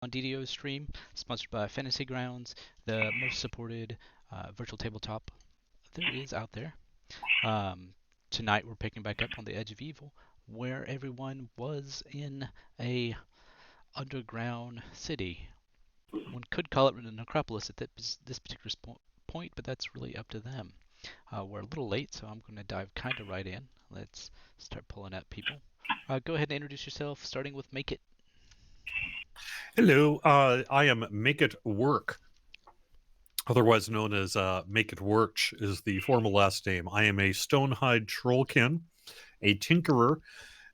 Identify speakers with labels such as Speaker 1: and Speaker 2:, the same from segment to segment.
Speaker 1: on DDOstream, sponsored by Fantasy Grounds, the most supported virtual tabletop there is out there. Um, Tonight we're picking back up on the Edge of Evil, where everyone was in a underground city. One could call it a necropolis at this particular point, but that's really up to them. We're a little late, so I'm going to dive kind of right in. Let's start pulling up people. Go ahead and introduce yourself, starting with Make It.
Speaker 2: Hello, I am Make It Work, otherwise known as Make It Worch is the formal last name. I am a Stonehide Trollkin, a tinkerer,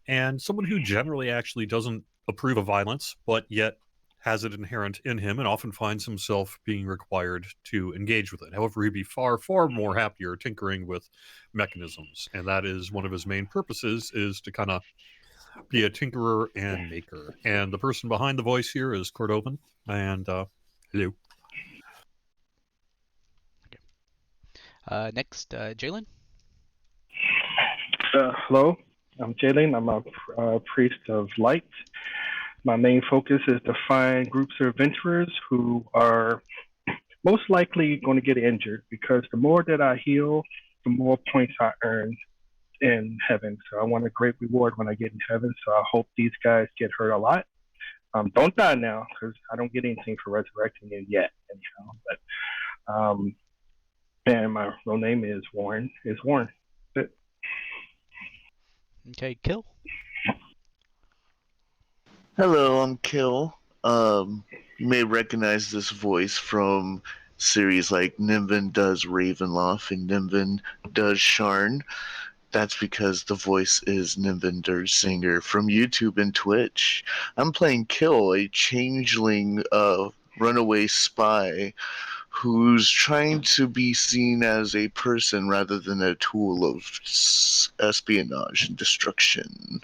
Speaker 2: and someone who generally actually doesn't approve of violence, but yet has it inherent in him and often finds himself being required to engage with it. However, he'd be far, far more happier tinkering with mechanisms, and that is one of his main purposes, is to kind of be a tinkerer and maker. And the person behind the voice here is Cordovan, and hello.
Speaker 1: Next, Jalen.
Speaker 3: Hello, I'm Jalen. I'm a priest of light. My main focus is to find groups of adventurers who are most likely going to get injured because the more that I heal, the more points I earn in heaven. So I want a great reward when I get in heaven. So I hope these guys get hurt a lot. Don't die now because I don't get anything for resurrecting you yet, anyhow. But and my real name is Warren. Is Warren. But
Speaker 1: Okay, Kill.
Speaker 4: Hello, I'm Kill. You may recognize this voice from series like Nimvind does Ravenloft and Nimvind does Sharn. That's because the voice is Nimvind Singer from YouTube and Twitch. I'm playing Kill, a changeling runaway spy who's trying to be seen as a person rather than a tool of espionage and destruction.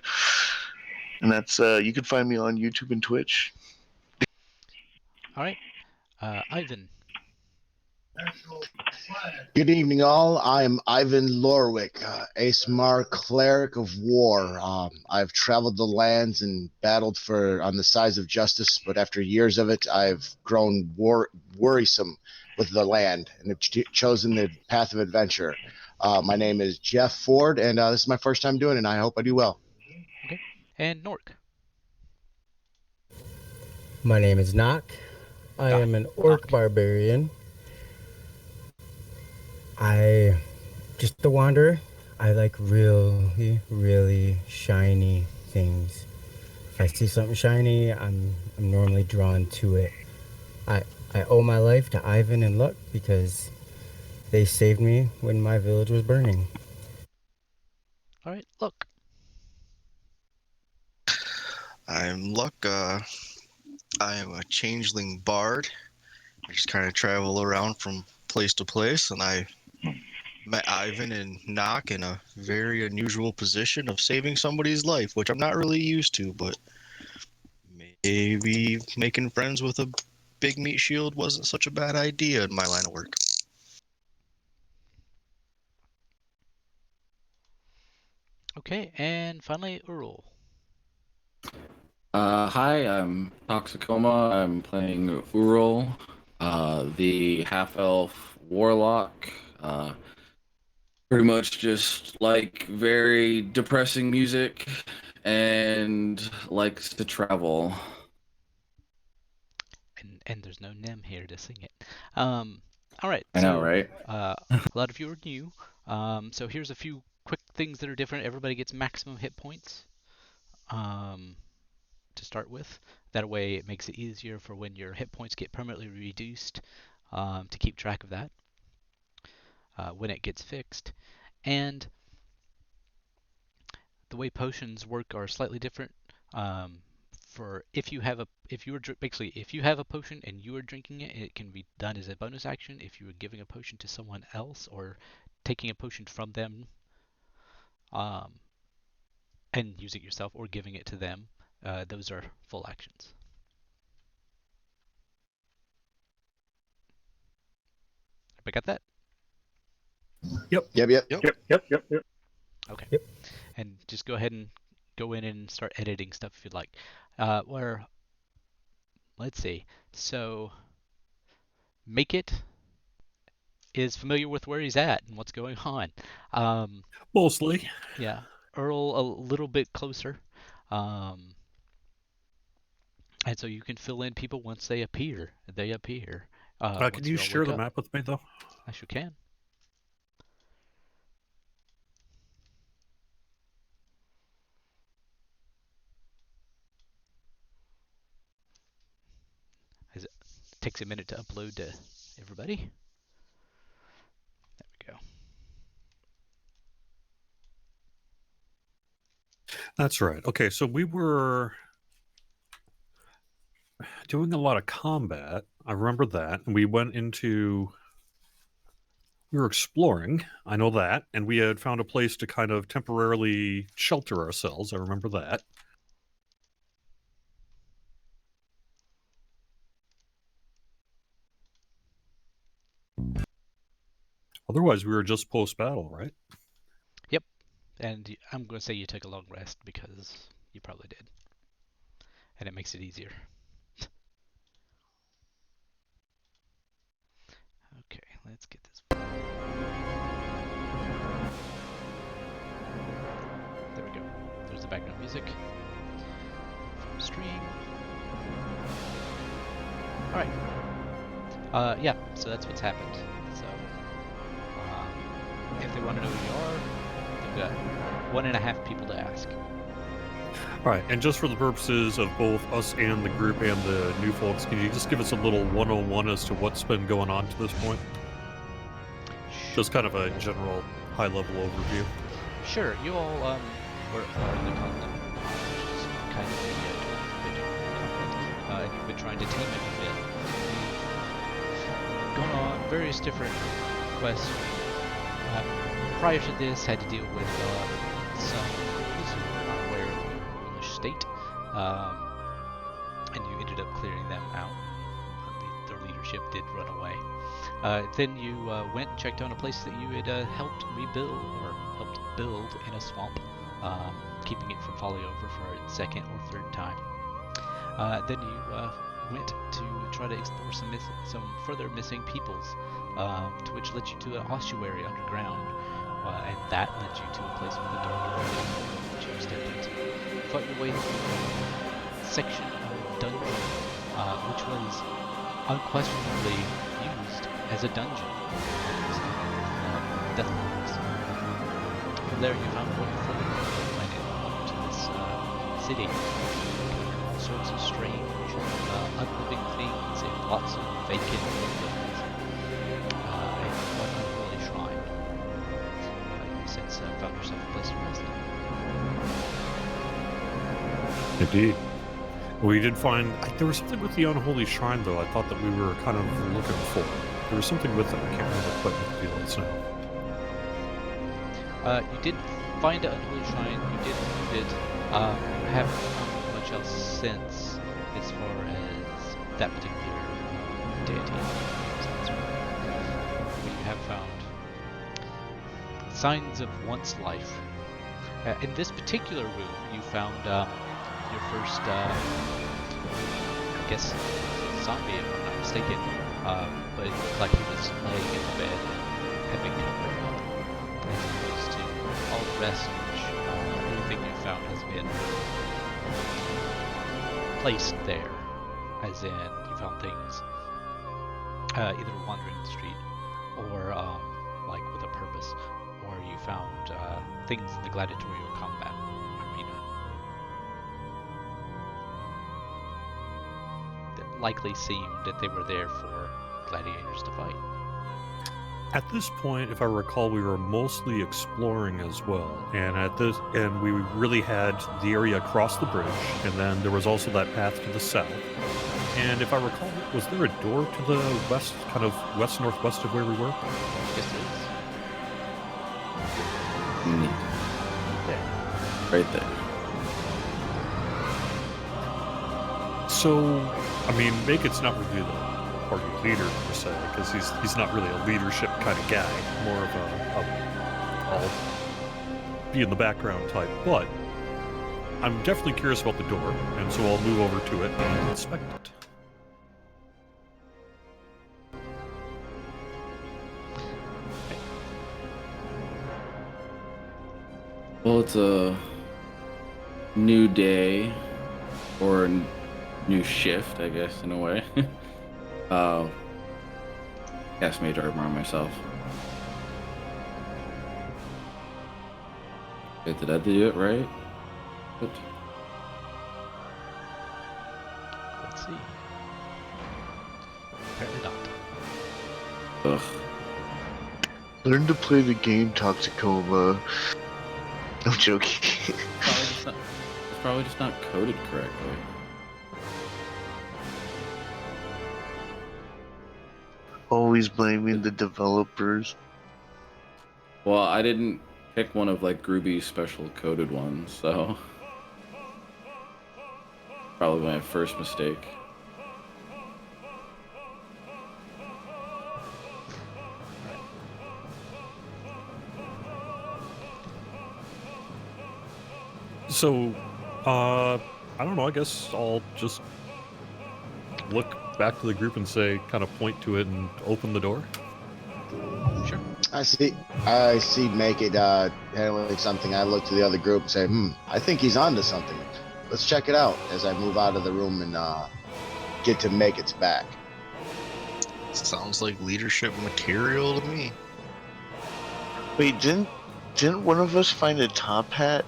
Speaker 4: And that's you can find me on YouTube and Twitch.
Speaker 1: All right, Ivan.
Speaker 5: Good evening, all. I'm Ivan Lorwick, Aesmar Cleric of War. I've traveled the lands and battled on the sides of justice, but after years of it, I've grown worrisome with the land and have chosen the path of adventure. My name is Jeff Ford, and this is my first time doing it, and I hope I do well.
Speaker 1: Okay, and Nork.
Speaker 6: My name is Nock. I am an orc barbarian. I just a wanderer. I like really, really shiny things. If I see something shiny, I'm normally drawn to it. I owe my life to Ivan and Luck because they saved me when my village was burning.
Speaker 1: All right, Luck.
Speaker 7: I'm Luck. I am a changeling bard. I just kind of travel around from place to place, and I met Ivan and Nock in a very unusual position of saving somebody's life, which I'm not really used to, but maybe making friends with a big meat shield wasn't such a bad idea in my line of work.
Speaker 1: Okay, and finally, Earl.
Speaker 8: Hi, I'm Toxicoma. I'm playing Ural, the half-elf warlock. Pretty much just like very depressing music and likes to travel.
Speaker 1: And there's no Nim here to sing it. All right.
Speaker 8: I know, right?
Speaker 1: A lot of you are new. So here's a few quick things that are different. Everybody gets maximum hit points. To start with. That way it makes it easier for when your hit points get permanently reduced to keep track of that when it gets fixed. And the way potions work are slightly different. For if you have a potion and you are drinking it, it can be done as a bonus action. If you are giving a potion to someone else or taking a potion from them and using it yourself or giving it to them, those are full actions. Everybody got that?
Speaker 5: Yep.
Speaker 1: Okay.
Speaker 6: Yep.
Speaker 1: And just go ahead and go in and start editing stuff if you'd like. Where let's see. So, Make It is familiar with where he's at and what's going on.
Speaker 2: Mostly.
Speaker 1: Yeah, Earl a little bit closer. Um, and so you can fill in people once they appear. They appear.
Speaker 2: Can
Speaker 1: Once
Speaker 2: you
Speaker 1: you all
Speaker 2: share
Speaker 1: wake
Speaker 2: the
Speaker 1: up.
Speaker 2: map with me, though?
Speaker 1: I sure can. As it takes a minute to upload to everybody. There we go.
Speaker 2: That's right. Okay, so we were doing a lot of combat. I remember that. And we went into... We were exploring. I know that. And we had found a place to kind of temporarily shelter ourselves. I remember that. Otherwise, we were just post-battle, right?
Speaker 1: Yep. And I'm going to say you took a long rest because you probably did. And it makes it easier. Okay, let's get this. There we go. There's the background music from stream. All right. Yeah. So that's what's happened. So, if they want to know who you are, they've got 1.5 people to ask.
Speaker 2: All right, and just for the purposes of both us and the group and the new folks, can you just give us a little 101 as to what's been going on to this point? Just kind of a general high-level overview.
Speaker 1: Sure. You all are in the continent, which is kind of the conflict, and you've been trying to tame it a bit. You've gone on various different quests. Prior to this, had to deal with some creatures who were not aware of your ghoulish state, and you ended up clearing them out. Their leadership did run away. Then you went and checked on a place that you had helped rebuild, or helped build in a swamp, keeping it from falling over for a second or third time. Then you went to try to explore some further missing peoples, to which led you to an ossuary underground, and that led you to a place with a dark area, which you stepped into. Fought your way through a section of dungeon, which was unquestionably used as a dungeon. Death lords. From there, you found what you further went into this city. All sorts of strange, unliving things and lots of vacant buildings. And one unholy shrine. You've since found yourself a place to rest.
Speaker 2: Indeed. We did find... There was something with the unholy shrine, though, I thought that we were kind of looking for. There was something with it. I can't remember quite what the deal is now.
Speaker 1: You did find an unholy shrine. You did move it. You haven't found much else since, as far as that particular deity. But you have found signs of once life. In this particular room, you found your first, I guess, zombie, if I'm not mistaken. But it looked like he was laying in the bed and had been covered up, as opposed to all the rest, which everything you found has been placed there. As in, you found things either wandering the street, or like with a purpose, or you found things in the gladiatorial combat arena that likely seemed that they were there for gladiators to fight.
Speaker 2: At this point, if I recall, we were mostly exploring as well, and we really had the area across the bridge, and then there was also that path to the south. And if I recall, was there a door to the west, kind of west-northwest of where we were?
Speaker 1: Yes, it is.
Speaker 8: There. Right there.
Speaker 2: So, I mean, Makeit's not really the party leader per se, because he's not really a leadership kind of guy, more of I'll be in the background type. But I'm definitely curious about the door, and so I'll move over to it and inspect it.
Speaker 8: Well, it's a new day, or a new shift, I guess, in a way. uh, Cast Mage Armor on myself. Wait, did I do it right? Oops.
Speaker 1: Let's see. Apparently not.
Speaker 8: Ugh.
Speaker 4: Learn to play the game, Toxicoma. I'm joking.
Speaker 8: It's probably just not coded correctly.
Speaker 4: Always blaming the developers.
Speaker 8: Well, I didn't pick one of like Gruubii's special coded ones, so probably my first mistake.
Speaker 2: So, I don't know. I guess I'll just look back to the group and say, kind of point to it and open the door.
Speaker 1: Sure.
Speaker 5: I see Make It handling something. I look to the other group and say, I think he's onto something. Let's check it out as I move out of the room and get to Make It's back.
Speaker 7: Sounds like leadership material to me.
Speaker 4: Wait, didn't one of us find a top hat?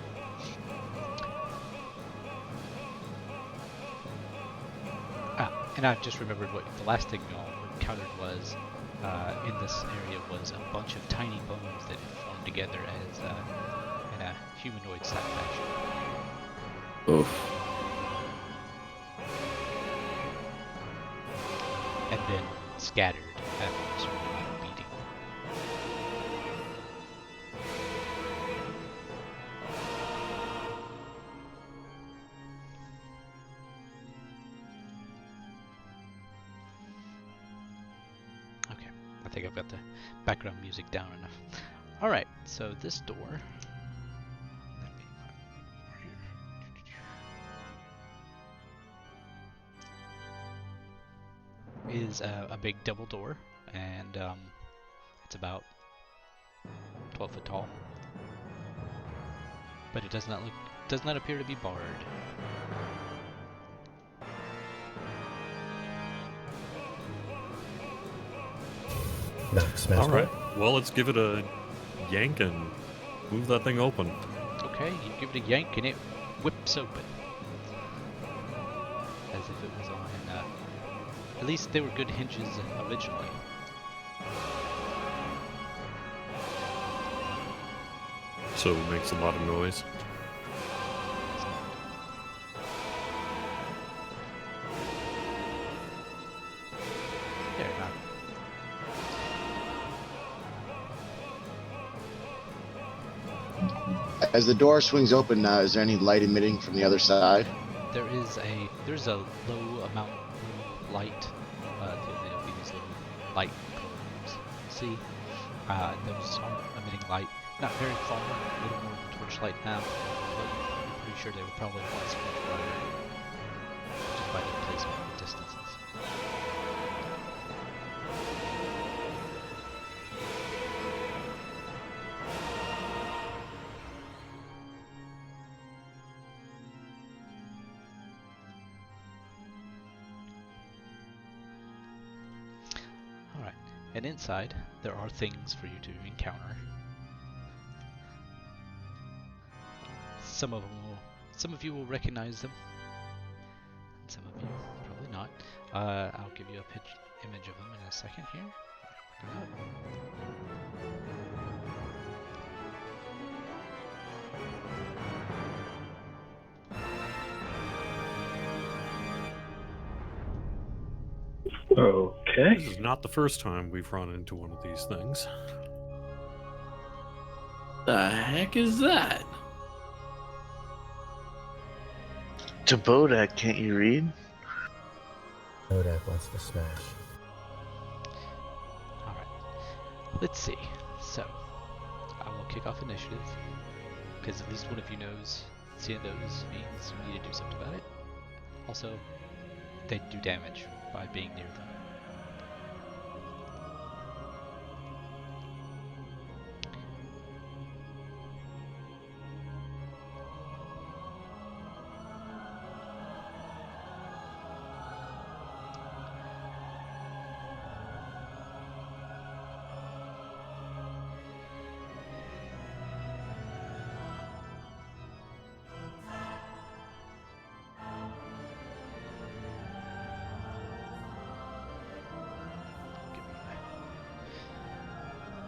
Speaker 1: And I've just remembered what the last thing y'all encountered was in this area was a bunch of tiny bones that had formed together as in a humanoid style fashion.
Speaker 8: Oof.
Speaker 1: And then scattered after a certain amount of beating. Okay, I think I've got the background music down enough. Alright, so this door. Let me find it here. Is a big double door, and it's about 12 foot tall. But it does not appear to be barred.
Speaker 6: Knock, smash.
Speaker 2: All right. Well, let's give it a yank and move that thing open.
Speaker 1: Okay, you give it a yank and it whips open. As if it was on, at least they were good hinges originally.
Speaker 2: So it makes a lot of noise.
Speaker 1: There, now.
Speaker 5: As the door swings open, is there any light emitting from the other side?
Speaker 1: There's a low amount of light. There'll be these little light cones. See, those are emitting light. Not very far, a little more than torchlight now, but I'm pretty sure they were probably once much brighter, just by their placement and distances. Alright, and inside there are things for you to encounter. Some of you will recognize them, and some of you probably not. I'll give you a image of them in a second here.
Speaker 3: Okay.
Speaker 2: This is not the first time we've run into one of these things.
Speaker 8: The heck is that?
Speaker 4: Tabodak, can't you read?
Speaker 6: Kodak wants to smash.
Speaker 1: Alright, let's see. So, I will kick off initiative, because at least one of you knows, seeing those means you need to do something about it. Also, they do damage by being near them.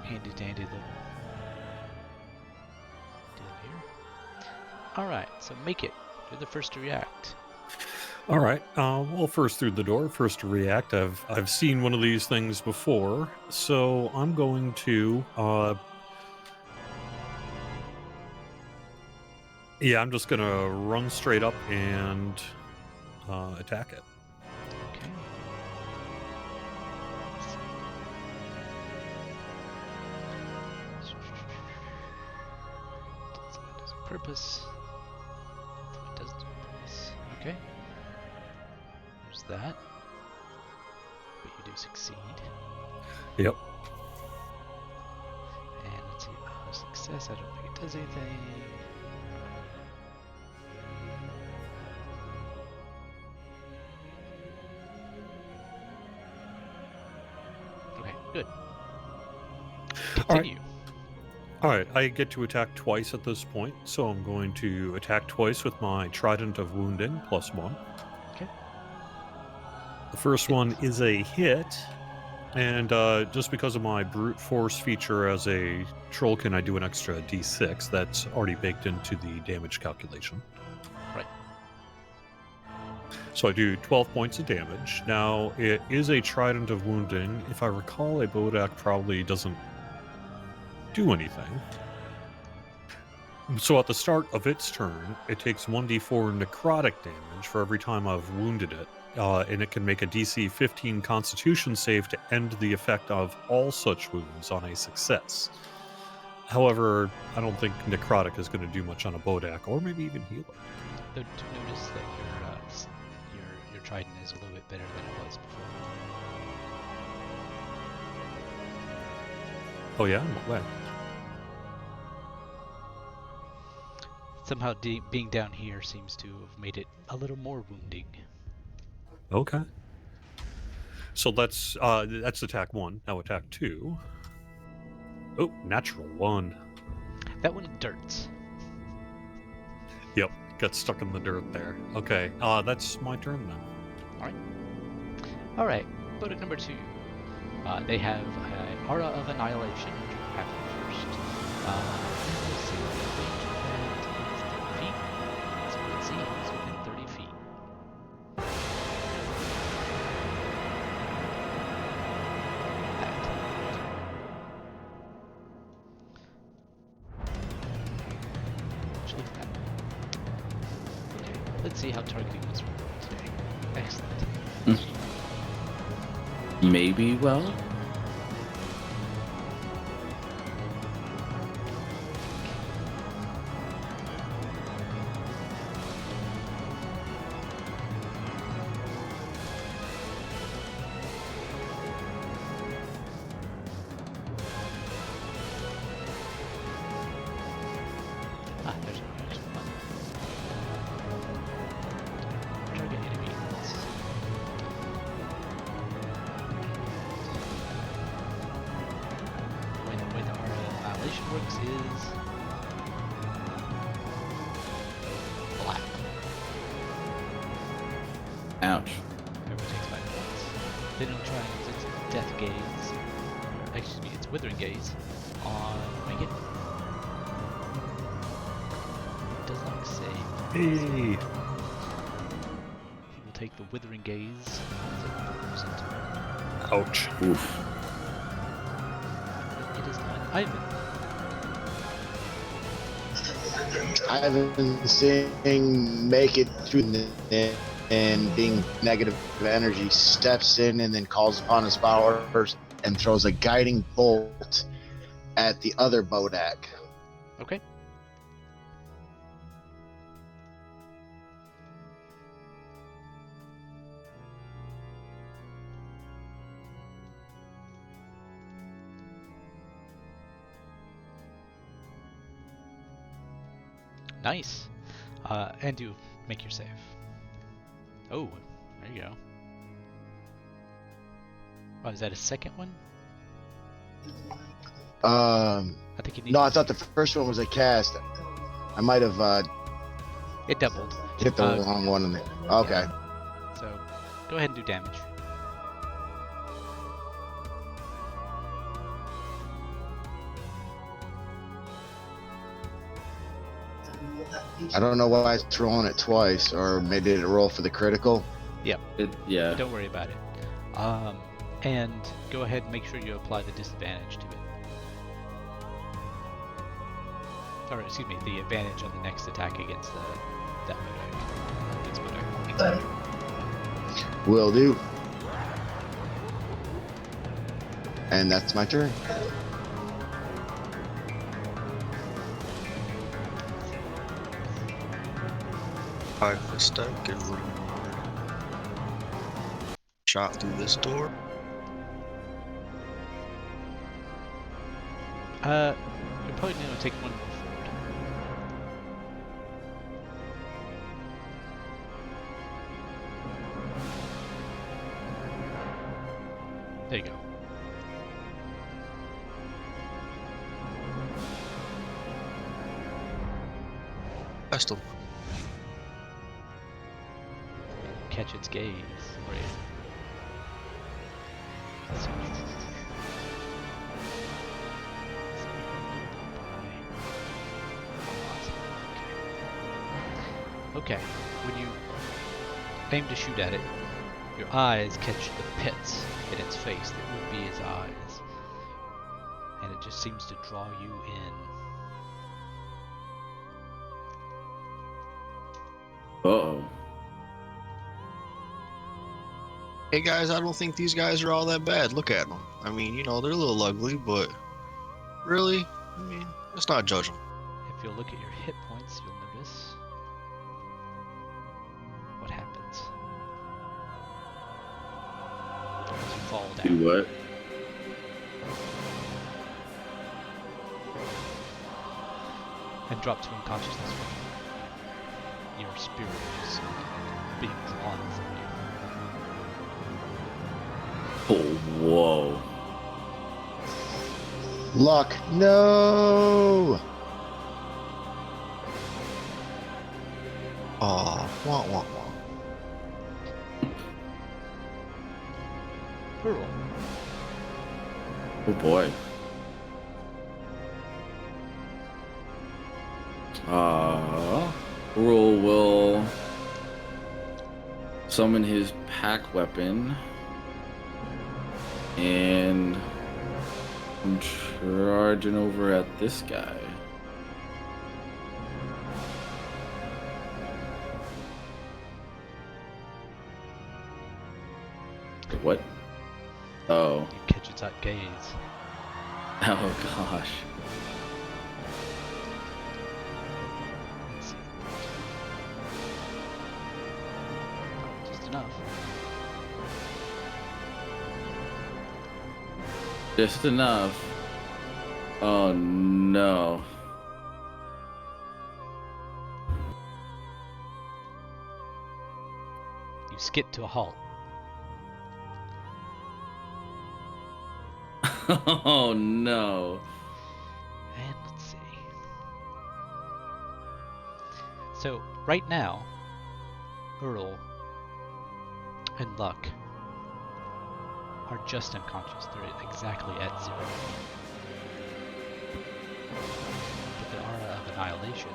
Speaker 1: handy dandy little deal here. Alright, so make it. You're the first to react.
Speaker 2: All right. Well, first through the door, first to react. I've seen one of these things before, so I'm going to. Yeah, I'm just gonna run straight up and attack it.
Speaker 1: Okay. That's what does a purpose. That's what does purpose. Okay. There's that. But you do succeed.
Speaker 2: Yep.
Speaker 1: And let's see. Success. I don't think it does anything. Okay, good.
Speaker 2: All right.
Speaker 1: Continue.
Speaker 2: All right. I get to attack twice at this point, so I'm going to attack twice with my Trident of Wounding +1.
Speaker 1: Okay.
Speaker 2: The first one is a hit, and just because of my brute force feature as a Trollkin, I do an extra d6 that's already baked into the damage calculation.
Speaker 1: Right.
Speaker 2: So I do 12 points of damage. Now, it is a Trident of Wounding. If I recall, a Bodak probably doesn't do anything. So at the start of its turn, it takes 1d4 necrotic damage for every time I've wounded it. And it can make a DC 15 Constitution save to end the effect of all such wounds on a success. However, I don't think necrotic is going to do much on a Bodak, or maybe even heal it.
Speaker 1: Though do notice that your trident is a little bit better than it was before.
Speaker 2: Oh yeah? In what way?
Speaker 1: Somehow being down here seems to have made it a little more wounding.
Speaker 2: Okay. So that's attack 1. Now attack 2. Oh, natural 1.
Speaker 1: That one darts.
Speaker 2: Yep, got stuck in the dirt there. Okay, that's my turn then.
Speaker 1: Alright, Bodak number 2. They have Aura of Annihilation, which will happen first. Let's see, range of that is 30 feet. So let's see, he's within 30 feet. Actually, okay, let's see how targeting was rolled today. Excellent.
Speaker 8: Maybe well.
Speaker 1: There's an extra one. Target enemies. The way the annihilation works is black.
Speaker 8: Ouch.
Speaker 1: Everybody takes 5 points. Then it'll try and use its death gaze, excuse me, its withering gaze on Megan. Does not save.
Speaker 2: Hey!
Speaker 1: He will take the withering gaze.
Speaker 2: Ouch.
Speaker 8: Oof.
Speaker 1: It is on Ivan.
Speaker 5: I've seeing make it through the and being negative energy steps in and then calls upon his powers and throws a guiding bolt at the other Bodak.
Speaker 1: Okay. Nice. And you make your save. Oh, there you go. Oh, is that a second one? I think you need.
Speaker 5: No, I thought the first one was a cast. I might have
Speaker 1: It doubled.
Speaker 5: hit the wrong one in there. Okay.
Speaker 1: So, go ahead and do damage.
Speaker 5: I don't know why it's rolling it twice, or maybe did it roll for the critical?
Speaker 1: Yep.
Speaker 8: Yeah.
Speaker 1: Don't worry about it. And go ahead and make sure you apply the disadvantage to it. Or excuse me, the advantage on the next attack against that Modak. Against Modak.
Speaker 5: Will do. And that's my turn.
Speaker 7: 5-foot step, get a little shot through this door.
Speaker 1: You're probably going to take one more forward. There you go.
Speaker 7: Pistol.
Speaker 1: Catch its gaze. Right. Okay, when you aim to shoot at it, your eyes catch the pits in its face that would be its eyes, and it just seems to draw you in.
Speaker 8: Uh-oh.
Speaker 7: Hey guys, I don't think these guys are all that bad. Look at them. I mean, you know, they're a little ugly, but really, I mean, let's not judge them.
Speaker 1: If you'll look at your hit points, you'll notice what happens as you fall down.
Speaker 8: Do what?
Speaker 1: And drop to unconsciousness. Your spirit is being drawn from you.
Speaker 8: Oh, whoa.
Speaker 5: Luck, no!
Speaker 7: Aw, wah wah wah.
Speaker 1: Pearl.
Speaker 8: Oh boy. Ural will summon his pack weapon and I'm charging over at this guy. What? Oh.
Speaker 1: You catch its gaze.
Speaker 8: Oh gosh.
Speaker 1: Let's see. Just enough.
Speaker 8: Just enough. Oh no.
Speaker 1: You skid to a halt.
Speaker 8: Oh no.
Speaker 1: And let's see. So, right now, Earl and Luck are just unconscious. They're exactly at 0. But the aura of annihilation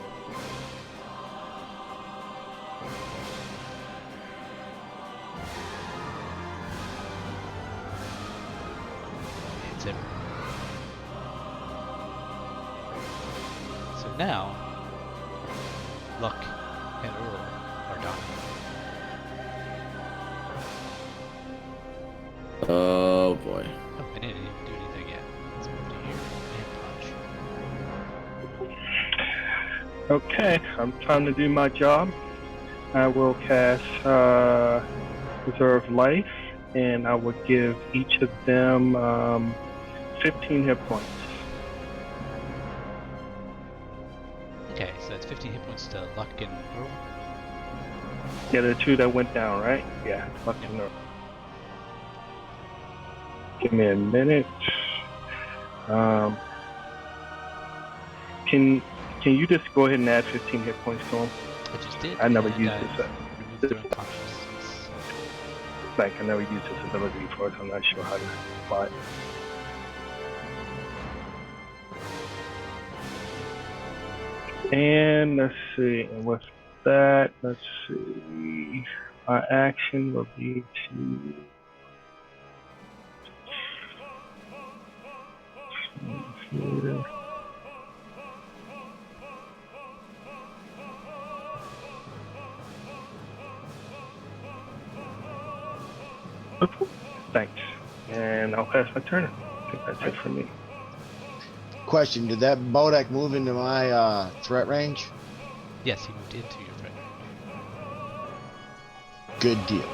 Speaker 1: hits everyone. So now, Luck and Earl are dying.
Speaker 8: Oh boy.
Speaker 1: Oh, and it didn't even do anything yet. Let's move to here and punch.
Speaker 3: Okay, I'm trying to do my job. I will cast Reserve Life, and I will give each of them 15 hit points.
Speaker 1: Okay, so that's 15 hit points to Luck and Earl.
Speaker 3: Yeah, the two that went down, right? Yeah, Luck and Earl. Give me a minute. Can you just go ahead and add 15 hit points to them?
Speaker 1: I just did.
Speaker 3: I never
Speaker 1: and
Speaker 3: used
Speaker 1: I
Speaker 3: this.
Speaker 1: removed their unconsciousness.
Speaker 3: Like, I never used this ability before, so I'm not sure how to apply it. And let's see. And with that, let's see. My action will be to. Here. Thanks. And I'll pass my turn. I think that's it for me.
Speaker 5: Question: did that Bodak move into my threat range?
Speaker 1: Yes, he moved into your threat range.
Speaker 5: Good deal.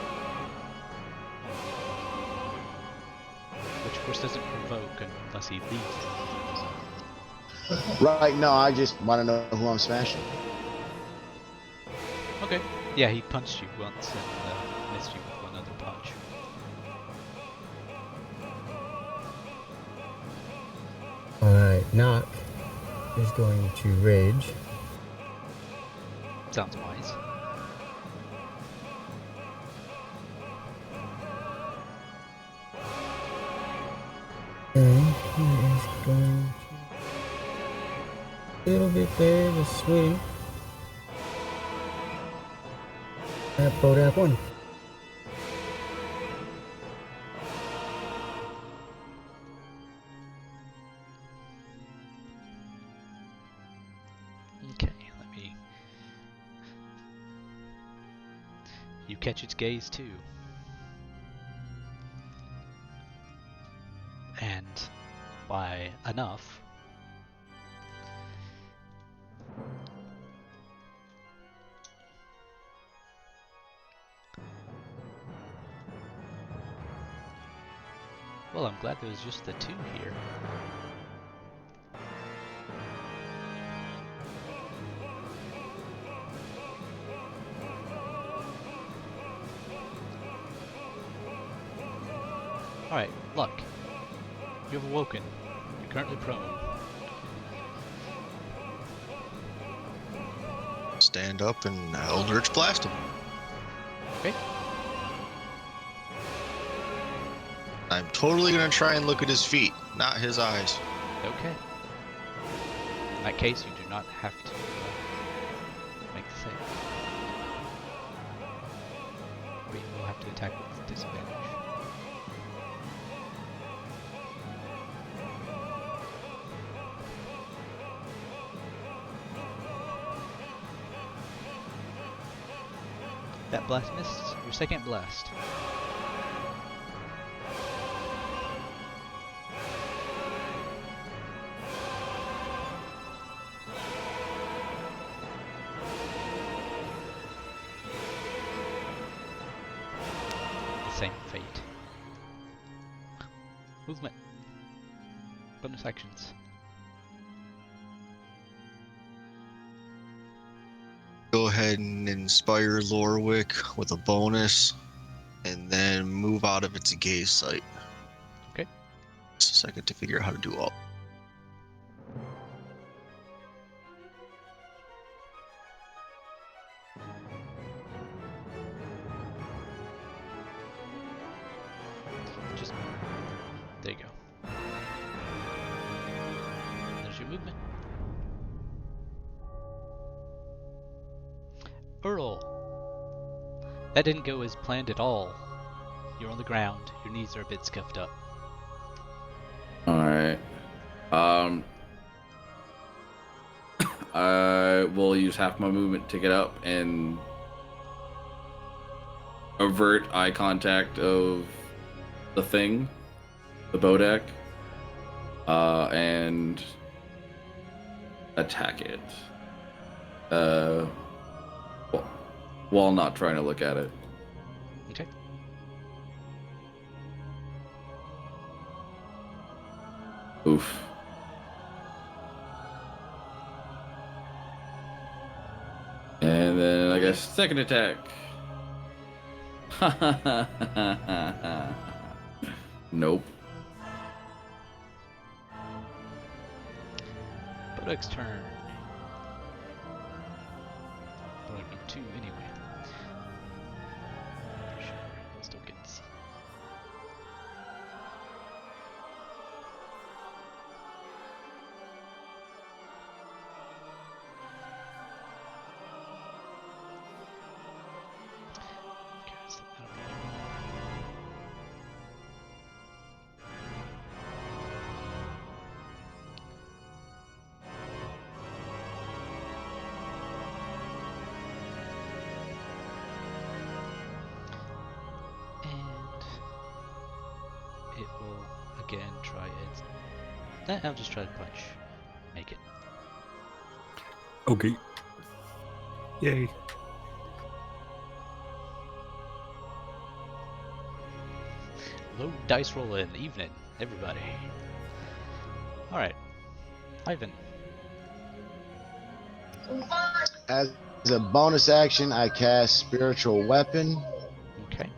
Speaker 1: Which of course doesn't provoke unless he leaves.
Speaker 5: Right, no, I just want to know who I'm smashing.
Speaker 1: Okay. Yeah, he punched you once and missed you with one other punch.
Speaker 6: Alright, Knock is going to rage.
Speaker 1: Sounds wise.
Speaker 6: And he is going to... A little bit there, just swing. That Bodak one.
Speaker 1: Okay, let me... You catch its gaze too. And by enough, well, I'm glad there was just the two here. Alright, Luck. You have awoken. You're currently prone.
Speaker 7: Stand up and Eldritch blast him.
Speaker 1: Okay.
Speaker 7: I'm totally gonna try and look at his feet, not his eyes.
Speaker 1: Okay. In that case, you do not have to make the save. But you will have to attack with disadvantage. That blast missed. Your second blast. The same fate. Movement. Bonus actions.
Speaker 7: Go ahead and inspire Lorwick with a bonus, and then move out of its gaze sight.
Speaker 1: Okay.
Speaker 7: Just a second to figure out how to do all.
Speaker 1: Just there you go. There's your movement. Earl. That didn't go as planned at all. You're on the ground. Your knees are a bit scuffed up.
Speaker 8: Alright. I will use half my movement to get up and avert eye contact of the thing, the Bodak, and attack it. While not trying to look at it.
Speaker 1: Okay.
Speaker 8: Oof. And then I guess second attack. Nope.
Speaker 1: Bodak's turn. Bodak number 2 anyway. Pretty sure he'll still get this. it will again try its. I'll just try to punch. Make it.
Speaker 2: Okay. Yay.
Speaker 1: Low dice roll in evening, everybody. Alright. Ivan.
Speaker 5: As a bonus action, I cast Spiritual Weapon.
Speaker 1: Okay.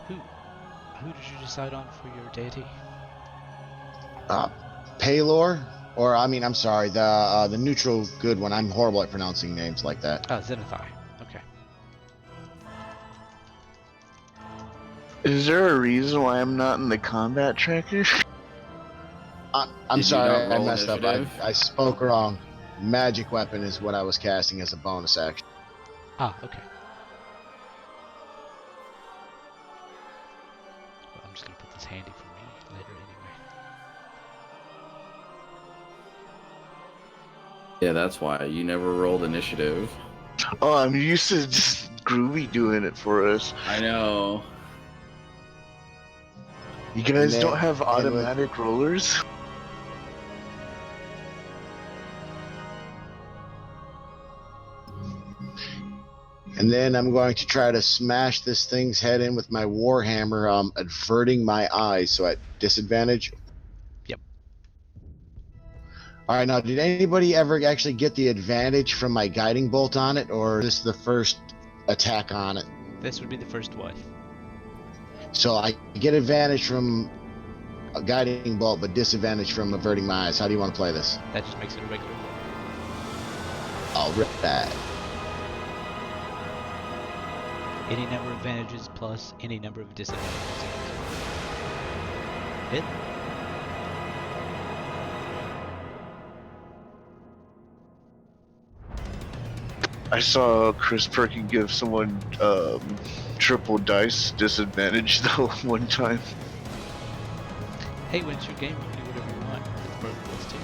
Speaker 1: Who did you decide on for your deity?
Speaker 5: Palor, or I'm sorry, the neutral good one. I'm horrible at pronouncing names like that.
Speaker 1: Zanatos. Okay.
Speaker 4: Is there a reason why I'm not in the combat tracker?
Speaker 5: I'm
Speaker 8: Did you
Speaker 5: sorry,
Speaker 8: not
Speaker 5: I
Speaker 8: roll
Speaker 5: messed up.
Speaker 8: initiative?
Speaker 5: I spoke wrong. Magic Weapon is what I was casting as a bonus action.
Speaker 1: Okay. Well, I'm just gonna put this handy for me later anyway.
Speaker 8: Yeah, that's why you never rolled initiative.
Speaker 4: Oh, I'm used to just Gruubii doing it for us.
Speaker 8: I know.
Speaker 4: You guys
Speaker 5: And
Speaker 4: don't
Speaker 5: then-
Speaker 4: have
Speaker 5: and with-
Speaker 4: automatic rollers?
Speaker 5: And then I'm going to try to smash this thing's head in with my Warhammer, averting my eyes, so at disadvantage.
Speaker 1: Yep.
Speaker 5: All right, now, did anybody ever actually get the advantage from my guiding bolt on it, or is this the first attack on it?
Speaker 1: This would be the first one.
Speaker 5: So I get advantage from a guiding bolt, but disadvantage from averting my eyes. How do you want to play this?
Speaker 1: That just makes it a regular roll.
Speaker 5: I'll rip that.
Speaker 1: Any number of advantages plus any number of disadvantages. Hit.
Speaker 4: I saw Chris Perkin give someone triple dice disadvantage though one time.
Speaker 1: Hey, when it's your game, you can do whatever you want. It's broken rules too.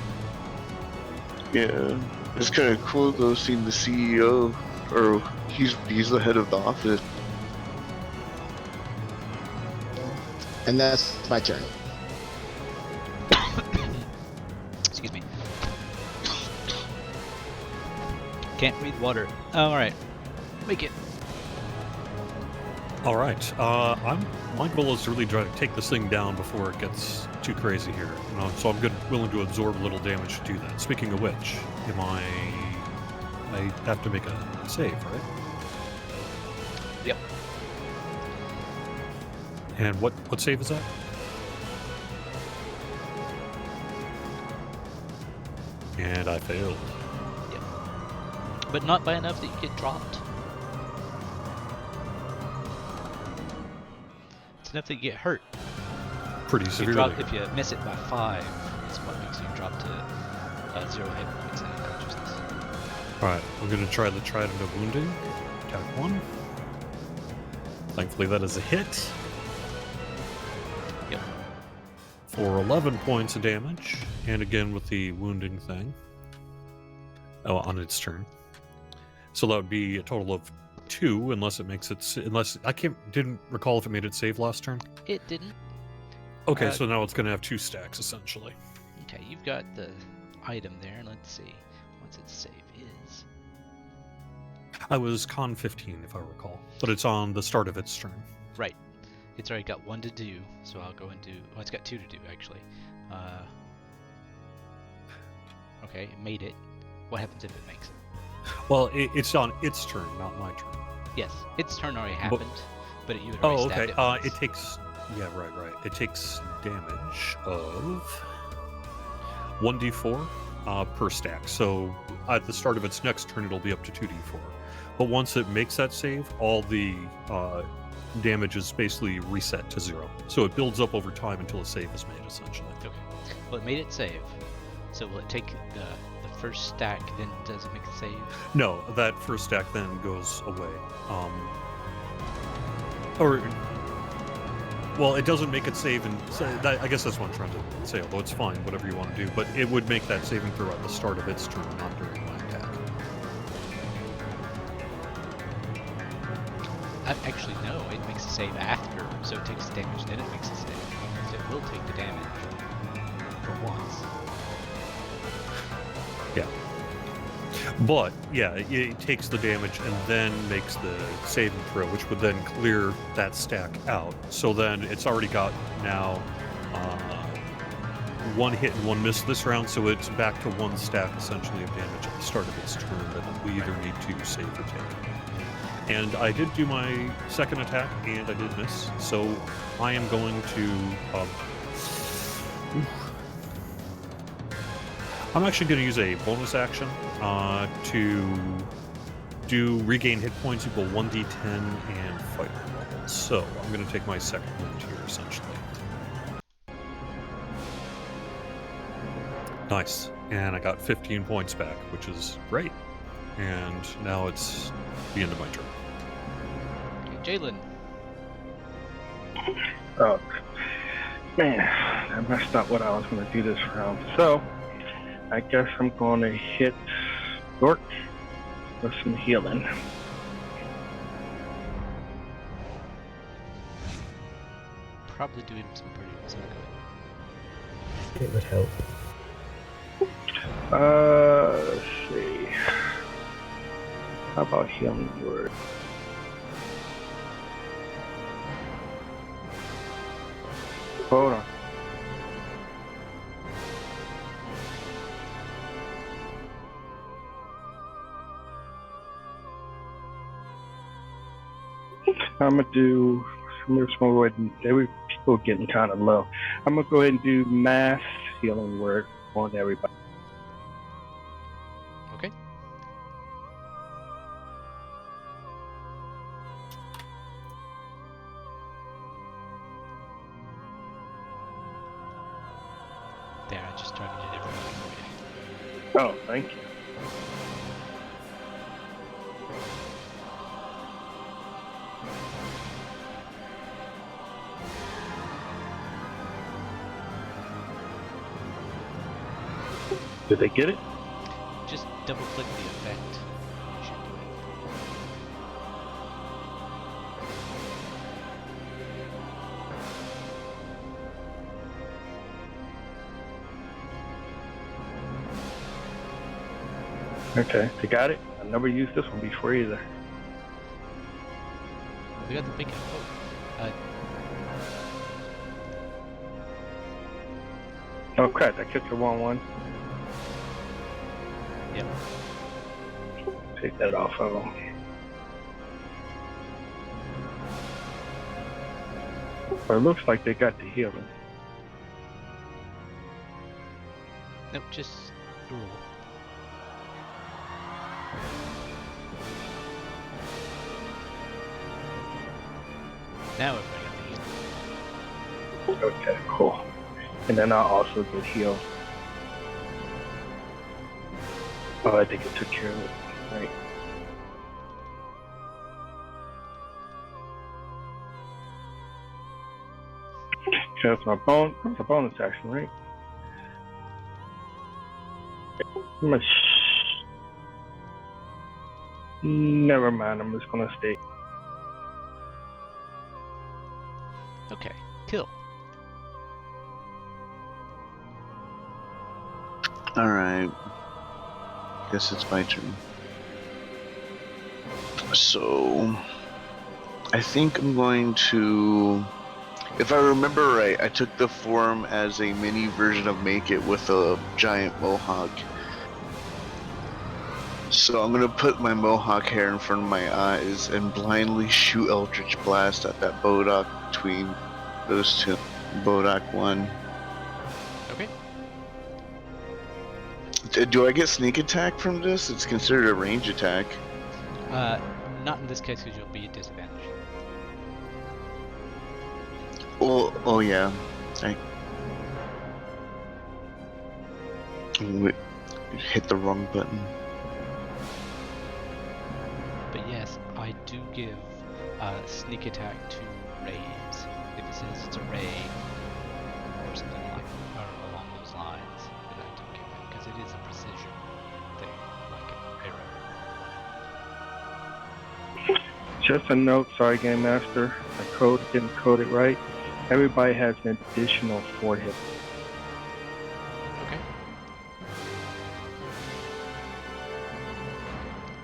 Speaker 4: Yeah, it's kind of cool though seeing the CEO, or he's the head of the office.
Speaker 5: And that's my turn.
Speaker 1: Excuse me. Can't breathe water. Alright. Make it.
Speaker 2: All right. My goal is to really try to take this thing down before it gets too crazy here. So I'm willing to absorb a little damage to do that. Speaking of which, I have to make a save, right?
Speaker 1: Yep.
Speaker 2: And what save is that? And I failed.
Speaker 1: Yep. But not by enough that you get dropped. It's enough that you get hurt.
Speaker 2: Pretty
Speaker 1: If you,
Speaker 2: severely.
Speaker 1: if you miss it by 5, it's what makes you drop to 0 hit points and unconsciousness.
Speaker 2: All right, I'm going to try the Trident of Wounding. Attack 1. Thankfully, that is a hit.
Speaker 1: Yep.
Speaker 2: For 11 points of damage, and again with the wounding thing. Oh, on its turn. So that would be a total of 2, unless it makes it. Unless didn't recall if it made it save last turn.
Speaker 1: It didn't.
Speaker 2: Okay, so now it's going to have 2 stacks essentially.
Speaker 1: Okay, you've got the item there. Let's see. What's its save is.
Speaker 2: I was con 15 if I recall, but it's on the start of its turn.
Speaker 1: Right. It's already got 1 to do, so I'll go and do. Oh, it's got 2 to do actually. Okay, it made it. What happens if it makes it?
Speaker 2: Well, it's on its turn, not my turn.
Speaker 1: Yes, its turn already happened, but you had already
Speaker 2: Oh,
Speaker 1: stabbed
Speaker 2: okay.
Speaker 1: it once.
Speaker 2: It takes. Yeah, right. It takes damage of 1d4 per stack. So at the start of its next turn, it'll be up to 2d4. But once it makes that save, all the damage is basically reset to 0. So it builds up over time until a save is made, essentially.
Speaker 1: Okay. Well, it made it save. So will it take the first stack, then does it make the save?
Speaker 2: No, that first stack then goes away. Well, it doesn't make it save, and I guess that's what I'm trying to say. Although it's fine, whatever you want to do, but it would make that saving throw at the start of its turn, not during my attack.
Speaker 1: Actually, no. It makes a save after, so it takes the damage, then it makes a save. So it will take the damage for once.
Speaker 2: Yeah. But yeah, it takes the damage and then makes the saving throw, which would then clear that stack out. So then it's already got now one hit and one miss this round, so it's back to one stack essentially of damage at the start of its turn that we either need to save or take. And I did do my second attack and I did miss, so I am going to I'm actually going to use a bonus action to do regain hit points equal 1d10 and fighter level. So I'm going to take my second wound here, essentially. Nice. And I got 15 points back, which is great. And now it's the end of my turn.
Speaker 1: Okay, Jalen.
Speaker 3: Oh, man, I messed up what I was going to do this round. So, I guess I'm going to hit York with some healing.
Speaker 1: Probably do him some good.
Speaker 6: It would help.
Speaker 3: Let's see. How about healing word? Hold on. I'm gonna do. People getting kind of low. I'm gonna go ahead and do mass healing word on everybody.
Speaker 1: Okay. There, I just targeted everybody for you.
Speaker 3: Oh, thank you. Did they get it?
Speaker 1: Just double click the effect. You should do it.
Speaker 3: Okay, they got it. I never used this one before either.
Speaker 1: We got the big
Speaker 3: Oh crap, I clicked the wrong one.
Speaker 1: Yep.
Speaker 3: Take that off of them. But it looks like they got the healing.
Speaker 1: Nope, just roll. Now everybody got the healing.
Speaker 3: Okay, cool. And then I'll also get healed. Oh, I think it took care of it. Right. Okay, that's my that's a bonus action, right? Never mind, I'm just gonna stay.
Speaker 1: Okay, kill.
Speaker 4: Alright. Guess it's my turn. So, I think I'm going to... If I remember right, I took the form as a mini version of Make It with a giant mohawk. So I'm going to put my mohawk hair in front of my eyes and blindly shoot Eldritch Blast at that Bodok between those two. Bodok 1.
Speaker 1: Okay.
Speaker 4: Do I get sneak attack from this? It's considered a range attack.
Speaker 1: Not in this case because you'll be at disadvantage.
Speaker 4: Oh yeah. I hit the wrong button.
Speaker 1: But yes, I do give sneak attack to rays. If it says it's a ray or something like or along those lines, then I do give it because it is a precision thing, like an arrow.
Speaker 3: Just a note, sorry, Game Master. I didn't code it right. Everybody has an additional 4 hit.
Speaker 1: Okay.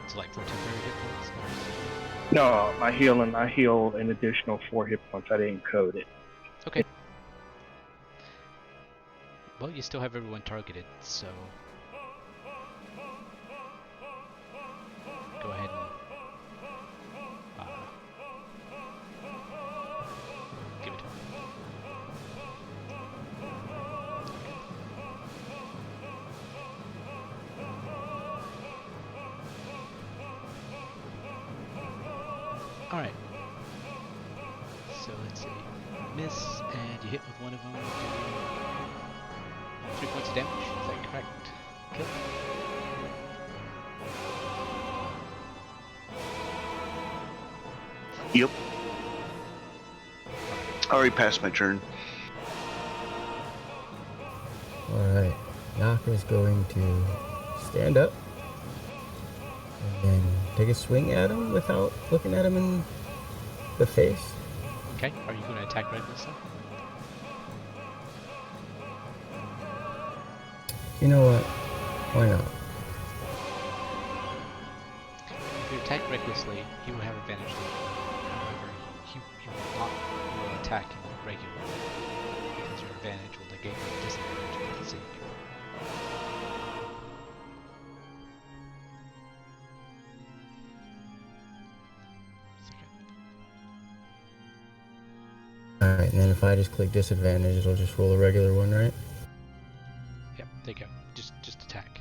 Speaker 1: So like 4 temporary hit points?
Speaker 3: No, I heal an additional 4 hit points. I didn't code it.
Speaker 1: Okay. Well, you still have everyone targeted, so go ahead and give it to him. Alright. So let's see. Miss, and you hit with one of them. 3 points of damage. Is that correct? Kill.
Speaker 4: Yep. I already passed my turn.
Speaker 6: Alright. Naka's going to stand up and then take a swing at him without looking at him in the face.
Speaker 1: Okay. Are you going to attack recklessly?
Speaker 6: You know what? Why not?
Speaker 1: If you attack recklessly, he will have advantage. However, he will attack him regularly because your advantage will negate your disadvantage of the save.
Speaker 6: Alright, and then if I just click disadvantage, it'll just roll a regular one, right?
Speaker 1: Yep, there you go. Just attack.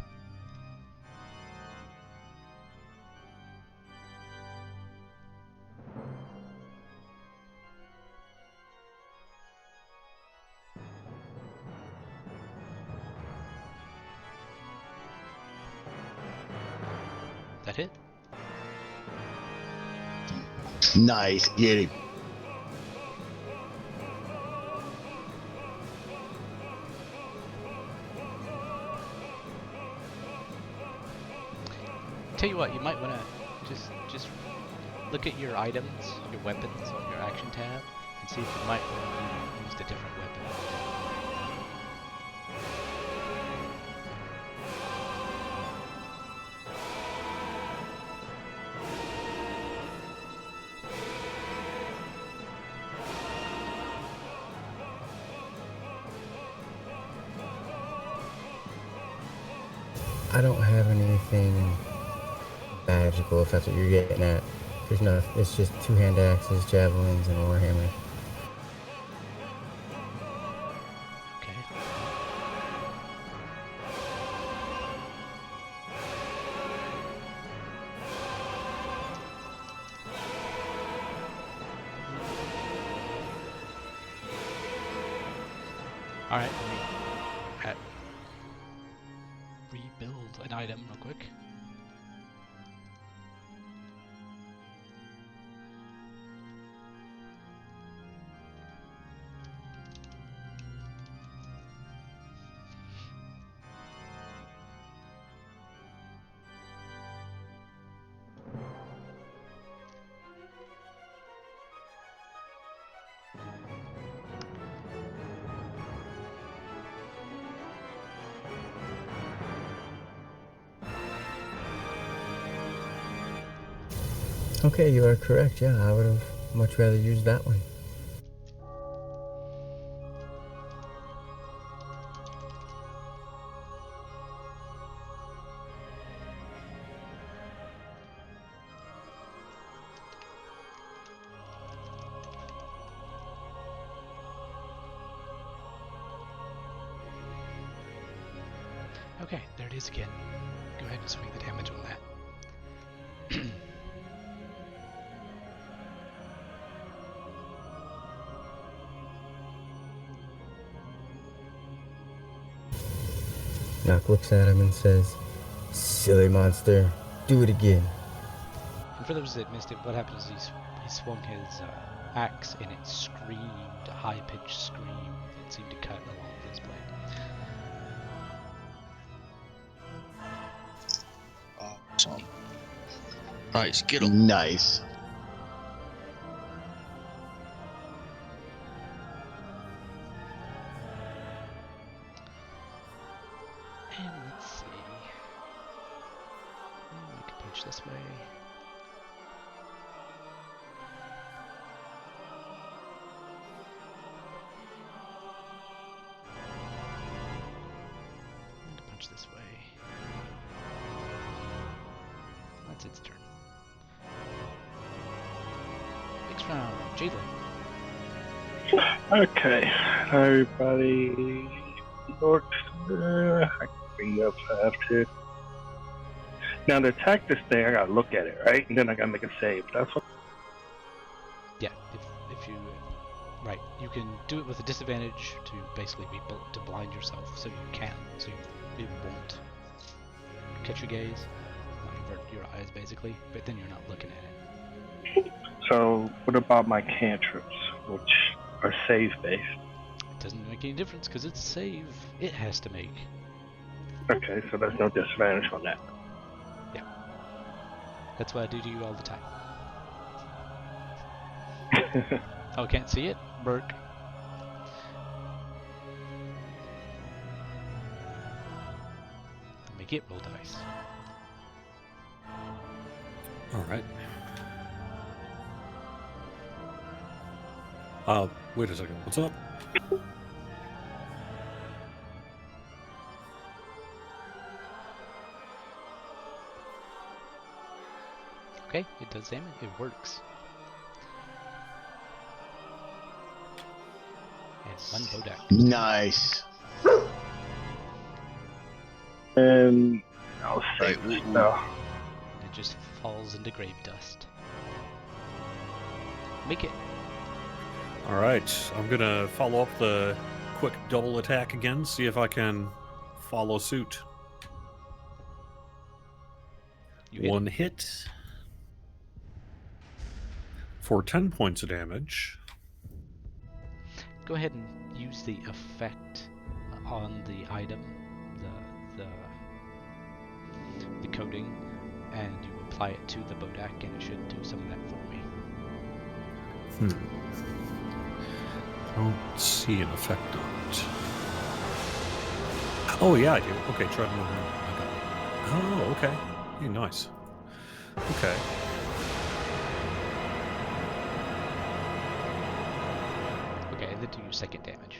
Speaker 1: That hit?
Speaker 5: Nice. Get him.
Speaker 1: Tell you what, you might want to just look at your items, your weapons on your action tab, and see if you might want to use a different weapon.
Speaker 6: I don't have anything magical, if that's what you're getting at. There's no, it's just 2-hand axes, javelins, and a warhammer.
Speaker 1: Okay. Alright, let me rebuild an item real quick.
Speaker 6: Okay, you are correct. Yeah, I would have much rather used that one.
Speaker 1: Okay, there it is again. Go ahead and swing the damage on that.
Speaker 6: Nock looks at him and says, "Silly monster, do it again."
Speaker 1: And for those that missed it, what happened is he swung his axe and it screamed a high-pitched scream. It seemed to cut along his blade.
Speaker 7: Awesome. Nice, get him.
Speaker 5: Nice.
Speaker 1: this way. That's its turn. Next round, Jalen.
Speaker 3: Okay, everybody. Orcs, I can bring you up if I have to. Now, to attack this thing, I gotta look at it, right? And then I gotta make a save. That's what.
Speaker 1: Yeah, if you right, you can do it with a disadvantage to basically to blind yourself, so you can, so it won't catch your gaze, avert your eyes basically, but then you're not looking at it.
Speaker 3: So, what about my cantrips, which are save based?
Speaker 1: It doesn't make any difference because it's a save it has to make.
Speaker 3: Okay, so there's no disadvantage on that.
Speaker 1: Yeah, that's what I do to you all the time. Oh, can't see it? Burk. Make it roll dice.
Speaker 2: All right. Wait a second. What's up?
Speaker 1: Okay, it does damage. It works. And one Bodak.
Speaker 5: Nice.
Speaker 3: And I'll
Speaker 7: Right,
Speaker 3: save
Speaker 7: we-
Speaker 3: it. No.
Speaker 1: It just falls into grave dust. Make it.
Speaker 2: All right. I'm going to follow up the quick double attack again, see if I can follow suit.
Speaker 1: You hit.
Speaker 2: One hit for 10 points of damage.
Speaker 1: Go ahead and use the effect on the item, the coating, and you apply it to the Bodak, and it should do some of that for me.
Speaker 2: I don't see an effect on it. Oh, yeah, I do. Okay, try to move around. Oh, okay. Hey, nice. Okay.
Speaker 1: Okay, then do your second damage.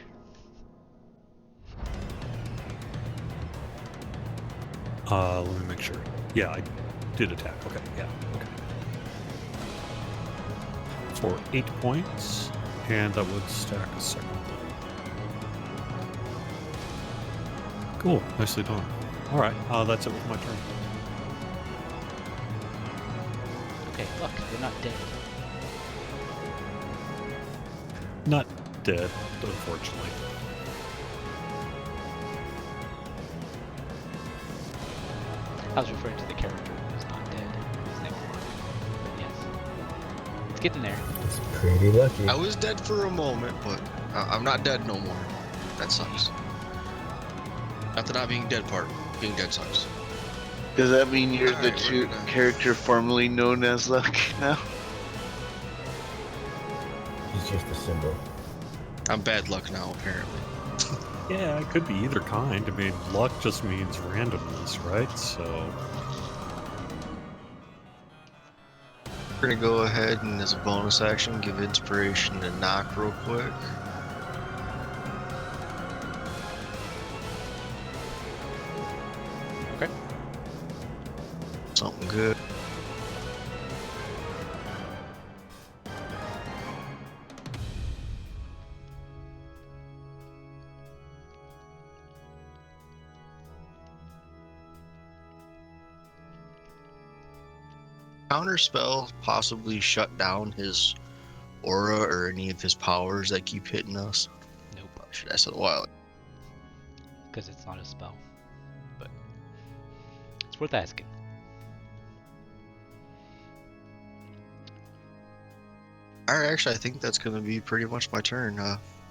Speaker 2: Let me make sure. Yeah, I did attack. Okay, yeah, okay. For 8 points, and that would stack a second. Cool, nicely done. All right, that's it with my turn.
Speaker 1: Okay, look, they're not dead.
Speaker 2: Not dead, unfortunately.
Speaker 1: I was referring to the character who's not dead. His name is Mark. But yes. It's getting there.
Speaker 6: It's pretty lucky.
Speaker 7: I was dead for a moment, but I'm not dead no more. That sucks. Not the not being dead part. Being dead sucks.
Speaker 4: Does that mean you're the
Speaker 7: Alright, we're gonna-
Speaker 4: character formerly known as Luck now?
Speaker 6: He's just a symbol.
Speaker 7: I'm bad luck now, apparently.
Speaker 2: Yeah, it could be either kind. I mean, luck just means randomness, right? So,
Speaker 7: We're gonna go ahead and, as a bonus action, give inspiration to knock real quick.
Speaker 1: Okay.
Speaker 7: Something good. Counterspell possibly shut down his aura or any of his powers that keep hitting us.
Speaker 1: Nope,
Speaker 7: Should I said a while.
Speaker 1: because it's not a spell. But it's worth asking.
Speaker 7: Alright, actually, I think that's gonna be pretty much my turn.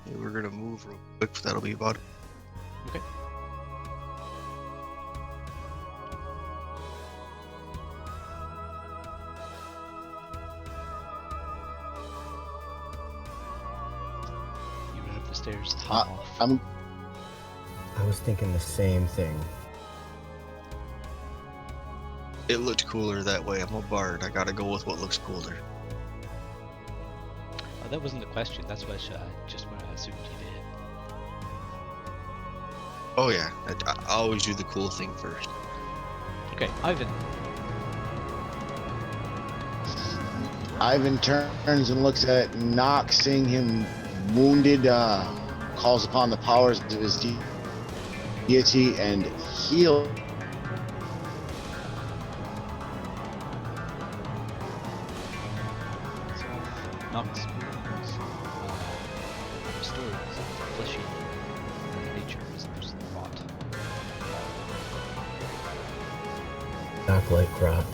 Speaker 7: Maybe we're gonna move real quick. That'll be about it.
Speaker 1: Okay. You run up the stairs, hop off.
Speaker 6: I was thinking the same thing.
Speaker 7: It looked cooler that way. I'm a bard. I gotta go with what looks cooler.
Speaker 1: Oh, that wasn't the question. That's what just what I assumed you did.
Speaker 7: Oh yeah, I always do the cool thing first.
Speaker 1: Okay, Ivan.
Speaker 5: Ivan turns and looks at Nock, seeing him wounded, calls upon the powers of his deity and heals.
Speaker 1: Knocks wounds, restores fleshy nature as opposed to the rot.
Speaker 6: Knock like rock.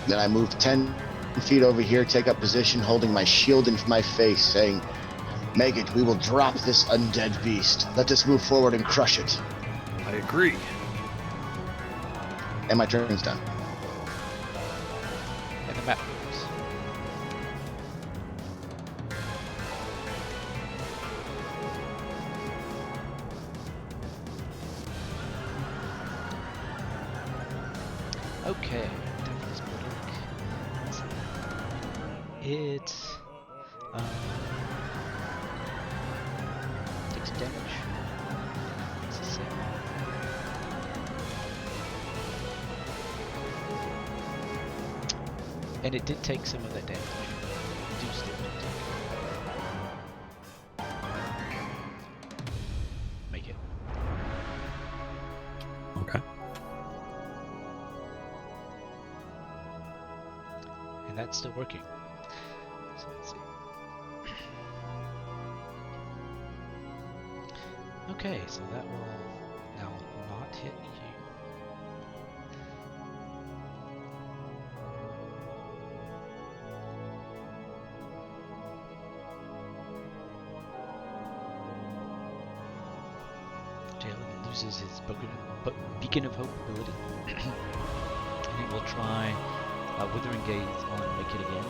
Speaker 5: Then I move 10 feet over here, take up position, holding my shield in my face, saying, "Make it, we will drop this undead beast. Let us move forward and crush it."
Speaker 2: I agree.
Speaker 5: And my turn's done.
Speaker 1: And the map moves. Okay, time for this bulwark. It takes some damage. It's the same. And it did take some of that damage. Reduced it. Make it.
Speaker 2: Okay.
Speaker 1: And that's still working. So let's see. Okay, so that will now not hit you. Jalen loses his beacon of hope ability. And he will try Withering Gaze on Make It again.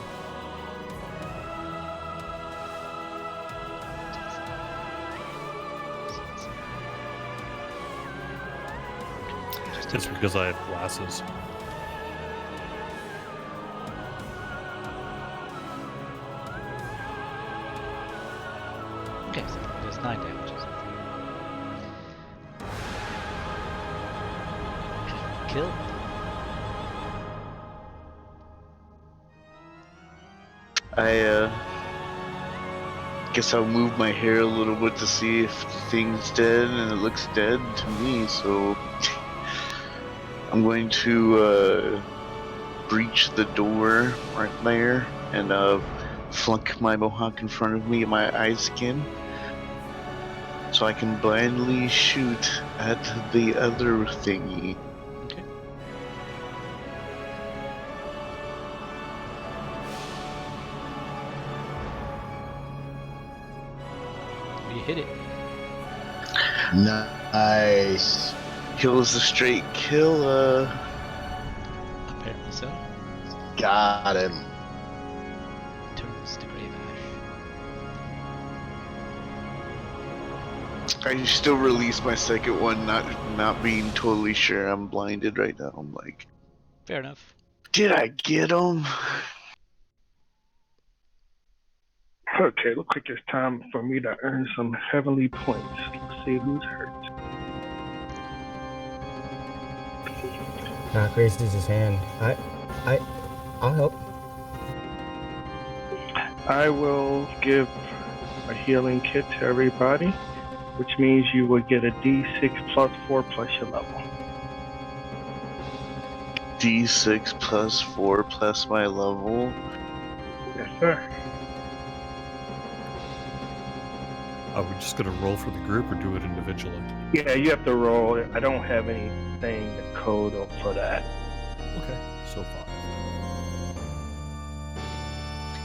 Speaker 2: It's because I have glasses.
Speaker 1: Okay, so it does 9 damages. Kill.
Speaker 4: I guess I'll move my hair a little bit to see if the thing's dead, and it looks dead to me, so I'm going to breach the door right there and flunk my mohawk in front of me at my eyes again, so I can blindly shoot at the other thingy.
Speaker 1: Okay. You hit it.
Speaker 5: Nice.
Speaker 4: Kill is a straight kill.
Speaker 1: Apparently so.
Speaker 5: Got him.
Speaker 1: Turns to Grave Ash.
Speaker 4: I still release my second one, not being totally sure. I'm blinded right now. I'm like,
Speaker 1: Fair enough.
Speaker 4: did I get him?
Speaker 3: Okay, looks like it's time for me to earn some heavenly points. Let's see who's hurt.
Speaker 6: Knock raises his hand. I'll help.
Speaker 3: I will give a healing kit to everybody, which means you will get a D6 plus 4 plus your level.
Speaker 4: D6 plus 4 plus my level.
Speaker 3: Yes, sir.
Speaker 2: Are we just going to roll for the group or do it individually?
Speaker 3: Yeah, you have to roll. I don't have anything to code for that.
Speaker 2: Okay, so far.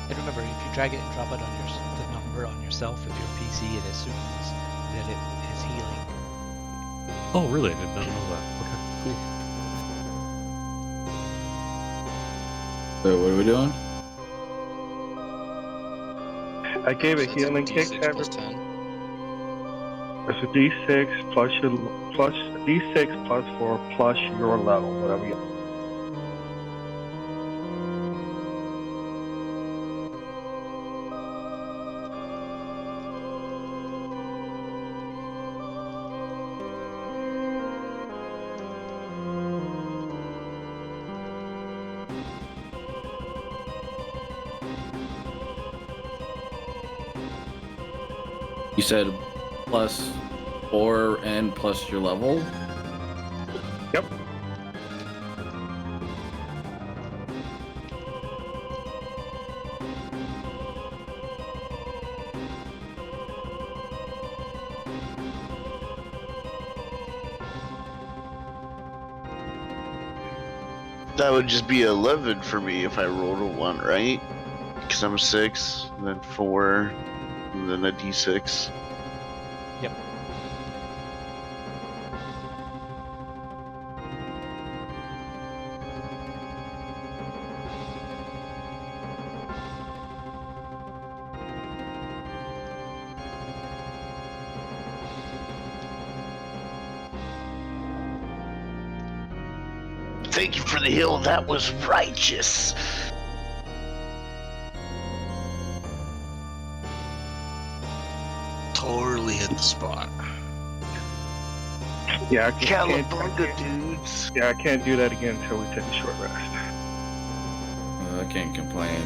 Speaker 1: And remember, if you drag it and drop it on the number on yourself, if you're PC, it assumes that it is healing.
Speaker 2: Oh, really? I did not know that. Okay, cool.
Speaker 8: Wait, what are we doing?
Speaker 3: I gave a
Speaker 7: So
Speaker 3: healing
Speaker 7: it's
Speaker 3: kit
Speaker 7: D6
Speaker 3: to
Speaker 7: plus
Speaker 3: everybody.
Speaker 7: 10.
Speaker 3: It's a D6 plus D6 plus 4 plus your level, whatever you.
Speaker 8: You said +4 and plus your level?
Speaker 3: Yep.
Speaker 4: That would just be 11 for me if I rolled a 1, right? Because I'm 6, and then 4, and then a d6.
Speaker 1: Yep.
Speaker 4: Thank you for the heal. That was righteous.
Speaker 7: Totally hit the spot.
Speaker 3: Yeah, I can't.
Speaker 4: Cowabunga, dudes.
Speaker 3: Yeah, I can't do that again until we take a short rest.
Speaker 8: I can't complain.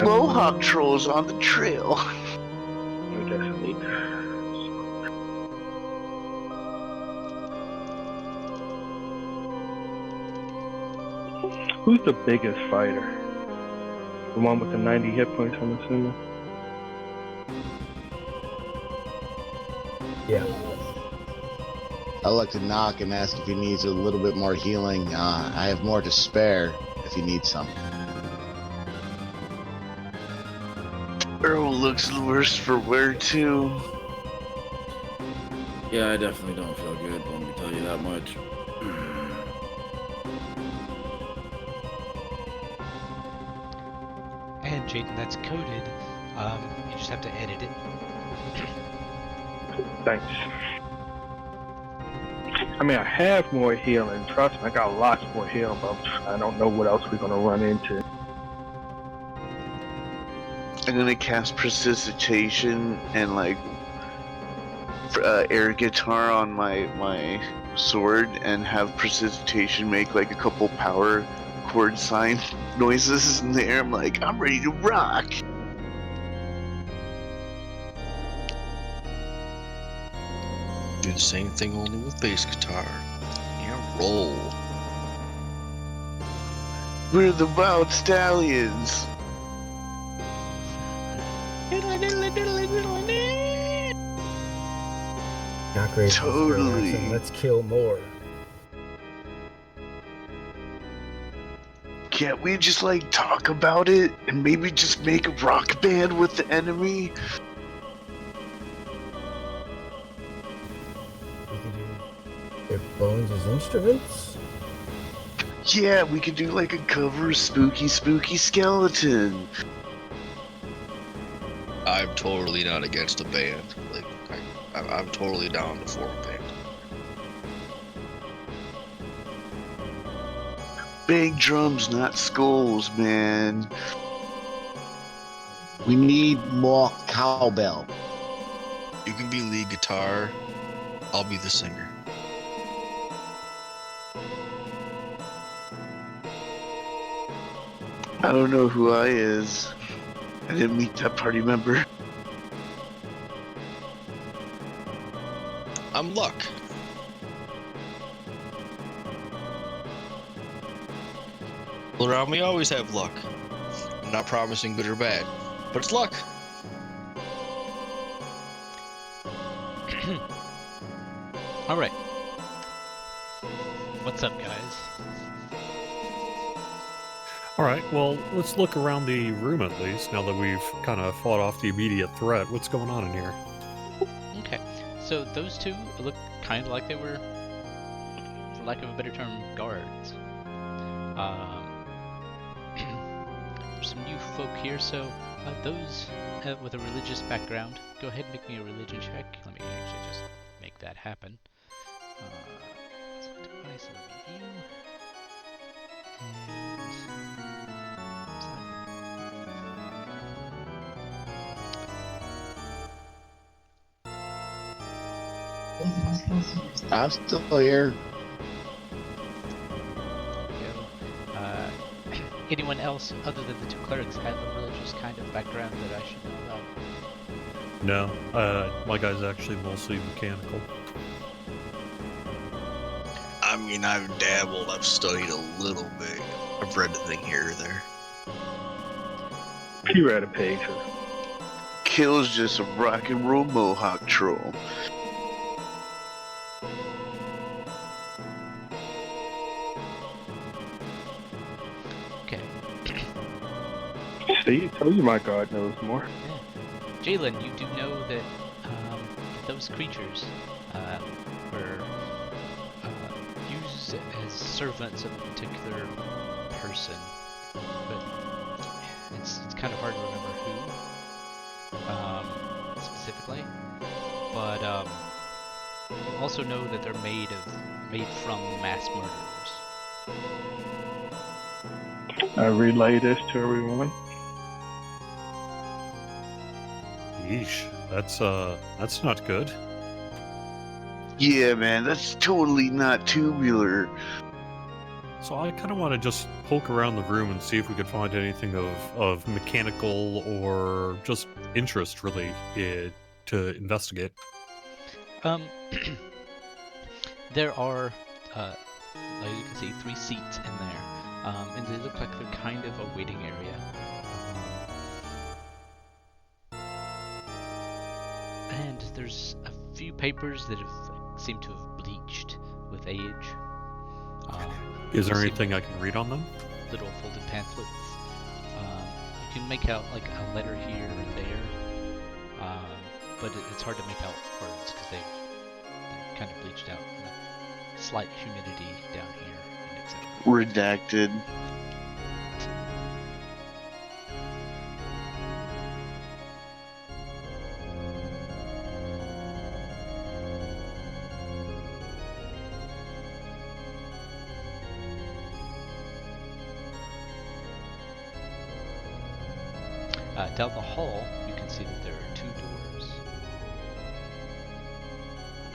Speaker 4: Mohawk trolls on the trail.
Speaker 3: I guess I need. Who's the biggest fighter? The one with the 90 hit points, I'm assuming.
Speaker 6: Yeah.
Speaker 5: I'd like to knock and ask if he needs a little bit more healing. I have more to spare if he needs some.
Speaker 4: Earl looks worse for wear too.
Speaker 8: Yeah, I definitely don't feel good, let me tell you that much.
Speaker 1: And Jaden, that's coded. You just have to edit it.
Speaker 3: Thanks. I mean, I have more healing. Trust me, I got lots more healing, but I don't know what else we're gonna run into.
Speaker 4: I'm gonna cast Precipitation and like air guitar on my sword and have Precipitation make like a couple power chord sign noises in the air. I'm like, I'm ready to rock.
Speaker 7: Do the same thing only with bass guitar. Yeah, roll.
Speaker 4: We're the Wild Stallions.
Speaker 6: Not great.
Speaker 4: Totally.
Speaker 6: Let's kill more.
Speaker 4: Can't we just like talk about it and maybe just make a rock band with the enemy?
Speaker 6: We could do their bones as instruments.
Speaker 4: Yeah, we could do like a cover of Spooky Skeleton.
Speaker 7: I'm totally not against a band. Like, I'm totally down to form a band.
Speaker 4: Big drums, not skulls, man.
Speaker 5: We need more cowbell.
Speaker 7: You can be lead guitar. I'll be the singer.
Speaker 4: I don't know who I is. I didn't meet that party member.
Speaker 7: I'm Luck. People around me always have luck. I'm not promising good or bad, but it's luck.
Speaker 1: All right. What's up, guys?
Speaker 2: All right, well, let's look around the room at least, now that we've kind of fought off the immediate threat. What's going on in here?
Speaker 1: Okay, so those two look kind of like they were, for lack of a better term, guards. There's some new folk here, so those with a religious background, go ahead and make me a religion check. Let me actually just make that happen. Select device, review,
Speaker 5: I'm still here.
Speaker 1: Go. Anyone else other than the two clerics have a religious kind of background that I should know about?
Speaker 2: No, my guy's actually mostly mechanical.
Speaker 7: I mean, I've dabbled, I've studied a little bit. I've read a thing here or there.
Speaker 3: He read a page.
Speaker 4: Kill's just a rock and roll mohawk troll.
Speaker 1: Okay.
Speaker 3: See, I told you my god knows more.
Speaker 1: Jalen, you do know that those creatures were used as servants of a particular person, but it's kind of hard to remember who specifically. But you also know that they're made from mass murderers.
Speaker 3: I relay this to everyone.
Speaker 2: Yeesh, that's not good.
Speaker 4: Yeah, man, that's totally not tubular.
Speaker 2: So I kind of want to just poke around the room and see if we could find anything of mechanical or just interest, really, to investigate.
Speaker 1: There are, like you can see, 3 seats in there, and they look like they're kind of a waiting area. And there's a few papers that seem to have bleached with age.
Speaker 2: Is there
Speaker 1: seem
Speaker 2: anything I can read on them?
Speaker 1: Little folded pamphlets. You can make out like a letter here or there, but it's hard to make out words because they're kind of bleached out. And a slight humidity down here, and etc.
Speaker 4: Redacted.
Speaker 1: Down the hall, you can see that there are 2 doors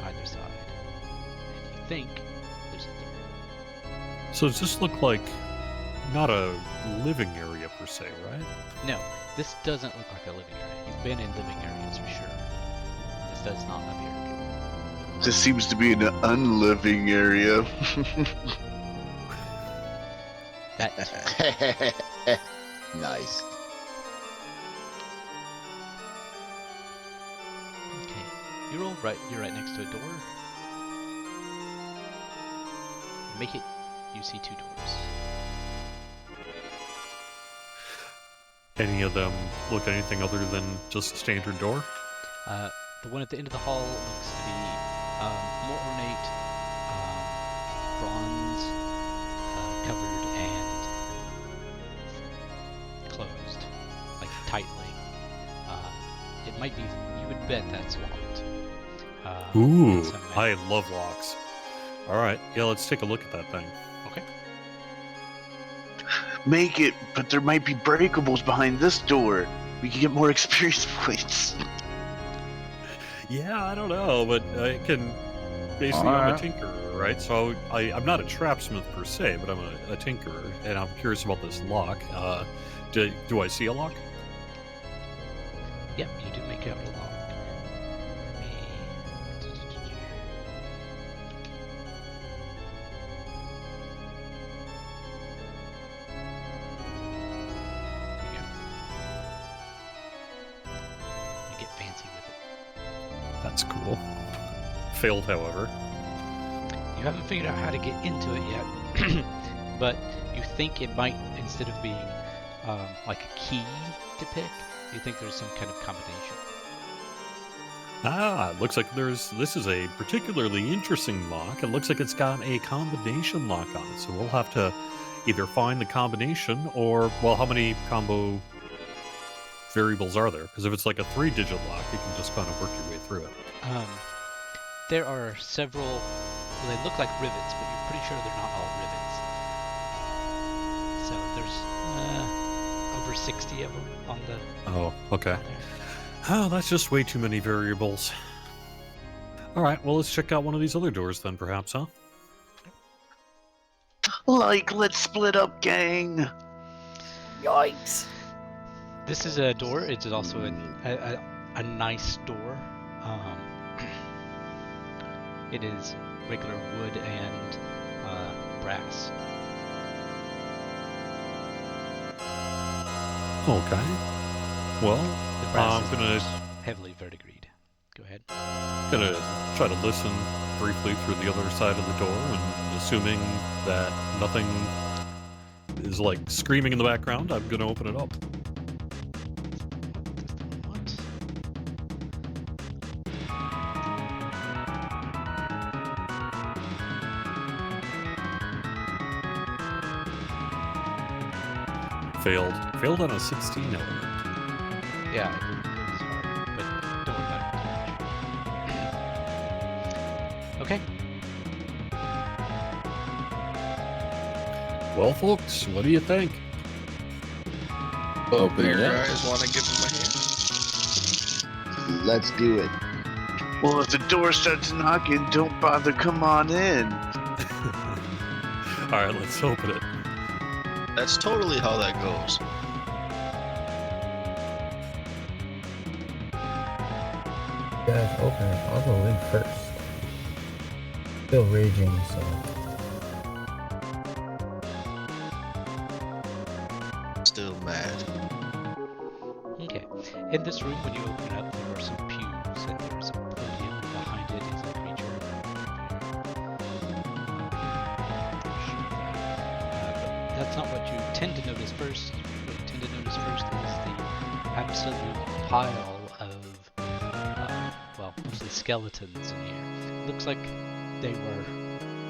Speaker 1: on either side, and you think there's a third.
Speaker 2: So does this look like not a living area per se, right?
Speaker 1: No, this doesn't look like a living area. You've been in living areas for sure. This does not appear to be.
Speaker 4: This seems to be an unliving area.
Speaker 1: That
Speaker 5: Nice.
Speaker 1: okay. You're all right. You're right next to a door. Make it. You see 2 doors.
Speaker 2: Any of them look anything other than just a standard door?
Speaker 1: The one at the end of the hall looks to be more ornate, bronze covered and closed, like tightly. It might be. You would bet that's locked.
Speaker 2: Ooh,
Speaker 1: it's a ma-
Speaker 2: I love locks. All right, yeah, let's take a look at that thing.
Speaker 1: Okay.
Speaker 4: Make it, but there might be breakables behind this door. We can get more experience points.
Speaker 2: Yeah, I don't know, but I can. Basically, I'm a
Speaker 5: Alright.
Speaker 2: tinkerer, right? So I'm not a trapsmith per se, but I'm a tinkerer, and I'm curious about this lock. Do I see a lock?
Speaker 1: Yep, you do make out a lock. You get fancy with it.
Speaker 2: That's cool. Failed, however.
Speaker 1: You haven't figured out how to get into it yet, but you think it might, instead of being like a key to pick, you think there's some kind of combination.
Speaker 2: Ah, it looks like this is a particularly interesting lock. It looks like it's got a combination lock on it, so we'll have to either find the combination or, well, how many combo variables are there? Because if it's like a 3-digit lock, you can just kind of work your way through it.
Speaker 1: There are several, well, they look like rivets, but you're pretty sure they're not all rivets. So there's over 60 of them on the
Speaker 2: Oh, okay.
Speaker 1: on there.
Speaker 2: Oh, that's just way too many variables. All right, well, let's check out one of these other doors then, perhaps, huh?
Speaker 4: Let's split up, gang.
Speaker 9: Yikes.
Speaker 1: This is a door. It is also a nice door. It is regular wood and brass.
Speaker 2: Okay. Well,
Speaker 1: The brass
Speaker 2: I'm
Speaker 1: is
Speaker 2: gonna
Speaker 1: heavily verdigreed. Go ahead.
Speaker 2: gonna try to listen briefly through the other side of the door, and assuming that nothing is like screaming in the background, I'm gonna open it up.
Speaker 1: What?
Speaker 2: Failed. Failed on a 16 element.
Speaker 1: Yeah, it was hard, but don't worry about it. Okay.
Speaker 2: Well, folks, what do you think?
Speaker 8: Open
Speaker 7: You
Speaker 8: it up.
Speaker 7: guys want to give him a hand?
Speaker 5: Let's do it.
Speaker 4: Well, if the door starts knocking, don't bother. Come on in.
Speaker 2: All right, let's open it.
Speaker 7: That's totally how that goes.
Speaker 6: Yeah, open it. I'll go in first. Still raging, so.
Speaker 7: Still mad.
Speaker 1: Okay. In this room, when you open up, there are some pews, and there's a podium, and behind it is a creature. But that's not what you tend to notice first. What you tend to notice first is the absolute pile of, well, mostly skeletons in here. Looks like they were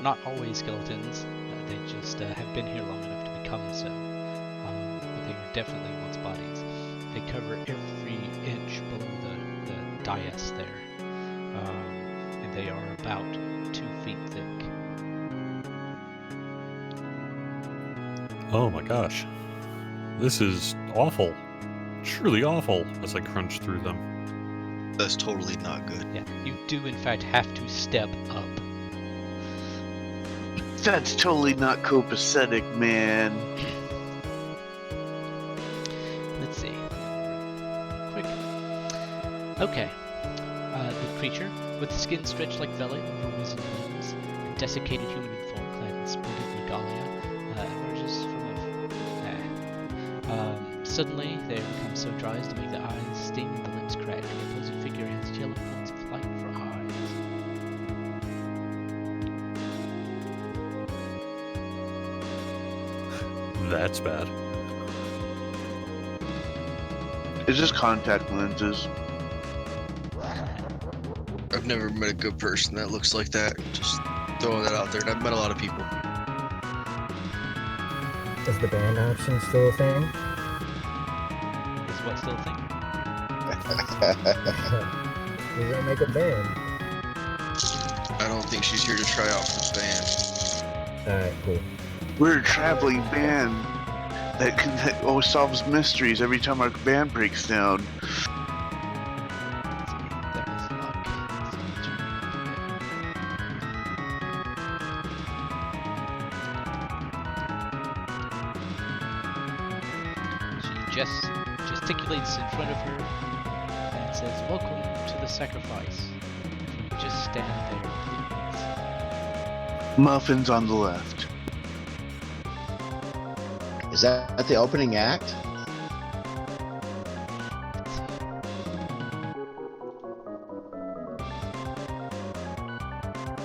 Speaker 1: not always skeletons. They just have been here long enough to become so. But they were definitely once bodies. They cover every inch below the dais there. And they are about 2 feet thick.
Speaker 2: Oh my gosh. This is awful. Truly awful as I crunch through them.
Speaker 7: That's totally not good.
Speaker 1: Yeah, you do in fact have to step up.
Speaker 4: That's totally not copacetic, man.
Speaker 1: Let's see. Quick. Okay. The creature, with skin stretched like velvet over wizened limbs, a desiccated human form clad in splendid regalia, emerges from suddenly, they become so dry as to make the eyes sting and the lips crack. The opposing figure has yellow points of light for eyes.
Speaker 2: That's bad.
Speaker 4: It's just contact lenses.
Speaker 7: I've never met a good person that looks like that. Just throwing that out there. And I've met a lot of people.
Speaker 6: Is the band option still a thing?
Speaker 1: Is what still a thing?
Speaker 6: We're gonna make a band.
Speaker 7: I don't think she's here to try out for the band.
Speaker 6: Alright, cool.
Speaker 4: We're a traveling band that always solves mysteries every time our band breaks down.
Speaker 1: Let's see. That was luck. She gesticulates in front of her and says, "Welcome to the sacrifice. If you just stand there, please."
Speaker 4: Muffins on the left.
Speaker 5: Is that the opening act?
Speaker 1: Let's see.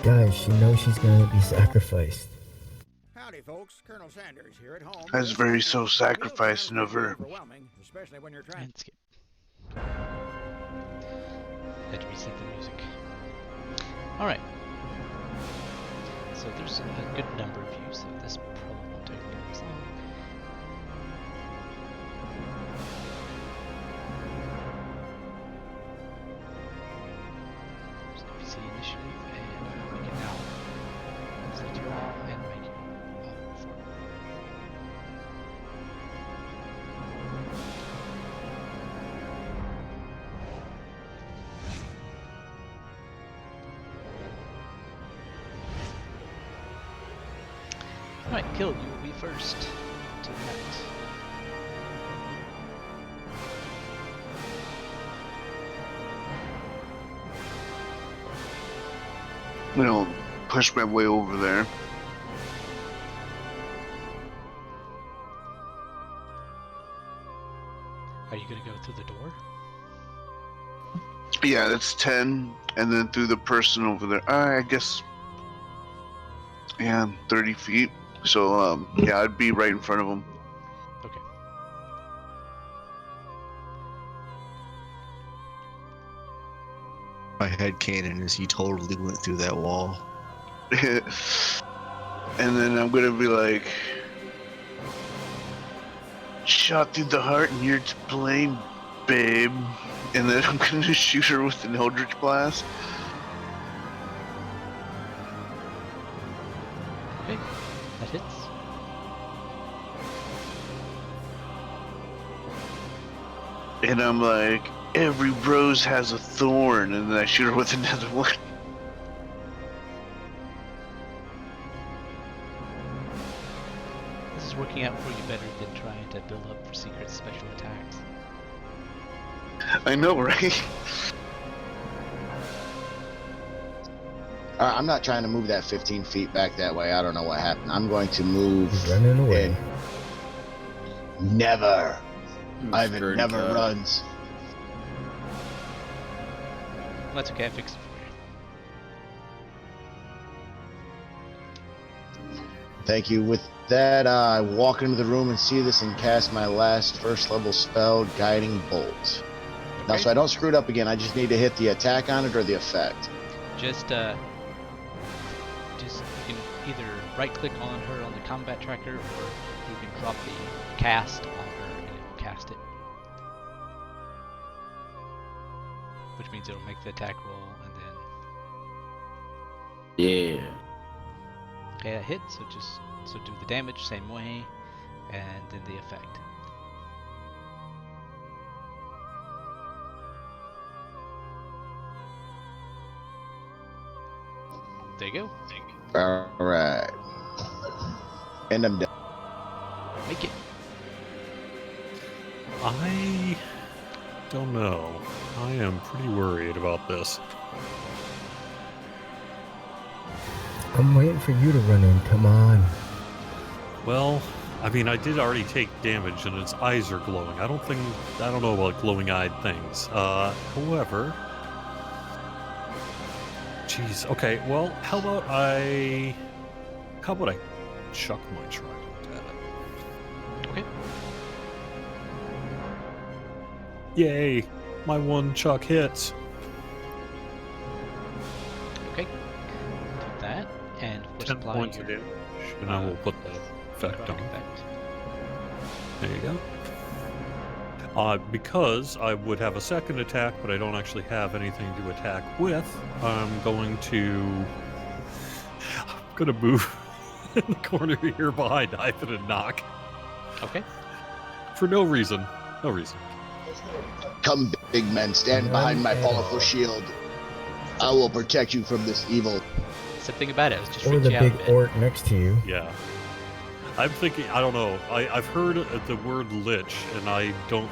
Speaker 6: Guys, she knows she's gonna be sacrificed.
Speaker 9: Howdy, folks. Colonel Sanders here at home.
Speaker 4: That's very self-sacrificing of her.
Speaker 9: Overwhelming, especially when you're trying.
Speaker 1: And skip. Had to reset the music. Alright. So there's a good number of views, so this probably won't take as long. There's NPC initiative, and I'll make it now. Select you all, and make it all for Alright, Kill, you will be first to that.
Speaker 4: You know, push my way over there.
Speaker 1: Are you gonna go through the door?
Speaker 4: Yeah, that's 10, and then through the person over there. I guess. Yeah, 30 feet. So, yeah, I'd be right in front of him.
Speaker 1: Okay.
Speaker 7: My headcanon is he totally went through that wall.
Speaker 4: And then I'm gonna be like, shot through the heart and you're to blame, babe. And then I'm gonna shoot her with an Eldritch Blast.
Speaker 1: Okay, that hits.
Speaker 4: And I'm like, every rose has a thorn. And then I shoot her with another one.
Speaker 1: This is working out for you better than trying to build up for secret special attacks.
Speaker 4: I know, right?
Speaker 5: I'm not trying to move that 15 feet back that way. I don't know what happened. I'm going to move.
Speaker 6: He's running away.
Speaker 5: Never.
Speaker 8: Hmm,
Speaker 5: Ivan
Speaker 8: scared
Speaker 5: never
Speaker 8: cat.
Speaker 5: runs.
Speaker 1: That's okay, I fixed it for you.
Speaker 5: Thank you. With that, I walk into the room and see this and cast my last first level spell, Guiding Bolt. Now,
Speaker 1: Okay.
Speaker 5: so I don't screw it up again, I just need to hit the attack on it or the effect.
Speaker 1: Just you can either right click on her on the combat tracker, or you can drop the cast on her and it will cast it. Which means it'll make the attack roll and then
Speaker 8: Yeah.
Speaker 1: okay, that hit, so do the damage same way, and then the effect. There you go.
Speaker 5: Alright. And I'm done.
Speaker 1: Make it.
Speaker 2: I don't know. I am pretty worried about this.
Speaker 6: I'm waiting for you to run in. Come on.
Speaker 2: Well, I mean, I did already take damage and its eyes are glowing. I don't know about glowing-eyed things. However... Jeez, okay, well, how about I chuck my trident at it?
Speaker 1: Okay.
Speaker 2: Yay! My one chuck hits.
Speaker 1: Okay. Do that, and of course
Speaker 2: 10
Speaker 1: apply
Speaker 2: points
Speaker 1: your
Speaker 2: of damage, and I will put that effect
Speaker 1: necrotic
Speaker 2: on.
Speaker 1: effect.
Speaker 2: There you go. Because I would have a second attack, but I don't actually have anything to attack with, I'm going to move in the corner here behind Ivan and knock.
Speaker 1: Okay.
Speaker 2: For no reason. No reason.
Speaker 5: Come, big men, stand behind my powerful shield. I will protect you from this evil.
Speaker 1: Something about it was just
Speaker 6: Or
Speaker 1: freaked
Speaker 6: the
Speaker 1: you out a
Speaker 6: big
Speaker 1: bit.
Speaker 6: orc next to you.
Speaker 2: Yeah. I'm thinking, I don't know. I've heard the word lich, and I don't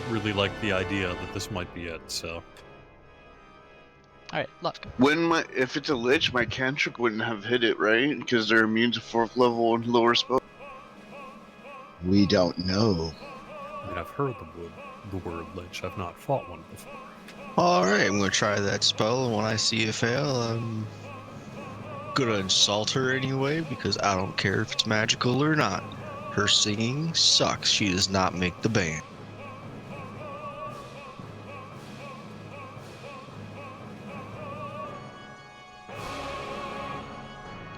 Speaker 2: really like the idea that this might be it, so.
Speaker 1: Alright, luck.
Speaker 4: If it's a lich, my cantrip wouldn't have hit it, right? Because they're immune to 4th level and lower spell.
Speaker 5: We don't know.
Speaker 2: I mean, I've heard the word lich. I've not fought one before.
Speaker 7: Alright, I'm gonna try that spell, and when I see it fail, I'm gonna insult her anyway, because I don't care if it's magical or not. Her singing sucks. She does not make the band.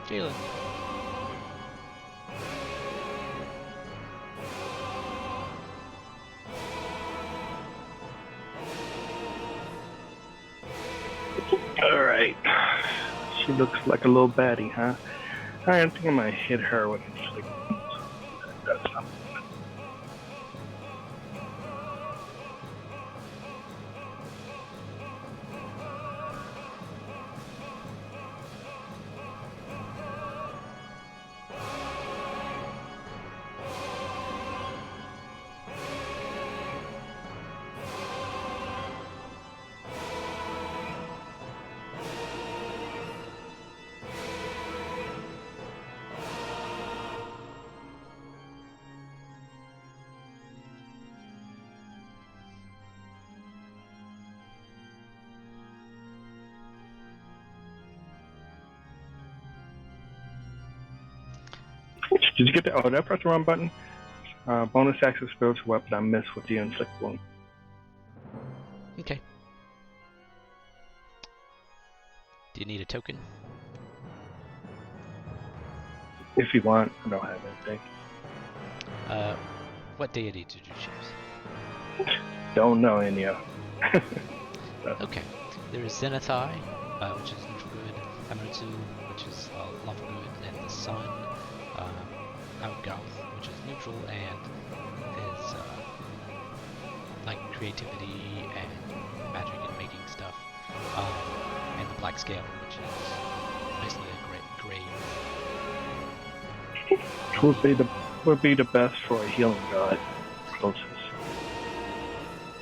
Speaker 1: Jalen.
Speaker 3: All right. She looks like a little baddie, huh? All right, I think I'm gonna hit her with inflict. That's something. Did you get the? Oh, did I press the wrong button? Bonus action spiritual weapon. I missed with the inflict wound.
Speaker 1: Okay. Do you need a token?
Speaker 3: If you want, I don't have anything.
Speaker 1: What deity did you choose?
Speaker 3: Don't know any of.
Speaker 1: Okay. There is Zanatos, which is neutral good, Amatsu, which is lawful good, and the sun, Outgouth, which is neutral and is like creativity and magic and making stuff, and the black scale, which is basically a gray.
Speaker 3: Would be the best for a healing god. Closest.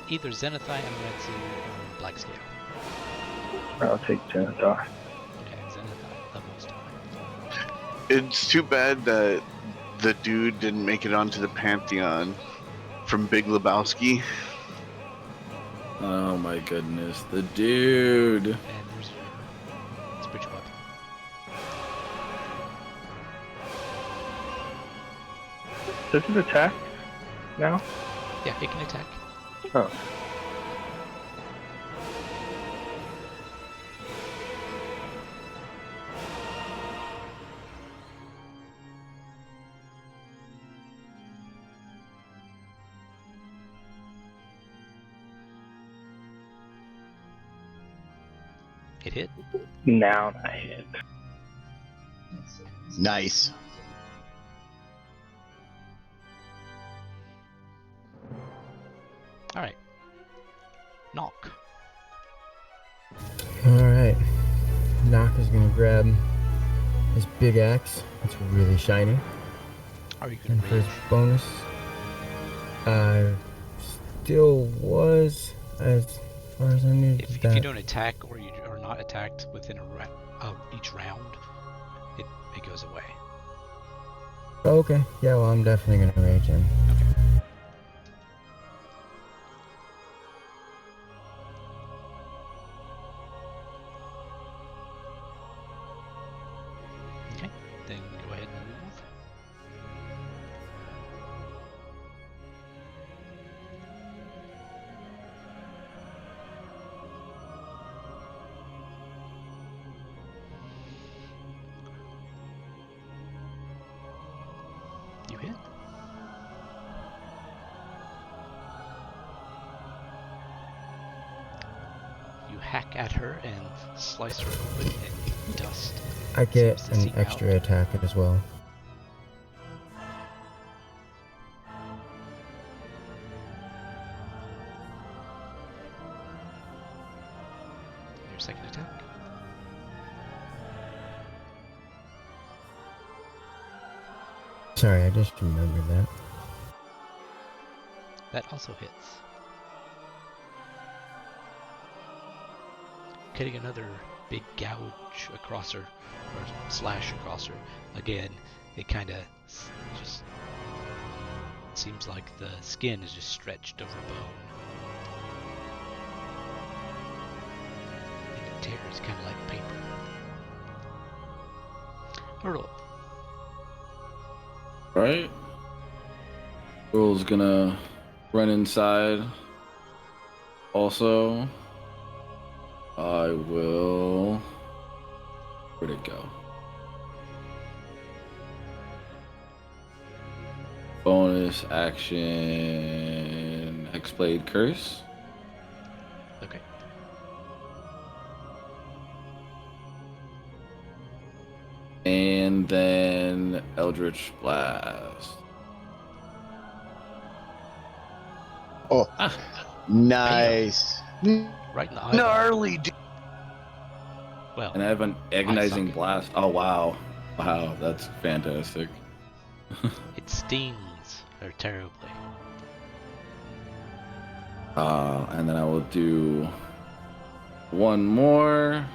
Speaker 1: Either Zanatos, Amatsu, or black scale.
Speaker 3: I'll take Zanatos.
Speaker 1: Okay, Zanatos, the most high.
Speaker 4: It's too bad that the dude didn't make it onto the Pantheon from Big Lebowski.
Speaker 8: Oh my goodness, the dude.
Speaker 1: And there's your spiritual weapon.
Speaker 3: Does it attack now?
Speaker 1: Yeah, it can attack.
Speaker 3: Oh.
Speaker 1: It hit.
Speaker 3: Now I hit.
Speaker 5: Nice.
Speaker 1: Alright. Knock.
Speaker 6: Alright. Knock is gonna grab his big axe. It's really shiny.
Speaker 1: Are you
Speaker 6: And
Speaker 1: gonna
Speaker 6: for his
Speaker 1: rage?
Speaker 6: bonus, I still was as far as I knew.
Speaker 1: If you don't attack or you are not attacked within each round, it goes away.
Speaker 6: Oh, okay. Yeah, well, I'm definitely gonna rage then.
Speaker 1: Okay, then go ahead and move. You hit. You hack at her and slice her open, and dust
Speaker 6: I get
Speaker 1: seems to
Speaker 6: an
Speaker 1: seep
Speaker 6: extra
Speaker 1: out.
Speaker 6: attack as well.
Speaker 1: Your second attack.
Speaker 6: Sorry, I just remembered that.
Speaker 1: That also hits. Getting another big gouge across her, or slash across her. Again, it kind of just seems like the skin is just stretched over bone. And it tears kind of like paper. Hurdle.
Speaker 8: Right? Earl's gonna run inside. Also, I will. Where'd it go? Bonus action Hexblade Curse.
Speaker 1: Okay.
Speaker 8: And then Eldritch Blast.
Speaker 5: Oh,
Speaker 8: Ah,
Speaker 5: nice.
Speaker 1: Right in the eyeball.
Speaker 4: Gnarly, dude.
Speaker 1: Well,
Speaker 8: and I have an
Speaker 1: I
Speaker 8: Agonizing
Speaker 1: suck.
Speaker 8: Blast. Oh, wow. Wow, that's fantastic.
Speaker 1: It stings her terribly.
Speaker 8: And then I will do one more.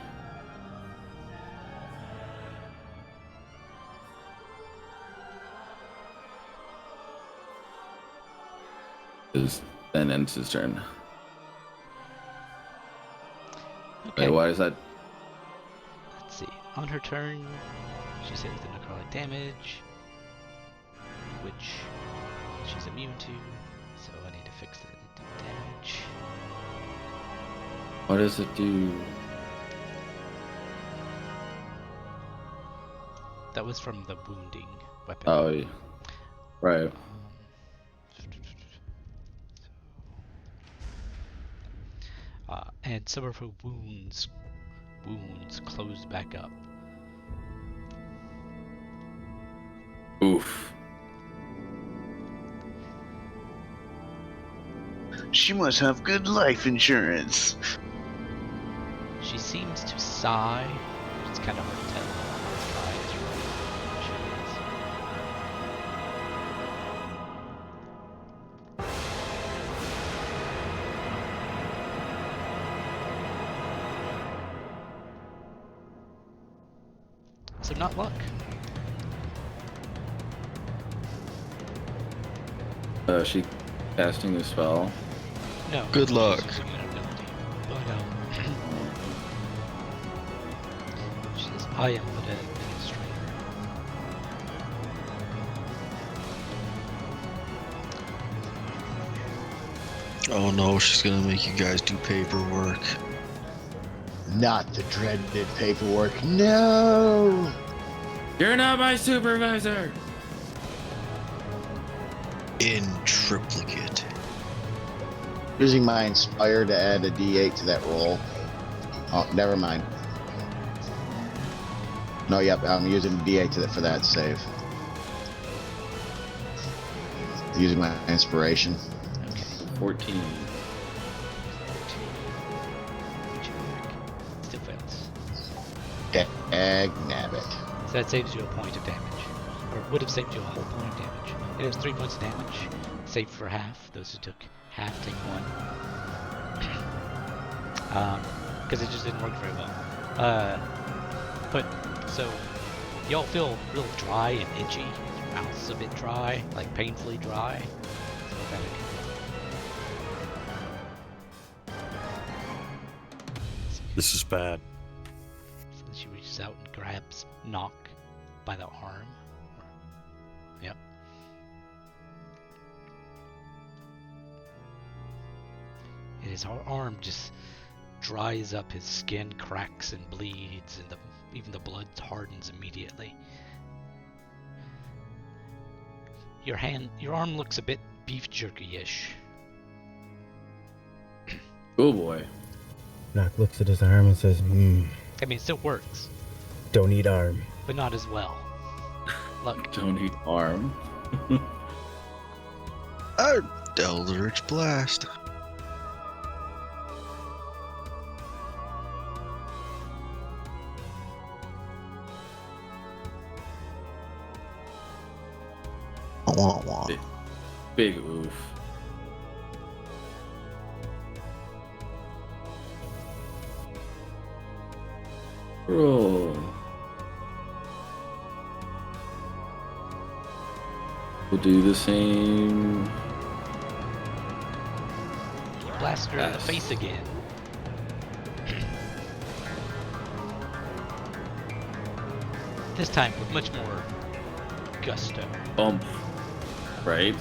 Speaker 8: Then ends his turn.
Speaker 1: Okay.
Speaker 8: Wait, why is that?
Speaker 1: Let's see. On her turn, she's hit with the necrotic damage. which she's immune to, so I need to fix that and do damage.
Speaker 8: What does it do?
Speaker 1: That was from the wounding weapon.
Speaker 8: Oh, yeah. Right.
Speaker 1: And some of her wounds closed back up.
Speaker 8: Oof.
Speaker 4: She must have good life insurance.
Speaker 1: She seems to sigh. It's kind of hard to tell. Her eye is right. So not luck.
Speaker 8: She casting the spell.
Speaker 1: No.
Speaker 7: Good luck.
Speaker 1: She's using an ability, but she says, "I am but an administrator."
Speaker 7: Oh no, she's gonna make you guys do paperwork.
Speaker 5: Not the dreaded paperwork. No!
Speaker 8: You're not my supervisor!
Speaker 7: In triplicate.
Speaker 5: Using my Inspire to add a D8 to that roll. Oh, never mind. No, yep, I'm using D8 to for that save. Using my inspiration.
Speaker 1: Okay.
Speaker 8: 14.
Speaker 1: Still fails.
Speaker 5: Dag nabbit.
Speaker 1: So that saves you a point of damage. Or would have saved you a whole point of damage. It has 3 points of damage. Saved for half. Those who took half take 1. Because it just didn't work very well. But, so, y'all feel real dry and itchy. Your mouth's a bit dry, like painfully dry. It's pathetic.
Speaker 2: This is bad.
Speaker 1: So she reaches out and grabs Knock by the arm. Yep. And his arm just dries up, his skin cracks and bleeds, and even the blood hardens immediately. Your arm looks a bit beef jerky-ish.
Speaker 8: Oh boy.
Speaker 6: Knock looks at his arm and says,
Speaker 1: I mean, it still works,
Speaker 6: don't need arm.
Speaker 1: but not as well. Look,
Speaker 8: Don't eat arm.
Speaker 7: Eldritch Blast. Wah, wah.
Speaker 8: Big oof. Roll. We'll do the same.
Speaker 1: blast her in the
Speaker 8: Yes.
Speaker 1: face again. This time with much more gusto.
Speaker 8: Bump. Right?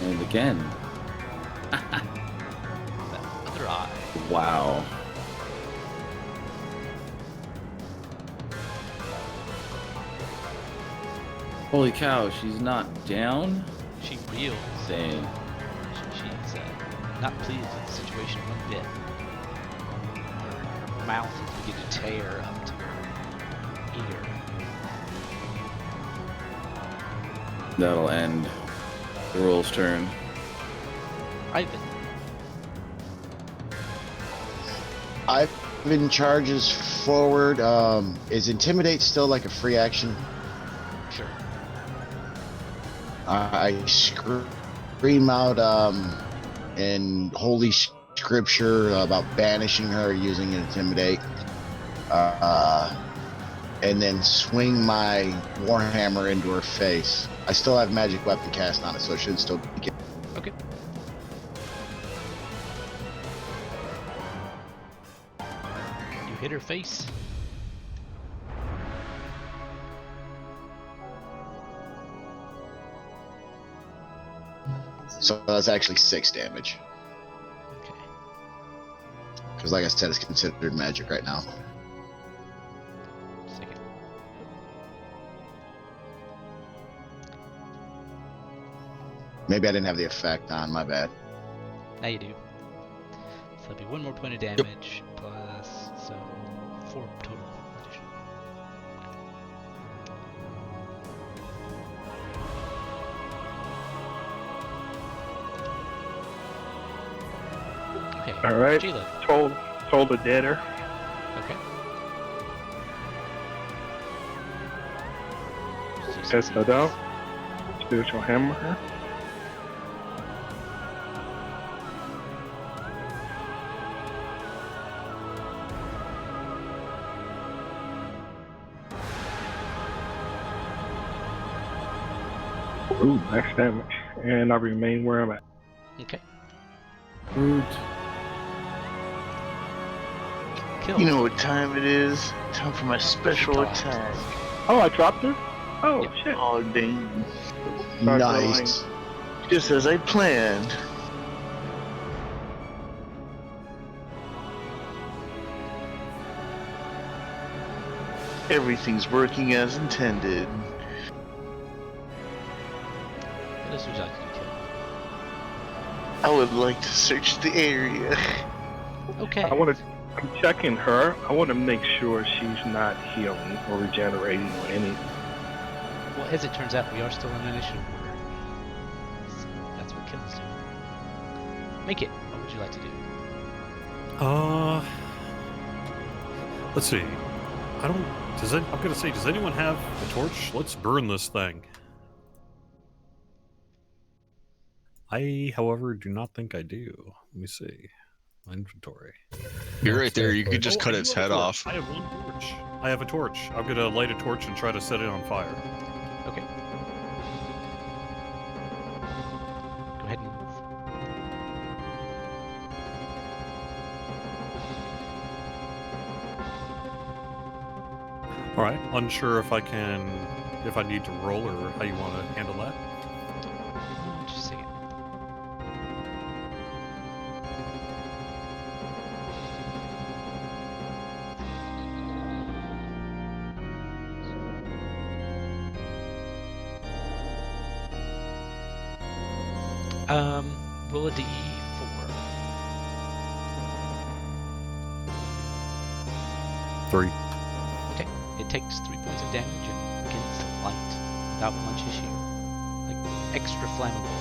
Speaker 8: And again.
Speaker 1: The other eye.
Speaker 8: Wow. Holy cow, she's not down?
Speaker 1: She reels.
Speaker 8: Dang.
Speaker 1: She's not pleased with the situation one bit. Her mouth is beginning to tear up to her ear.
Speaker 8: That'll end the roll's turn.
Speaker 1: Ivan,
Speaker 5: Ivan charges forward. Is Intimidate still like a free action?
Speaker 1: sure.
Speaker 5: I scream out in holy scripture about banishing her using Intimidate. And then swing my Warhammer into her face. I still have magic weapon cast on it, so it should still be.
Speaker 1: Okay. You hit her face.
Speaker 5: So that's actually 6 damage.
Speaker 1: Okay.
Speaker 5: Because, like I said, it's considered magic right now.
Speaker 1: Second.
Speaker 5: Maybe I didn't have the effect on. My bad.
Speaker 1: Now you do. So that'll be 1 more point of damage plus, so 4 total addition. Okay.
Speaker 3: All right.
Speaker 1: Sheila.
Speaker 3: Toll the deader.
Speaker 1: Okay.
Speaker 3: Test that out. Spiritual hammer. Ooh, max damage. And I remain where I'm at.
Speaker 1: Okay.
Speaker 8: Root.
Speaker 1: Kill.
Speaker 4: You know what time it is? Time for my special
Speaker 1: Dropped.
Speaker 4: attack.
Speaker 3: Oh, I dropped her? Oh,
Speaker 1: Yep.
Speaker 3: shit.
Speaker 4: Oh, dang.
Speaker 3: Sorry for
Speaker 5: Nice.
Speaker 4: Just as I planned. Everything's working as intended.
Speaker 1: What else would you like to do, Kill?
Speaker 4: I would like to search the area.
Speaker 1: Okay.
Speaker 3: I'm checking her. I want to make sure she's not healing or regenerating or any.
Speaker 1: Well, as it turns out, we are still in initiative order. So that's what kills do. Make it. What would you like to do?
Speaker 2: Let's see. I'm gonna say, does anyone have a torch? Let's burn this thing. I, however, do not think I do. Let me see. My inventory.
Speaker 7: You're right there. You could
Speaker 6: Torch.
Speaker 7: just cut
Speaker 2: I do
Speaker 7: its
Speaker 2: have a
Speaker 7: head
Speaker 2: torch.
Speaker 7: off.
Speaker 2: I have one torch. I have a torch. I'm gonna light a torch and try to set it on fire.
Speaker 1: Okay. Go ahead and move.
Speaker 2: All right. Unsure if I need to roll or how you want to handle that.
Speaker 1: Just a second. Roll a d4.
Speaker 2: Three.
Speaker 1: Okay. It takes 3 points of damage and begins to light without much issue. Like, extra flammable.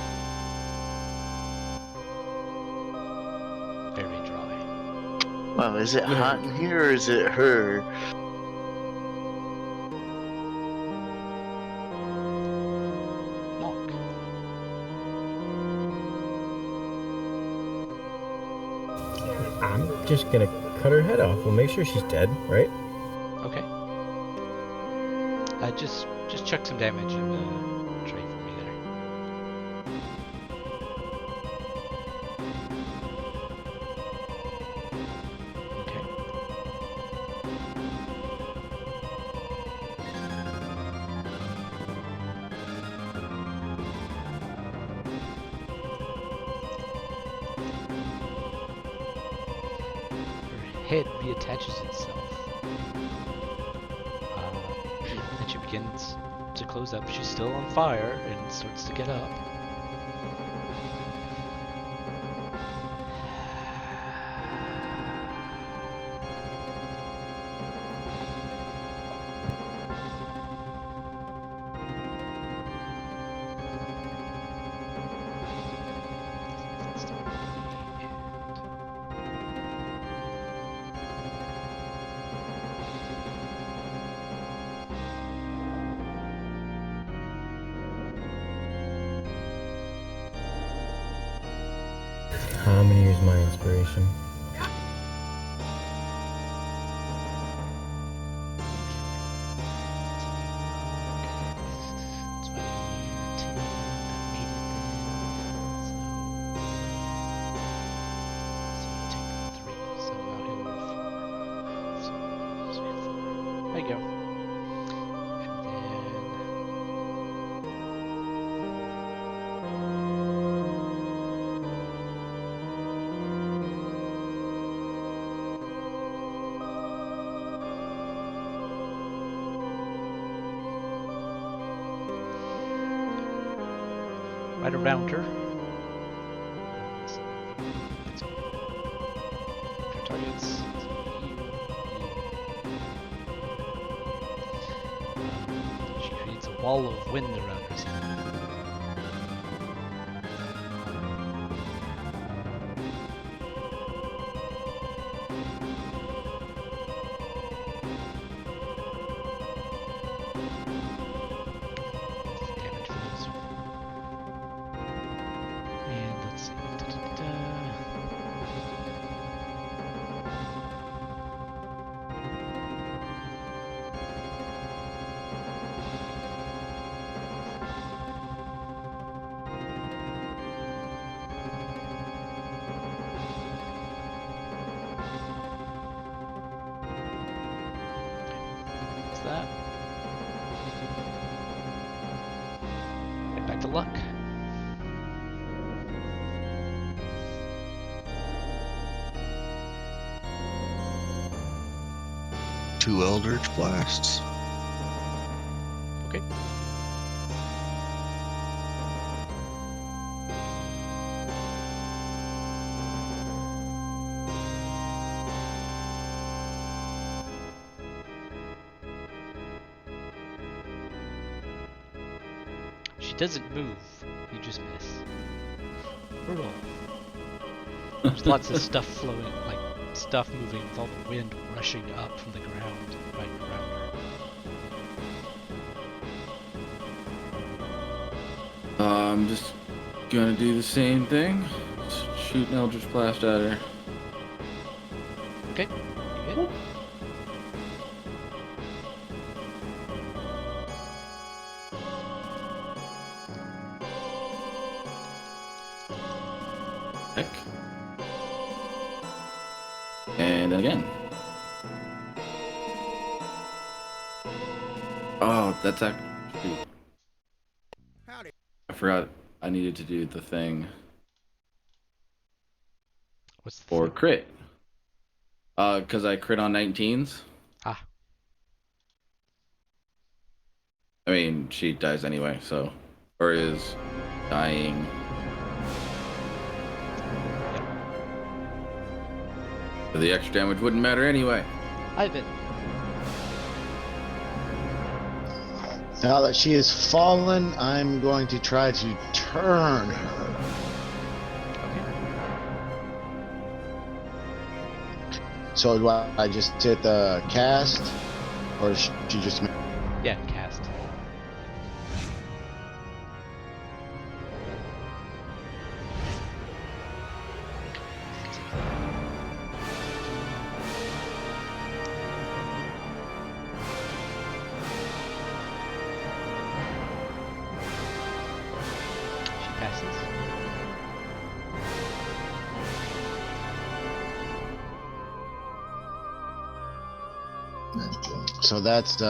Speaker 1: Very dry.
Speaker 4: Wow, is it hot in here or is it her?
Speaker 1: Monk.
Speaker 6: I'm just gonna cut her head off. We'll make sure she's dead, right?
Speaker 1: Okay. Just chuck some damage in the tray for me there. Okay. Her head reattaches itself. And she begins to close up. She's still on fire and starts to get up.
Speaker 6: I'm gonna use my inspiration.
Speaker 1: There you go. And then right around her. Your targets. She creates a wall of wind around herself. Damage for those. And let's see. What's that? Get back to luck.
Speaker 7: Two Eldritch Blasts.
Speaker 1: Okay. She doesn't move. You just miss. Brutal. There's lots of stuff flowing, like stuff moving with all the wind rushing up from the ground right around her.
Speaker 8: I'm just gonna do the same thing. Just shoot an Eldritch Blast at her.
Speaker 1: Okay. You hit.
Speaker 8: Heck. And then again. Oh, that's actually...
Speaker 9: Howdy.
Speaker 8: I forgot I needed to do the thing
Speaker 1: What's the
Speaker 8: for
Speaker 1: thing?
Speaker 8: crit. Because I crit on 19s.
Speaker 1: Ah.
Speaker 8: I mean, she dies anyway, so... Or is dying. So the extra damage wouldn't matter anyway.
Speaker 1: Ivan.
Speaker 5: Now that she has fallen, I'm going to try to turn her.
Speaker 1: Okay.
Speaker 5: So do I just hit the cast? Or she just...
Speaker 1: Yeah, cast. She passes.
Speaker 5: So that's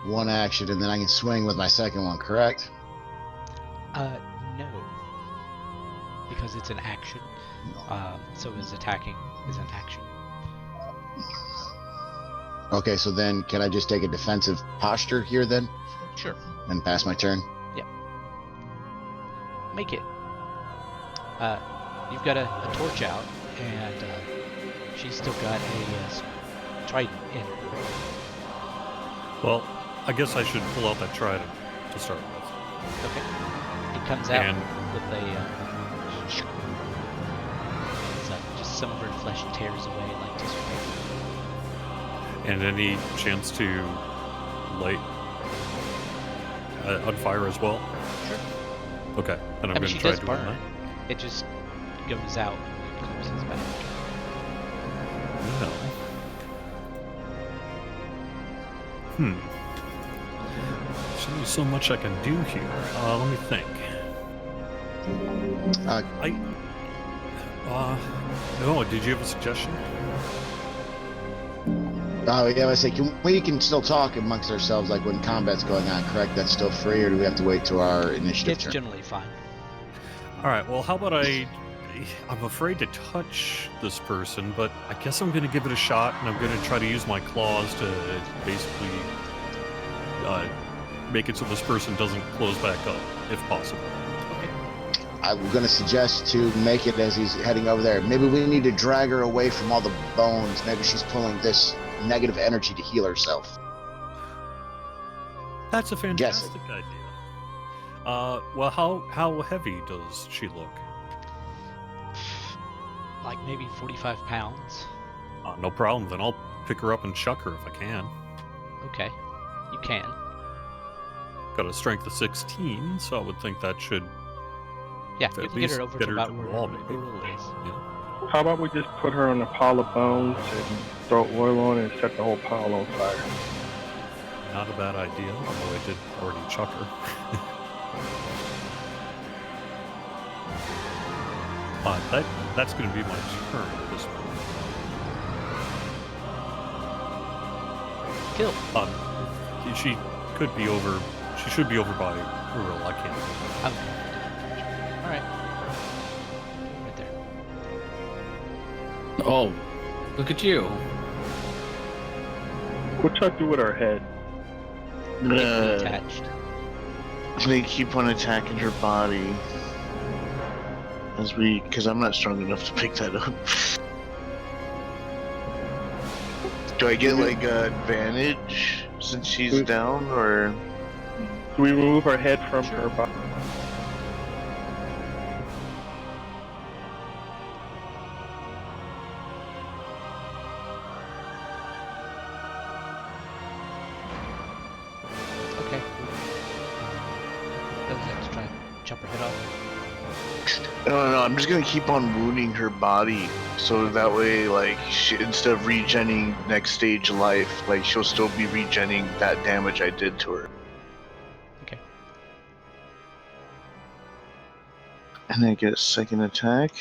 Speaker 5: one action, and then I can swing with my second one, correct?
Speaker 1: No. Because it's an action. So is attacking is an action.
Speaker 5: Okay, so then can I just take a defensive posture here then
Speaker 1: Sure.
Speaker 5: and pass my turn?
Speaker 1: Make it. You've got a torch out, and she's still got a trident in her.
Speaker 2: Well, I guess I should pull out that trident to start with.
Speaker 1: Okay. It comes out
Speaker 2: And-
Speaker 1: with just some of her flesh tears away like just.
Speaker 2: And any chance to light on fire as well?
Speaker 1: Sure.
Speaker 2: Okay, then I'm
Speaker 1: I mean,
Speaker 2: going
Speaker 1: she
Speaker 2: to try
Speaker 1: does
Speaker 2: doing
Speaker 1: burn.
Speaker 2: that.
Speaker 1: It just goes out and closes back.
Speaker 2: No. There's only so much I can do here. Let me think. No, did you have a suggestion?
Speaker 5: Oh, yeah, I say, we can still talk amongst ourselves, like when combat's going on, correct? That's still free, or do we have to wait till our initiative
Speaker 1: It's
Speaker 5: turn?
Speaker 1: generally fine.
Speaker 2: All right, well, how about I'm afraid to touch this person, but I guess I'm going to give it a shot, and I'm going to try to use my claws to basically make it so this person doesn't close back up, if possible.
Speaker 1: Okay.
Speaker 5: I'm gonna suggest to make it as he's heading over there. Maybe we need to drag her away from all the bones. Maybe she's pulling this negative energy to heal herself.
Speaker 2: That's a
Speaker 5: Guessing.
Speaker 2: fantastic idea. Well, how heavy does she look?
Speaker 1: Like maybe 45 pounds.
Speaker 2: No problem. Then I'll pick her up and chuck her if I can.
Speaker 1: Okay, you can.
Speaker 2: Got a strength of 16, so I would think that should
Speaker 1: Yeah,
Speaker 2: at
Speaker 1: you can get
Speaker 2: least
Speaker 1: her over
Speaker 2: get
Speaker 1: to
Speaker 2: her
Speaker 1: about
Speaker 2: to the
Speaker 1: where
Speaker 2: wall,
Speaker 1: her
Speaker 2: maybe.
Speaker 1: girl is.
Speaker 2: Yeah.
Speaker 3: How about we just put her on a pile of bones and throw oil on it and set the whole pile on fire?
Speaker 2: Not a bad idea, although I did already chuck her. That's going to be my turn at this point.
Speaker 1: Kill.
Speaker 2: She could be over. She should be over by Uriel. I can't.
Speaker 1: Okay. All right. Right there.
Speaker 8: Oh, look at you.
Speaker 3: What y'all do with her head?
Speaker 1: Attached.
Speaker 4: They keep on attacking her body because I'm not strong enough to pick that up. Do I get like advantage since she's down, or
Speaker 3: Do we remove her head from her body?
Speaker 1: Okay. That was it. To try and chop her head off.
Speaker 4: no, I'm just gonna keep on wounding her body, so that way, like, instead of regenning next stage life, like, she'll still be regenning that damage I did to her.
Speaker 1: Okay.
Speaker 4: And I get a second attack.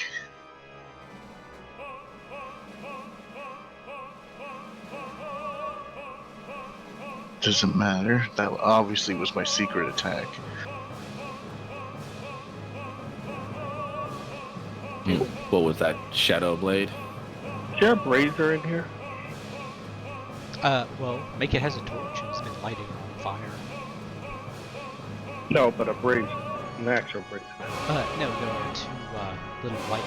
Speaker 4: Doesn't matter. That obviously was my secret attack.
Speaker 8: What was that? Shadow Blade?
Speaker 3: Is there a brazier in here?
Speaker 1: Well, make it has a torch and it's been lighting on fire.
Speaker 3: No, but a brazier. An actual brazier.
Speaker 1: No, there are two little white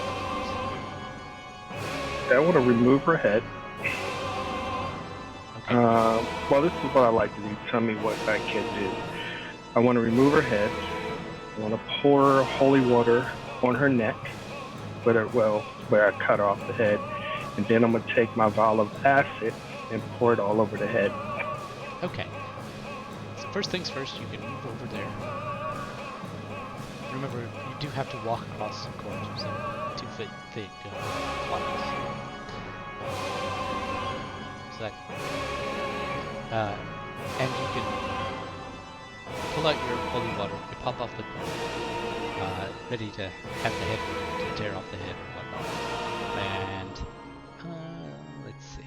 Speaker 1: ones.
Speaker 3: I want to remove her head.
Speaker 1: Okay.
Speaker 3: Well, this is what I like to do. Tell me what I can do. I want to remove her head. I want to pour holy water on her neck, where I cut off the head, and then I'm going to take my vial of acid and pour it all over the head.
Speaker 1: Okay. So first things first, you can move over there. Remember, you do have to walk across some corners, so 2 foot thick blocks. So that, and you can pull out your holy water, you pop off the corner, ready to have the head to tear off the head or whatnot. And let's see.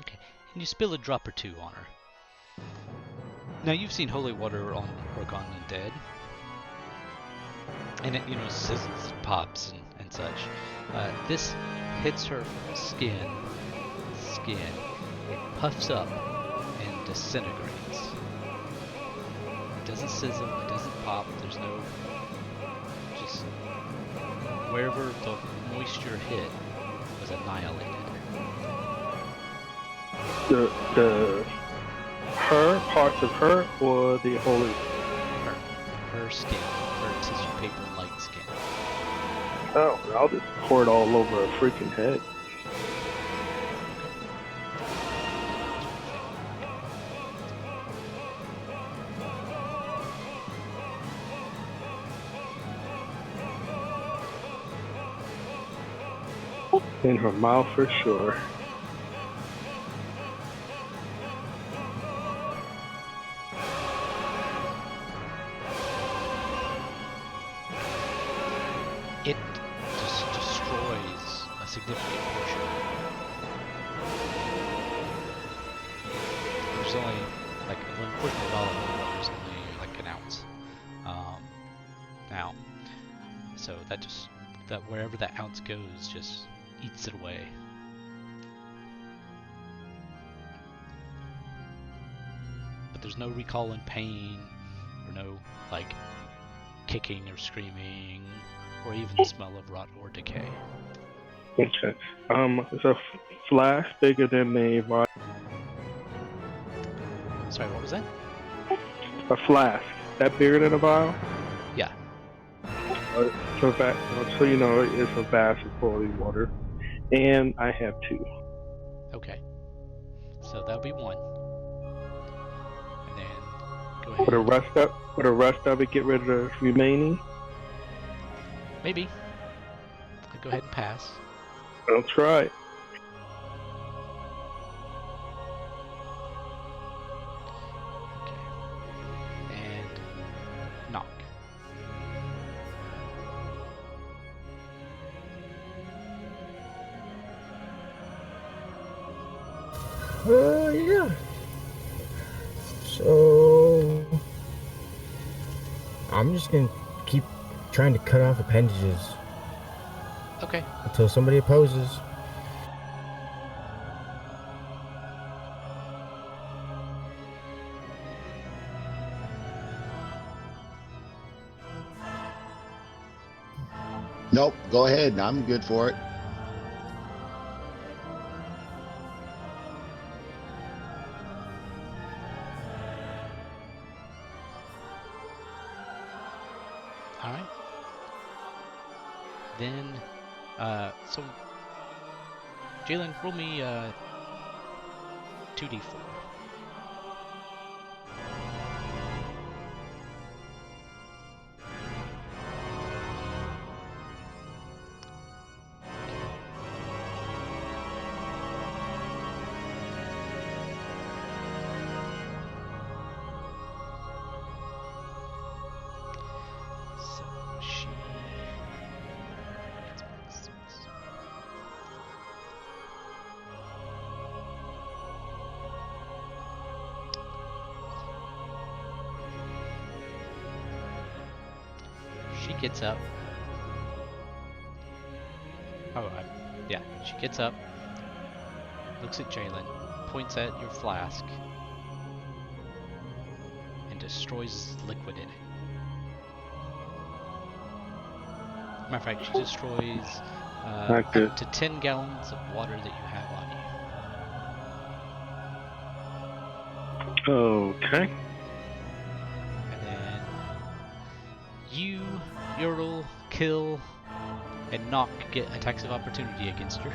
Speaker 1: Okay, and you spill a drop or two on her. Now you've seen holy water work on undead, and it sizzles, pops, and such. This hits her skin, it puffs up and disintegrates. It doesn't sizzle, it doesn't pop. There's no just wherever the moisture hit was annihilated.
Speaker 3: Her, parts of her, or the holy?
Speaker 1: Her skin, her tissue paper like skin.
Speaker 3: Oh, I'll just pour it all over her freaking head. In her mouth for sure.
Speaker 1: It just destroys a significant portion. There's only like a Well, unfortunately, volatile water is only like an ounce now, so that wherever that ounce goes, just eats it away. But there's no recall in pain, or no like kicking or screaming, or even the smell of rot or decay.
Speaker 3: Okay. Is a flask bigger than a vial?
Speaker 1: Sorry, what was that?
Speaker 3: A flask that bigger than a vial?
Speaker 1: Yeah.
Speaker 3: So you know, it's a vast of quality water, and I have 2.
Speaker 1: Okay. So that'll be 1. And then go
Speaker 3: Would a
Speaker 1: ahead.
Speaker 3: rest of it get rid of the remaining?
Speaker 1: Maybe. I'll go ahead and pass.
Speaker 3: I'll try.
Speaker 1: Okay. And knock.
Speaker 6: Yeah. So I'm just gonna keep trying to cut off appendages
Speaker 1: Okay.
Speaker 6: until somebody opposes.
Speaker 5: Nope, go ahead. I'm good for it.
Speaker 1: All right. Then, so Jalen, roll me 2d4. So she gets -6. She gets up. Yeah, she gets up, looks at Jalen, points at your flask, and destroys liquid in it. Matter of fact, she destroys
Speaker 3: Not good.
Speaker 1: up to 10 gallons of water that you have on you.
Speaker 3: Okay.
Speaker 1: And then you, Ural, Kill, and Knock get attacks of opportunity against her.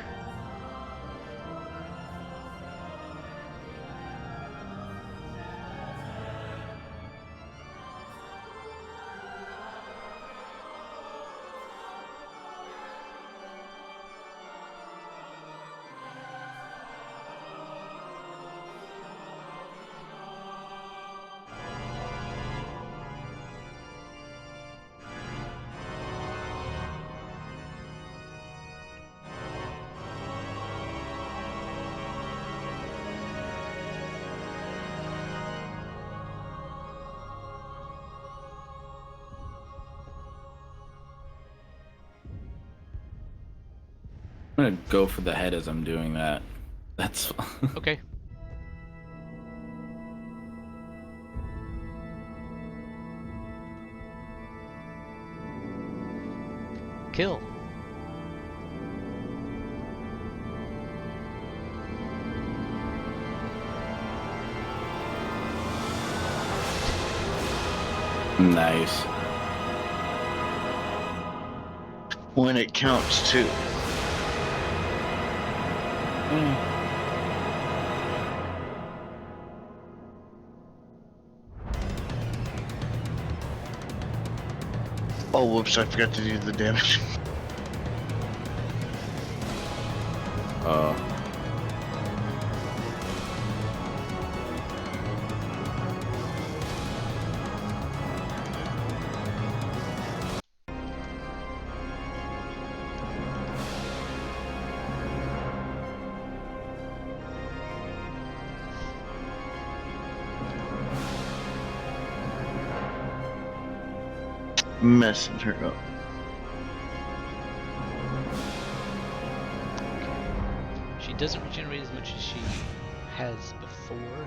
Speaker 8: I'm gonna go for the head as I'm doing that. That's
Speaker 1: Okay. Kill.
Speaker 8: nice.
Speaker 4: When it counts too. Oh, whoops, I forgot to do the damage. messing her up.
Speaker 1: She doesn't regenerate as much as she has before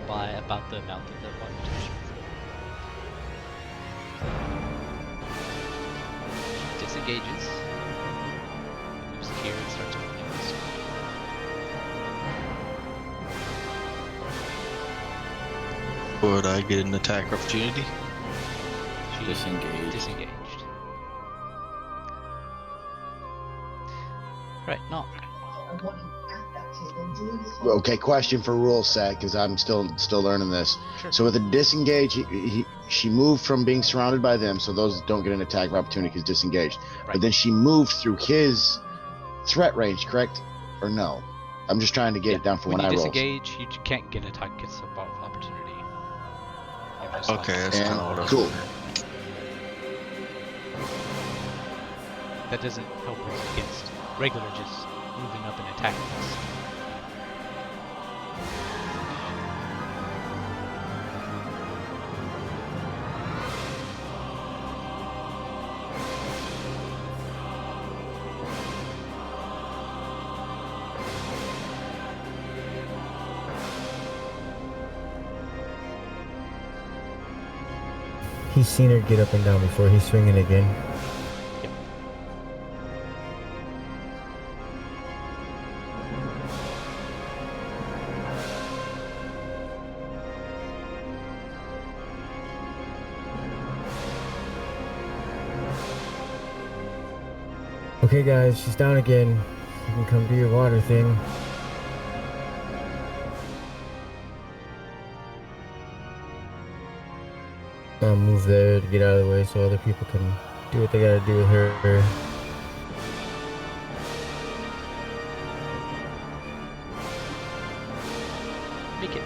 Speaker 1: by about the amount that the water touched before. She disengages, moves here and starts moving this way.
Speaker 7: Would I get an attack opportunity?
Speaker 1: She disengaged. Right, knock.
Speaker 5: Okay, question for rule set, because I'm still learning this.
Speaker 1: Sure.
Speaker 5: So with a disengage, she moved from being surrounded by them, so those don't get an attack of opportunity because disengaged.
Speaker 1: Right.
Speaker 5: But then she moved through his threat range, correct? Or no? I'm just trying to get it down for when I roll.
Speaker 1: When you disengage, you can't get an attack of opportunity. You're just
Speaker 7: Okay, that's kind of what I was
Speaker 5: cool.
Speaker 7: wondering.
Speaker 1: That doesn't help us against regular just moving up and attacking us.
Speaker 6: He's seen her get up and down before. He's swinging again. Okay guys, she's down again. You can come do your water thing. I'll move there to get out of the way so other people can do what they gotta do with her.
Speaker 1: Make it.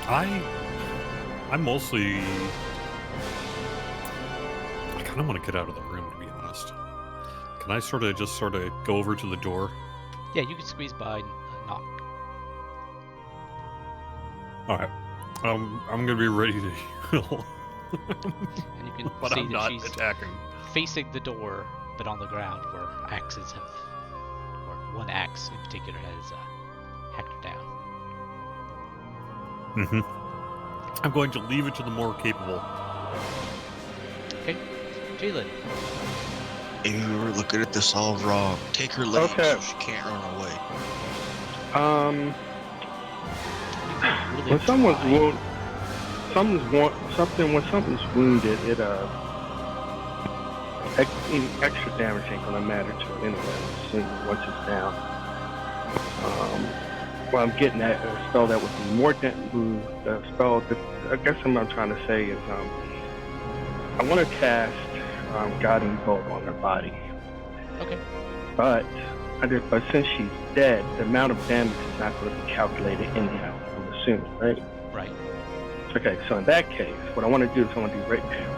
Speaker 2: I mostly... I kind of want to get out of the room, to be honest. Can I sort of go over to the door?
Speaker 1: Yeah, you can squeeze by and knock.
Speaker 2: Alright. I'm gonna be ready to heal.
Speaker 1: And you can
Speaker 2: But
Speaker 1: see
Speaker 2: I'm
Speaker 1: that
Speaker 2: not
Speaker 1: she's
Speaker 2: attacking.
Speaker 1: facing the door, but on the ground where axes have, or one axe in particular has hacked her down.
Speaker 2: I'm going to leave it to the more capable.
Speaker 1: Okay, Jalen.
Speaker 7: Maybe we were looking at this all wrong. Take her legs
Speaker 3: Okay.
Speaker 7: so she can't run away.
Speaker 1: Really
Speaker 3: When someone's
Speaker 1: dry.
Speaker 3: when something's wounded, it extra damage ain't gonna matter to it anyway. Once it's down. What I'm getting at a spell that would be more the spell that I guess what I'm trying to say is I want to cast guiding bolt on her body.
Speaker 1: Okay.
Speaker 3: But since she's dead, the amount of damage is not going to be calculated anyhow, I'm assuming, right?
Speaker 1: Right.
Speaker 3: Okay, so in that case, what I want to do is I want to do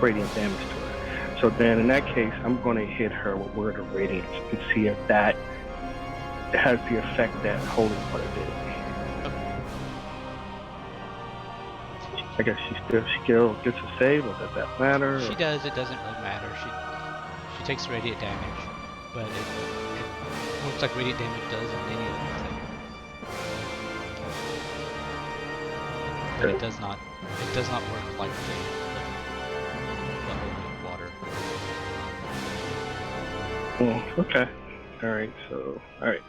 Speaker 3: radiant damage to her. So then in that case, I'm going to hit her with Word of Radiance and see if that has the effect that Holy Water did. I guess she still gets a save, or does that matter?
Speaker 1: She does. It doesn't really matter. She takes radiant damage, but it works like radiant damage does on any other thing. But it does not work like the holy water.
Speaker 3: Okay. All right. So, all right.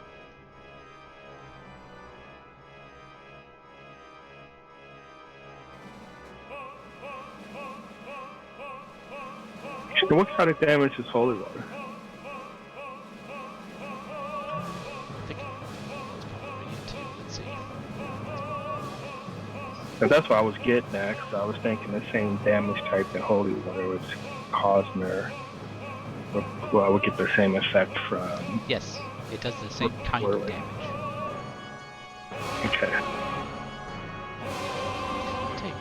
Speaker 3: So what kind of damage is holy water?
Speaker 1: I think it's probably radiant too. Let's see.
Speaker 3: And that's what I was getting at, because I was thinking the same damage type that holy water was causing her. Well, I would get the same effect from.
Speaker 1: Yes, it does the same kind of damage.
Speaker 3: Okay.
Speaker 1: Take.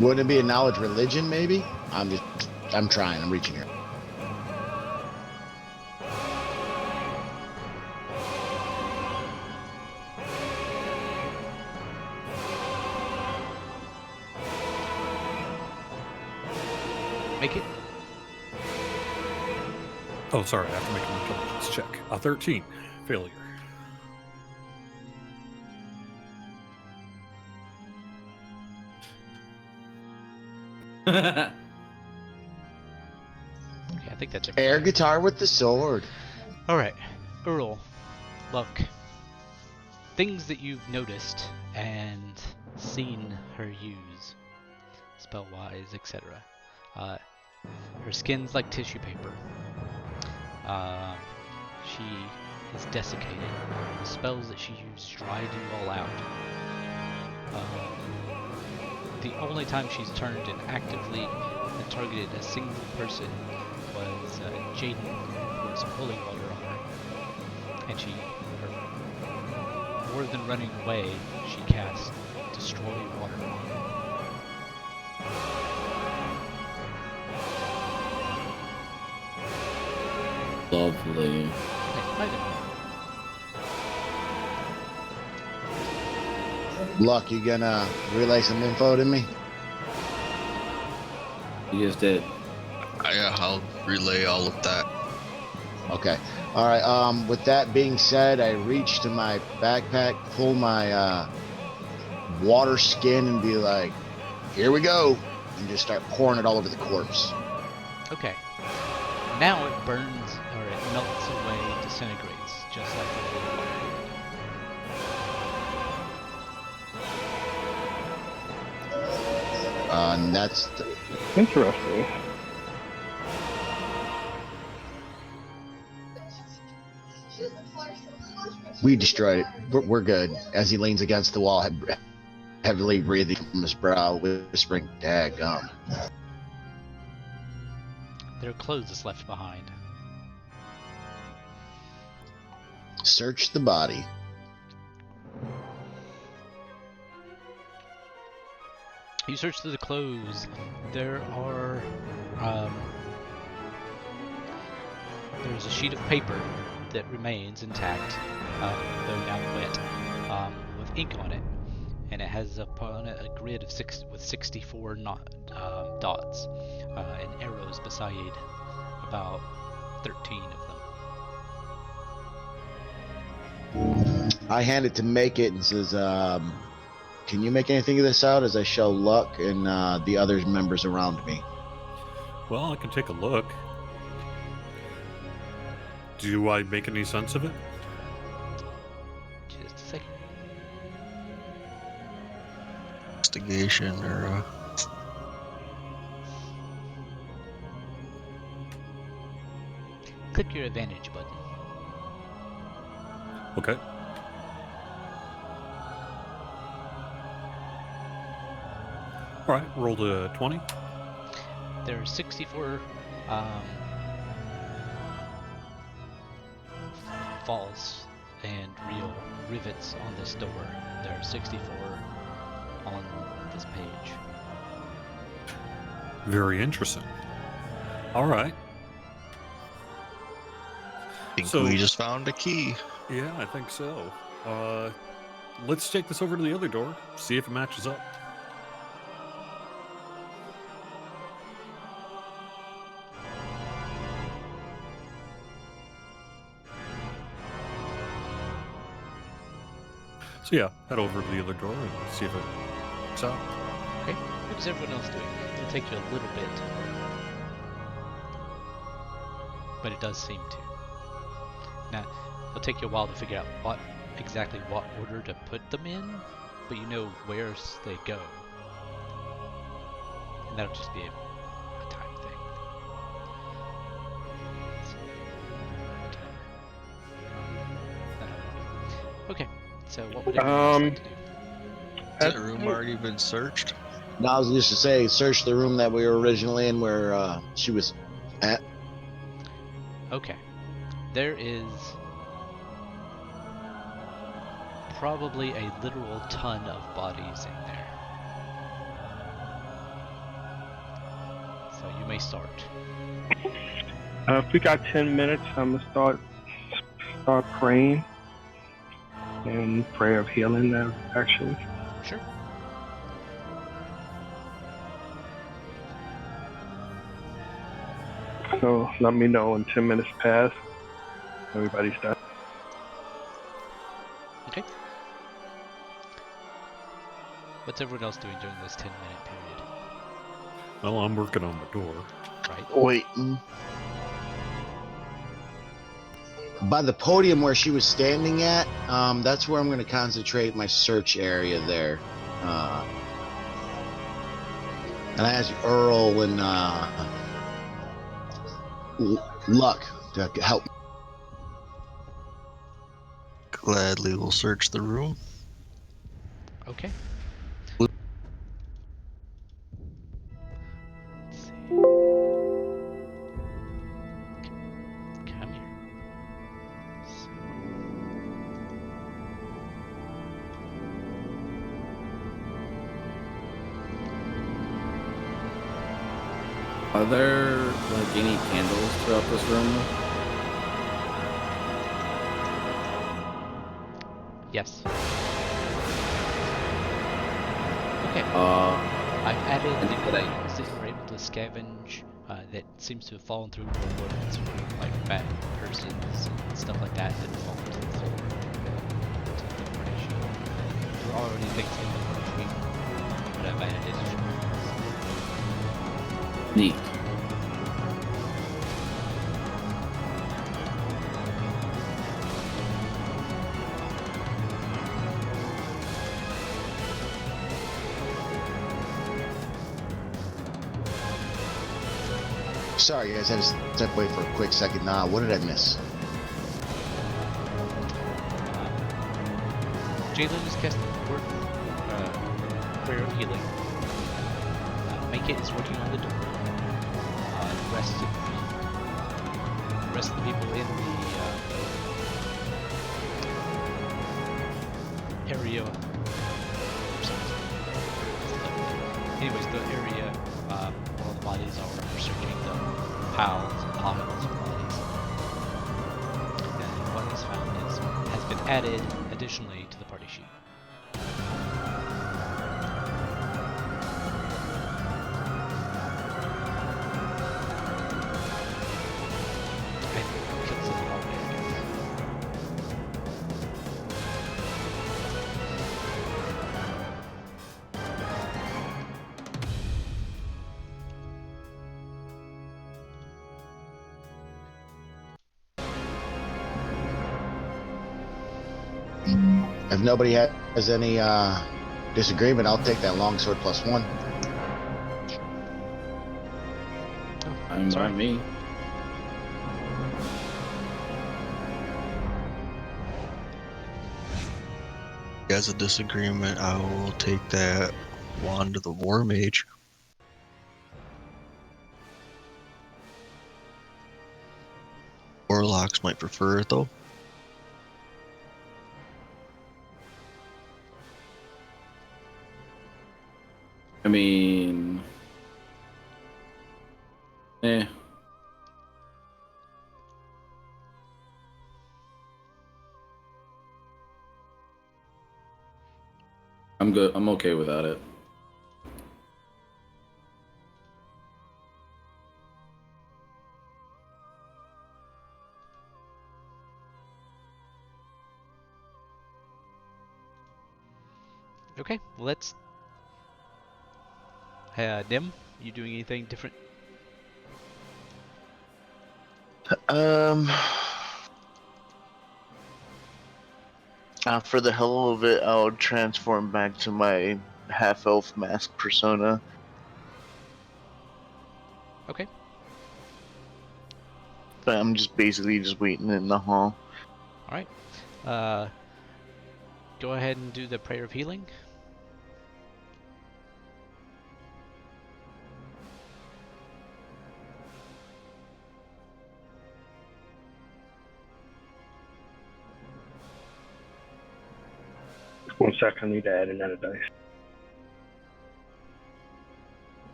Speaker 5: Wouldn't it be a knowledge religion, maybe? I'm trying. I'm reaching here.
Speaker 1: Make it.
Speaker 2: Oh, sorry, I have to make an intelligence check. A 13. Failure.
Speaker 1: Okay, I think that's
Speaker 5: Air
Speaker 1: everything.
Speaker 5: guitar with the sword.
Speaker 1: Alright, Earl, look. Things that you've noticed and seen her use, spell-wise, etc. Her skin's like tissue paper. She is desiccated. The spells that she used dried you all out. The only time she's turned and actively targeted a single person was Jaden, who poured some holy water on her. And more than running away, she cast Destroy Water on her.
Speaker 8: Lovely.
Speaker 5: Luck, you gonna relay some info to me?
Speaker 8: You just did.
Speaker 7: Yeah, I'll relay all of that.
Speaker 5: Okay. All right. With that being said, I reach to my backpack, pull my water skin, and be like, "Here we go," and just start pouring it all over the corpse.
Speaker 1: Okay. Now it burns, or it melts away, disintegrates, just like the holy water did.
Speaker 5: And that's
Speaker 3: Interesting.
Speaker 5: we destroyed it. We're good. As he leans against the wall, heavily breathing from his brow, whispering, "Daggum."
Speaker 1: There are clothes left behind.
Speaker 5: Search the body.
Speaker 1: You search through the clothes. There are there's a sheet of paper that remains intact, though now wet, with ink on it, and it has upon it a grid of 64 dots, and arrows beside about 13 of them.
Speaker 5: I hand it to Make It and says, "Can you make anything of this out?" As I show Luck and the other members around me.
Speaker 2: Well, I can take a look. Do I make any sense of it?
Speaker 1: Just a second.
Speaker 7: Investigation or
Speaker 1: Click your advantage button.
Speaker 2: Okay. All right, roll to 20.
Speaker 1: There are 64 false and real rivets on this door. There are 64 on this page.
Speaker 2: Very interesting. All right.
Speaker 7: I think
Speaker 2: So-
Speaker 7: we just found a key.
Speaker 2: Yeah, I think so. Let's take this over to the other door, see if it matches up. So yeah, head over to the other door and see if it works out.
Speaker 1: Okay, what is everyone else doing? It'll take you a little bit, but it does seem to. Now, it'll take you a while to figure out exactly what order to put them in, but you know where they go. And that'll just be a time thing. Okay, so what would everyone else like to do?
Speaker 7: Has that room already been searched?
Speaker 5: Now, I was just to say, search the room that we were originally in where she was at.
Speaker 1: Okay, there is probably a literal ton of bodies in there. So you may start.
Speaker 3: If we got 10 minutes, I'm gonna start praying and prayer of healing. Actually,
Speaker 1: Sure.
Speaker 3: so let me know when 10 minutes pass. Everybody's done.
Speaker 1: Okay. What's everyone else doing during this 10-minute period?
Speaker 2: Well, I'm working on the door.
Speaker 1: Right.
Speaker 4: Waiting.
Speaker 5: By the podium where she was standing at, that's where I'm going to concentrate my search area there. And I asked Earl and Luck to help me.
Speaker 7: Gladly will search the room.
Speaker 1: Okay. Let's see. Come here. So,
Speaker 8: Are there like any candles throughout this room?
Speaker 1: yes. Okay. I've added
Speaker 8: And
Speaker 1: the
Speaker 8: did I-
Speaker 1: items that you're able to scavenge that seems to have fallen through wounds, like bad purses and stuff like that that fall to the floor. To the partition. There are already things in the partition, but I've added additional ones.
Speaker 8: Neat.
Speaker 5: Sorry, guys, I had to step away for a quick second. What did I miss?
Speaker 1: Jalen just cast the word prayer of healing. Make it is working on the door. The rest of the people in the area. Anyways, the area where all the bodies are searching the piles and piles of bodies. And what is found has been added additionally to the party sheet. And kills in the hallway, I guess.
Speaker 5: If nobody has any disagreement, I'll take that longsword +1.
Speaker 8: I'm
Speaker 1: Sorry.
Speaker 8: by me.
Speaker 7: As a disagreement, I will take that wand of the war mage. Warlocks might prefer it though.
Speaker 8: I mean, eh. I'm good. I'm okay without it.
Speaker 1: Okay, let's. Nim, you doing anything different?
Speaker 4: For the hell of it, I'll transform back to my half-elf mask persona.
Speaker 1: Okay.
Speaker 4: But I'm just basically just waiting in the hall.
Speaker 1: All right. Go ahead and do the prayer of healing.
Speaker 3: 1 second, I need to add another dice.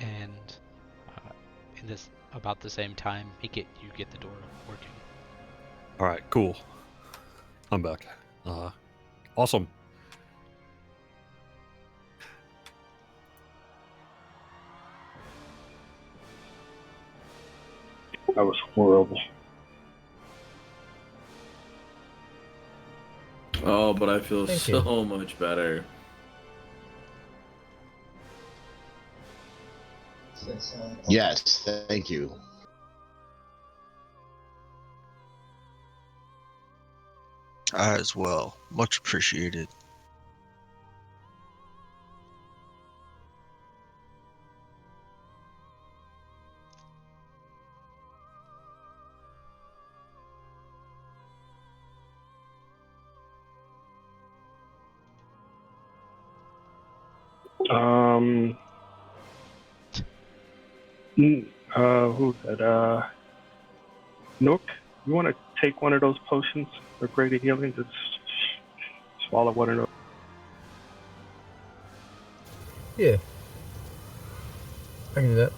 Speaker 1: And in this about the same time, you get the door working.
Speaker 2: All right, cool. I'm back. Awesome.
Speaker 3: That was horrible.
Speaker 8: Oh, but I feel
Speaker 6: Thank
Speaker 8: so much better.
Speaker 5: Yes, thank you.
Speaker 7: I as well. Much appreciated.
Speaker 3: Who's that? Nook, you want to take one of those potions for greater healing? Just swallow one of those.
Speaker 6: Yeah. I can do that.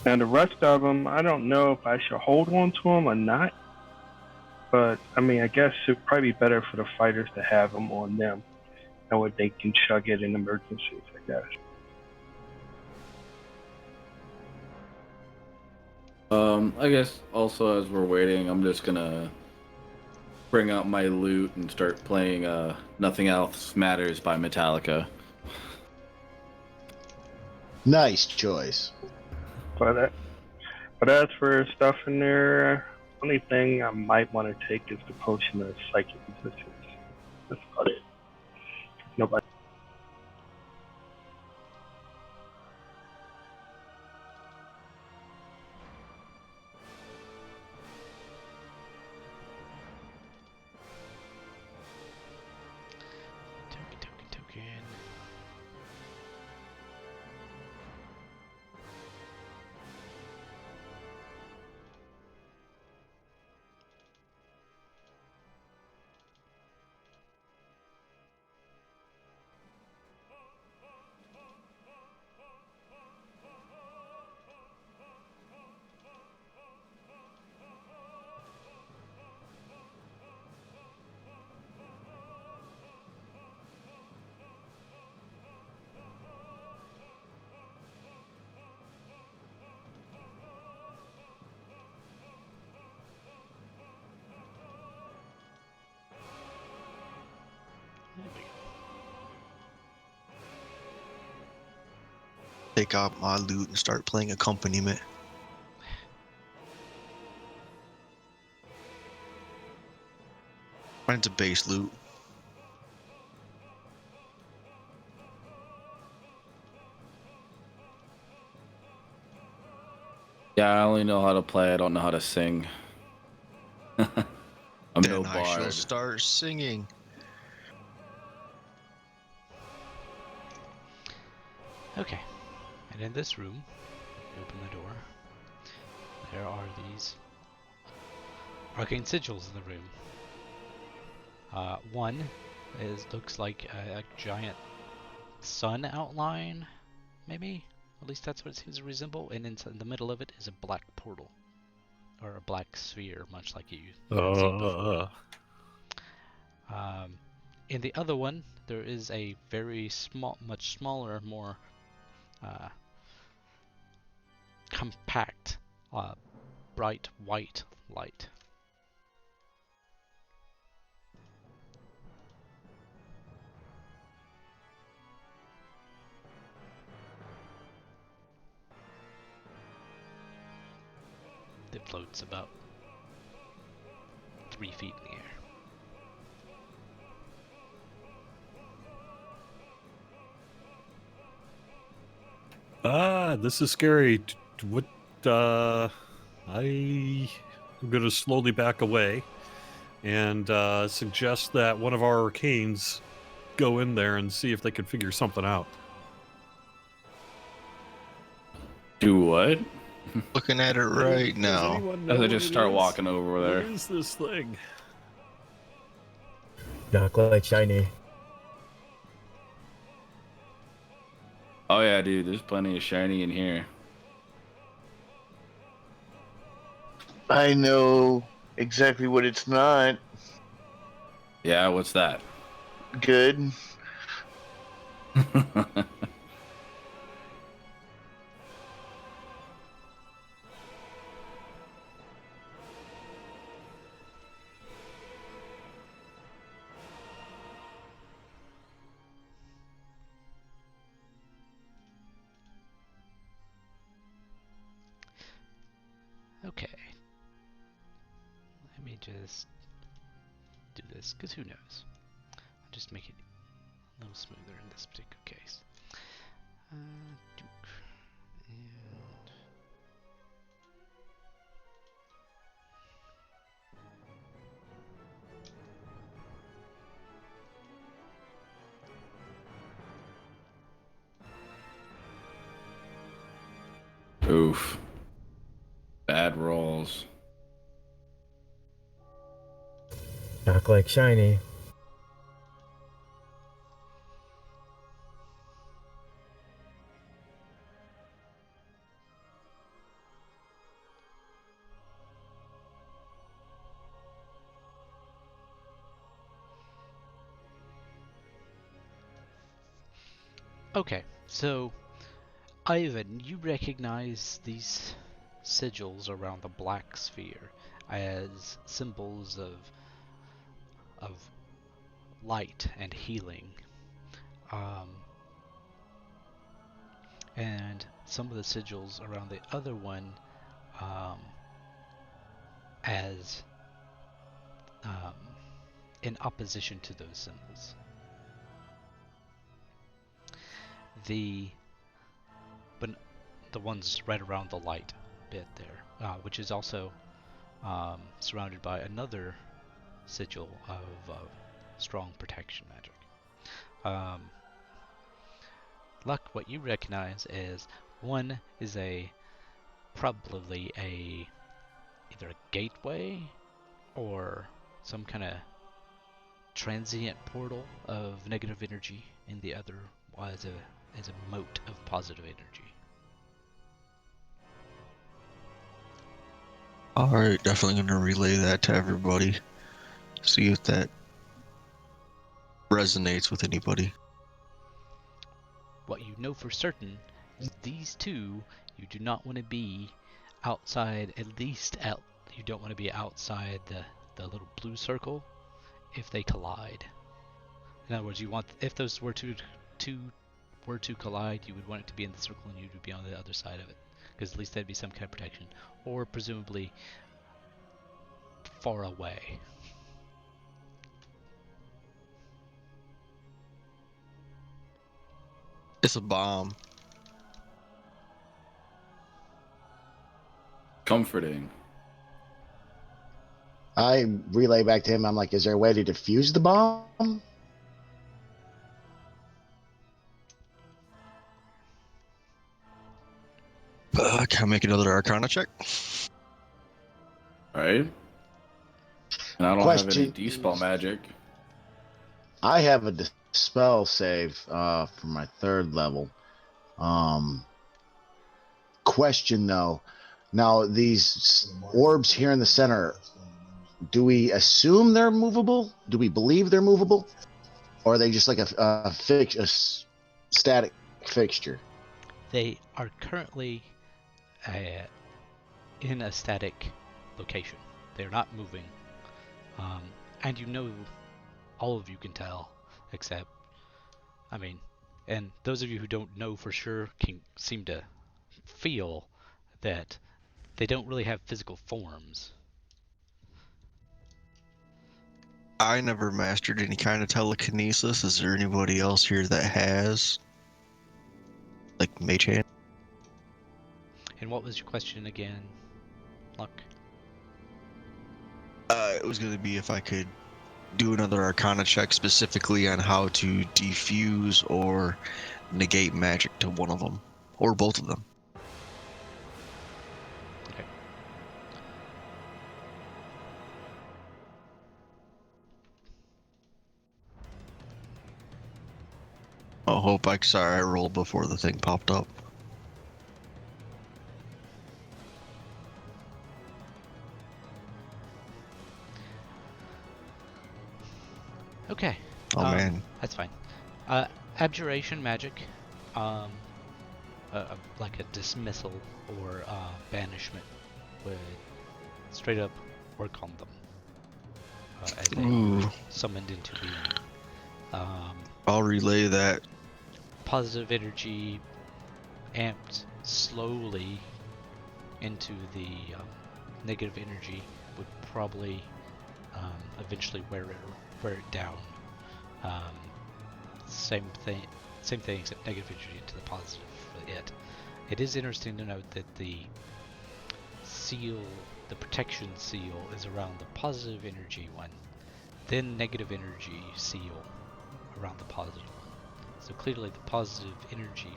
Speaker 3: And the rest of them, I don't know if I should hold on to them or not. But, I mean, I guess it'd probably be better for the fighters to have them on them. That way they can chug it in emergencies, I guess.
Speaker 8: I guess also as we're waiting, I'm just gonna bring out my lute and start playing Nothing Else Matters by Metallica.
Speaker 5: Nice choice.
Speaker 3: But as for stuff in there, only thing I might want to take is the potion of psychic resistance. That's about it. Nobody.
Speaker 1: Token.
Speaker 7: Take out my loot and start playing accompaniment. Mine's a base loot.
Speaker 8: Yeah, I only know how to play. I don't know how to sing. I'm
Speaker 7: Then
Speaker 8: no
Speaker 7: I shall
Speaker 8: bard.
Speaker 7: start singing.
Speaker 1: Okay. And in this room, you open the door. There are these arcane sigils in the room. One looks like a giant sun outline, maybe? At least that's what it seems to resemble. And in the middle of it is a black portal. Or a black sphere, much like you've seen before. In the other one, there is a very small, much smaller, more compact, bright white light. That floats about 3 feet in the air.
Speaker 2: This is scary. What? I'm going to slowly back away and suggest that one of our arcanes go in there and see if they can figure something out.
Speaker 8: Do what?
Speaker 7: Looking at it right
Speaker 2: Does
Speaker 7: now.
Speaker 2: anyone know
Speaker 8: As I
Speaker 2: what
Speaker 8: just
Speaker 2: it
Speaker 8: start
Speaker 2: is?
Speaker 8: walking over there.
Speaker 2: What is this thing?
Speaker 6: Not like shiny.
Speaker 8: Oh yeah, dude. There's plenty of shiny in here.
Speaker 4: I know exactly what it's not.
Speaker 8: Yeah, what's that?
Speaker 4: Good.
Speaker 1: Okay. Let me just do this, because who knows? I'll just make it a little smoother in this particular case. Duke. And
Speaker 8: Oof. Bad rolls.
Speaker 6: Not like shiny.
Speaker 1: okay, so Ivan, you recognize these sigils around the black sphere as symbols of light and healing. Um, and some of the sigils around the other one as um, in opposition to those symbols. But the ones right around the light bit there, which is also surrounded by another sigil of strong protection magic. Luck, what you recognize is one is probably either a gateway or some kind of transient portal of negative energy, and the other as a moat of positive energy.
Speaker 7: Alright, definitely gonna relay that to everybody. See if that resonates with anybody.
Speaker 1: What you know for certain is these two, you do not want to be outside, at least out. You don't want to be outside the little blue circle if they collide. In other words, you want, if those were to collide, you would want it to be in the circle and you would be on the other side of it, because at least that'd be some kind of protection, or presumably far away.
Speaker 7: It's a bomb.
Speaker 8: Comforting.
Speaker 5: I relay back to him. I'm like, is there a way to defuse the bomb?
Speaker 7: Can I make another Arcana check?
Speaker 8: Right? And I don't have any
Speaker 5: Question
Speaker 8: dispel
Speaker 5: is,
Speaker 8: magic.
Speaker 5: I have a dispel save for my 3rd level. Question though, now these orbs here in the center, do we assume they're movable? Do we believe they're movable, or are they just like a static fixture?
Speaker 1: They are currently in a static location. They're not moving. And you know, all of you can tell, except, I mean, and those of you who don't know for sure can seem to feel that they don't really have physical forms.
Speaker 7: I never mastered any kind of telekinesis. Is there anybody else here that has? Like Mage Hand?
Speaker 1: And what was your question again, Luck?
Speaker 7: It was gonna be if I could do another Arcana check specifically on how to defuse or negate magic to one of them, or both of them.
Speaker 1: Okay.
Speaker 7: Oh, hope I sorry I rolled before the thing popped up.
Speaker 1: Okay.
Speaker 7: Oh man.
Speaker 1: That's fine. Abjuration magic, um, like a dismissal or banishment, would straight up work on them as they
Speaker 7: Ooh.
Speaker 1: are summoned into being.
Speaker 7: I'll relay that.
Speaker 1: Positive energy amped slowly into the negative energy would probably eventually wear it down. Same thing except negative energy into the positive for it. It is interesting to note that the seal, the protection seal, is around the positive energy one, then negative energy seal around the positive one. So clearly the positive energy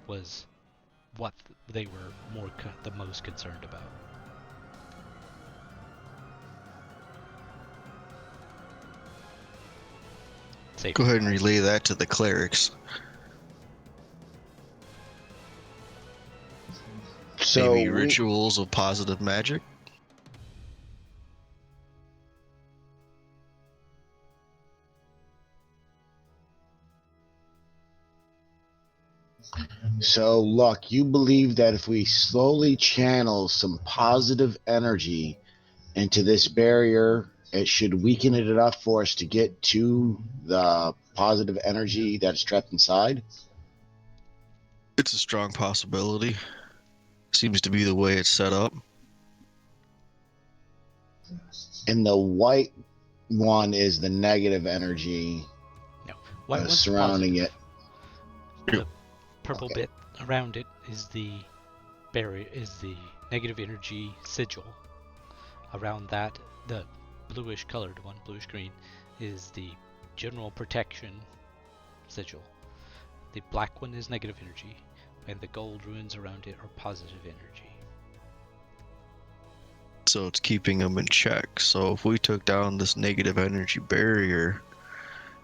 Speaker 1: was what they were the most concerned about. Safe.
Speaker 7: Go ahead and relay that to the clerics.
Speaker 5: So
Speaker 7: Maybe rituals of positive magic.
Speaker 5: So, look, you believe that if we slowly channel some positive energy into this barrier, it should weaken it enough for us to get to the positive energy that's trapped inside?
Speaker 7: It's a strong possibility. Seems to be the way it's set up.
Speaker 5: And the white one is the negative energy
Speaker 1: No, white one's
Speaker 5: surrounding
Speaker 1: positive.
Speaker 5: it.
Speaker 1: The purple bit around it is the barrier, is the negative energy sigil. Around that, the bluish colored one, bluish green, is the general protection sigil. The black one is negative energy, and the gold runes around it are positive energy.
Speaker 7: So it's keeping them in check. So if we took down this negative energy barrier,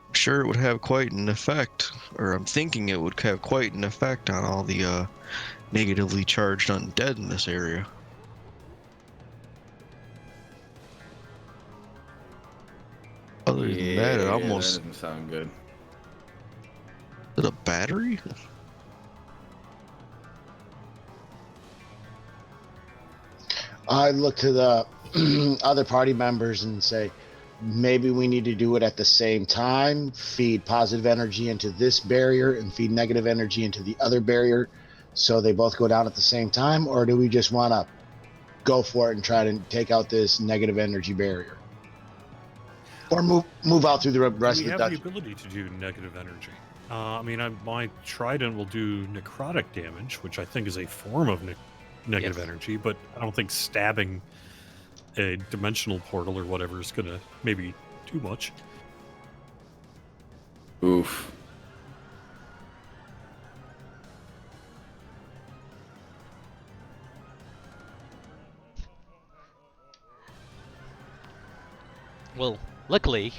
Speaker 7: I'm sure it would have quite an effect, or I'm thinking it would have quite an effect on all the negatively charged undead in this area. Other than that, it almost...
Speaker 8: That doesn't sound good.
Speaker 7: Is it a battery?
Speaker 5: I look to the other party members and say, maybe we need to do it at the same time, feed positive energy into this barrier and feed negative energy into the other barrier so they both go down at the same time? Or do we just want to go for it and try to take out this negative energy barrier? Or move out through the rest of
Speaker 2: We
Speaker 5: the
Speaker 2: have
Speaker 5: dungeon?
Speaker 2: the ability to do negative energy. My trident will do necrotic damage, which I think is a form of negative energy, but I don't think stabbing a dimensional portal or whatever is going to maybe do much.
Speaker 8: Oof.
Speaker 1: Well, luckily,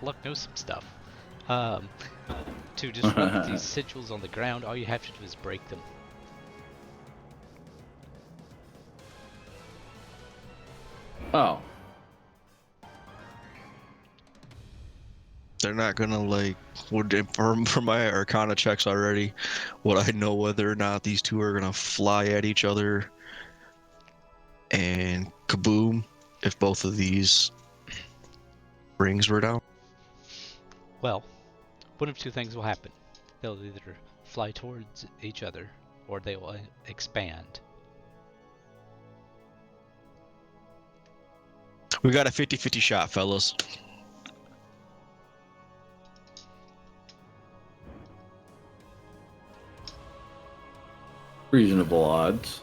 Speaker 1: luck knows some stuff. To disrupt these sigils on the ground, all you have to do is break them.
Speaker 8: Oh.
Speaker 7: They're not gonna for my Arcana checks already, would I know whether or not these two are gonna fly at each other and kaboom if both of these rings were down?
Speaker 1: Well, one of two things will happen. They'll either fly towards each other, or they will expand.
Speaker 7: We got a 50-50 shot, fellas.
Speaker 8: Reasonable odds.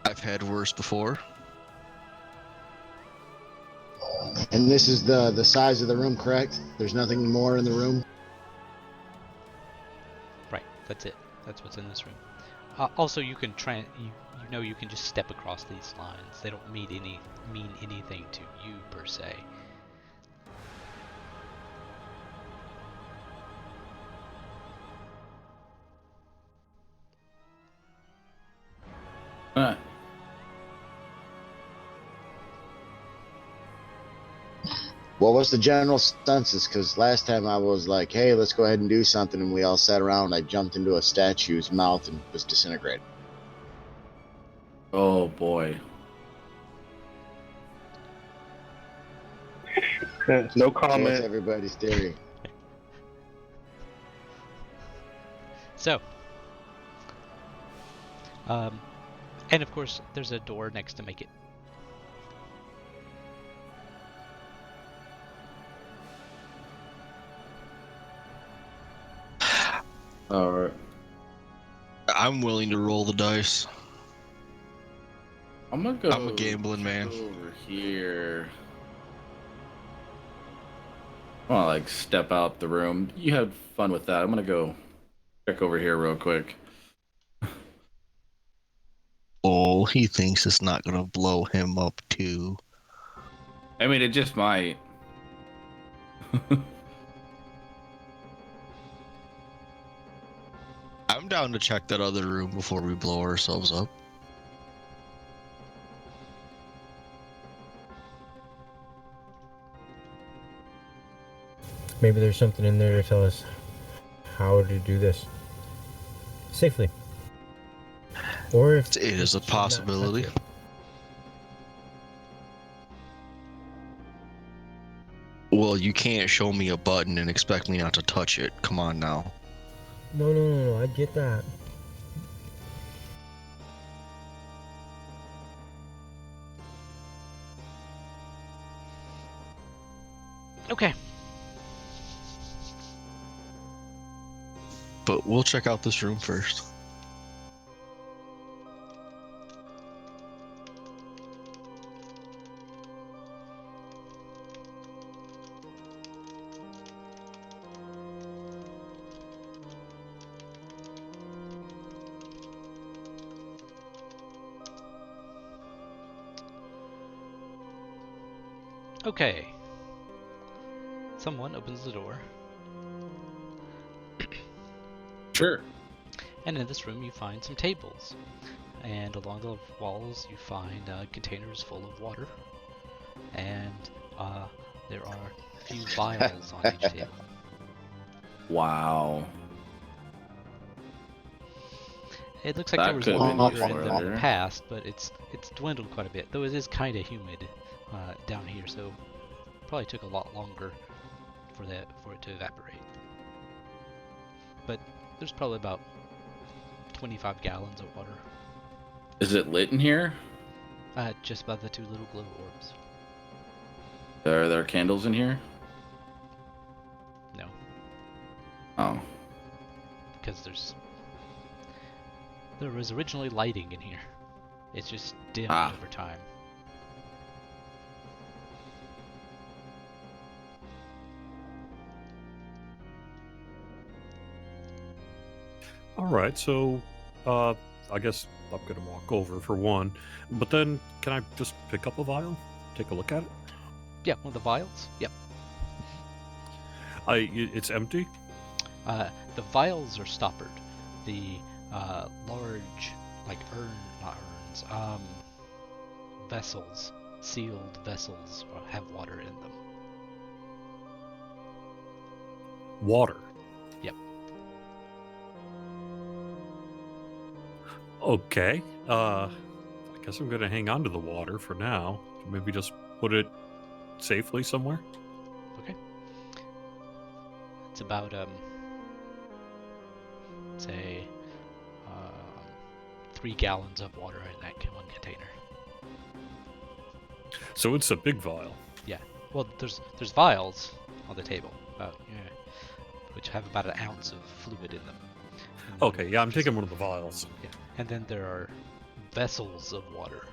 Speaker 7: I've had worse before.
Speaker 5: And this is the size of the room, correct? There's nothing more in the room?
Speaker 1: Right, that's it. That's what's in this room. Also, you can you can just step across these lines. They don't mean anything to you per se.
Speaker 8: Huh.
Speaker 5: What was the general census? Because last time I was like, hey, let's go ahead and do something, and we all sat around, and I jumped into a statue's mouth and was disintegrated.
Speaker 8: Oh boy.
Speaker 3: No
Speaker 5: So what's
Speaker 3: comment.
Speaker 5: everybody's theory?
Speaker 1: So, and of course, there's a door next to make it.
Speaker 8: All right.
Speaker 7: I'm willing to roll the dice.
Speaker 8: I'm gonna go.
Speaker 7: I'm a gambling man.
Speaker 8: Over here. I want to like step out the room. You had fun with that. I'm gonna go check over here real quick.
Speaker 7: Oh, he thinks it's not gonna blow him up too.
Speaker 8: I mean, it just might.
Speaker 7: I'm down to check that other room before we blow ourselves up.
Speaker 6: Maybe there's something in there to tell us how to do this safely. Or if
Speaker 7: It is a
Speaker 6: should not touch
Speaker 7: possibility.
Speaker 6: it.
Speaker 7: Well, you can't show me a button and expect me not to touch it. Come on now.
Speaker 6: No, I get that.
Speaker 1: Okay.
Speaker 7: But we'll check out this room first.
Speaker 1: Okay. Someone opens the door,
Speaker 8: Sure.
Speaker 1: and in this room you find some tables. And along the walls you find containers full of water. And there are a few vials on each table.
Speaker 8: Wow.
Speaker 1: It looks like
Speaker 8: That
Speaker 1: there was
Speaker 8: could've
Speaker 1: more
Speaker 8: been
Speaker 1: water
Speaker 8: useful
Speaker 1: in them in the
Speaker 8: earlier.
Speaker 1: past, but it's dwindled quite a bit. Though it is kind of humid down here, so probably took a lot longer for it to evaporate. But there's probably about 25 gallons of water
Speaker 8: Is it lit in here?
Speaker 1: just by the two little glow orbs.
Speaker 8: Are there candles in here?
Speaker 1: No,
Speaker 8: Oh.
Speaker 1: because there was originally lighting in here. It's just dimmed over time.
Speaker 2: All right, so I guess I'm gonna walk over for one, but then can I just pick up a vial, take a look at it?
Speaker 1: Yeah, one of the vials. Yep.
Speaker 2: It's empty.
Speaker 1: The vials are stoppered. The large, like not urns, vessels, sealed vessels have water in them.
Speaker 2: Water.
Speaker 1: Yep.
Speaker 2: Okay. I guess I'm gonna hang on to the water for now. Maybe just put it safely somewhere.
Speaker 1: Okay. It's about say 3 gallons of water in that one container.
Speaker 2: So it's a big vial.
Speaker 1: Yeah. Well, there's vials on the table, which have about an ounce of fluid in them. And
Speaker 2: Okay, yeah, I'm
Speaker 1: just-
Speaker 2: taking one of the vials.
Speaker 1: Yeah. And then there are vessels of water.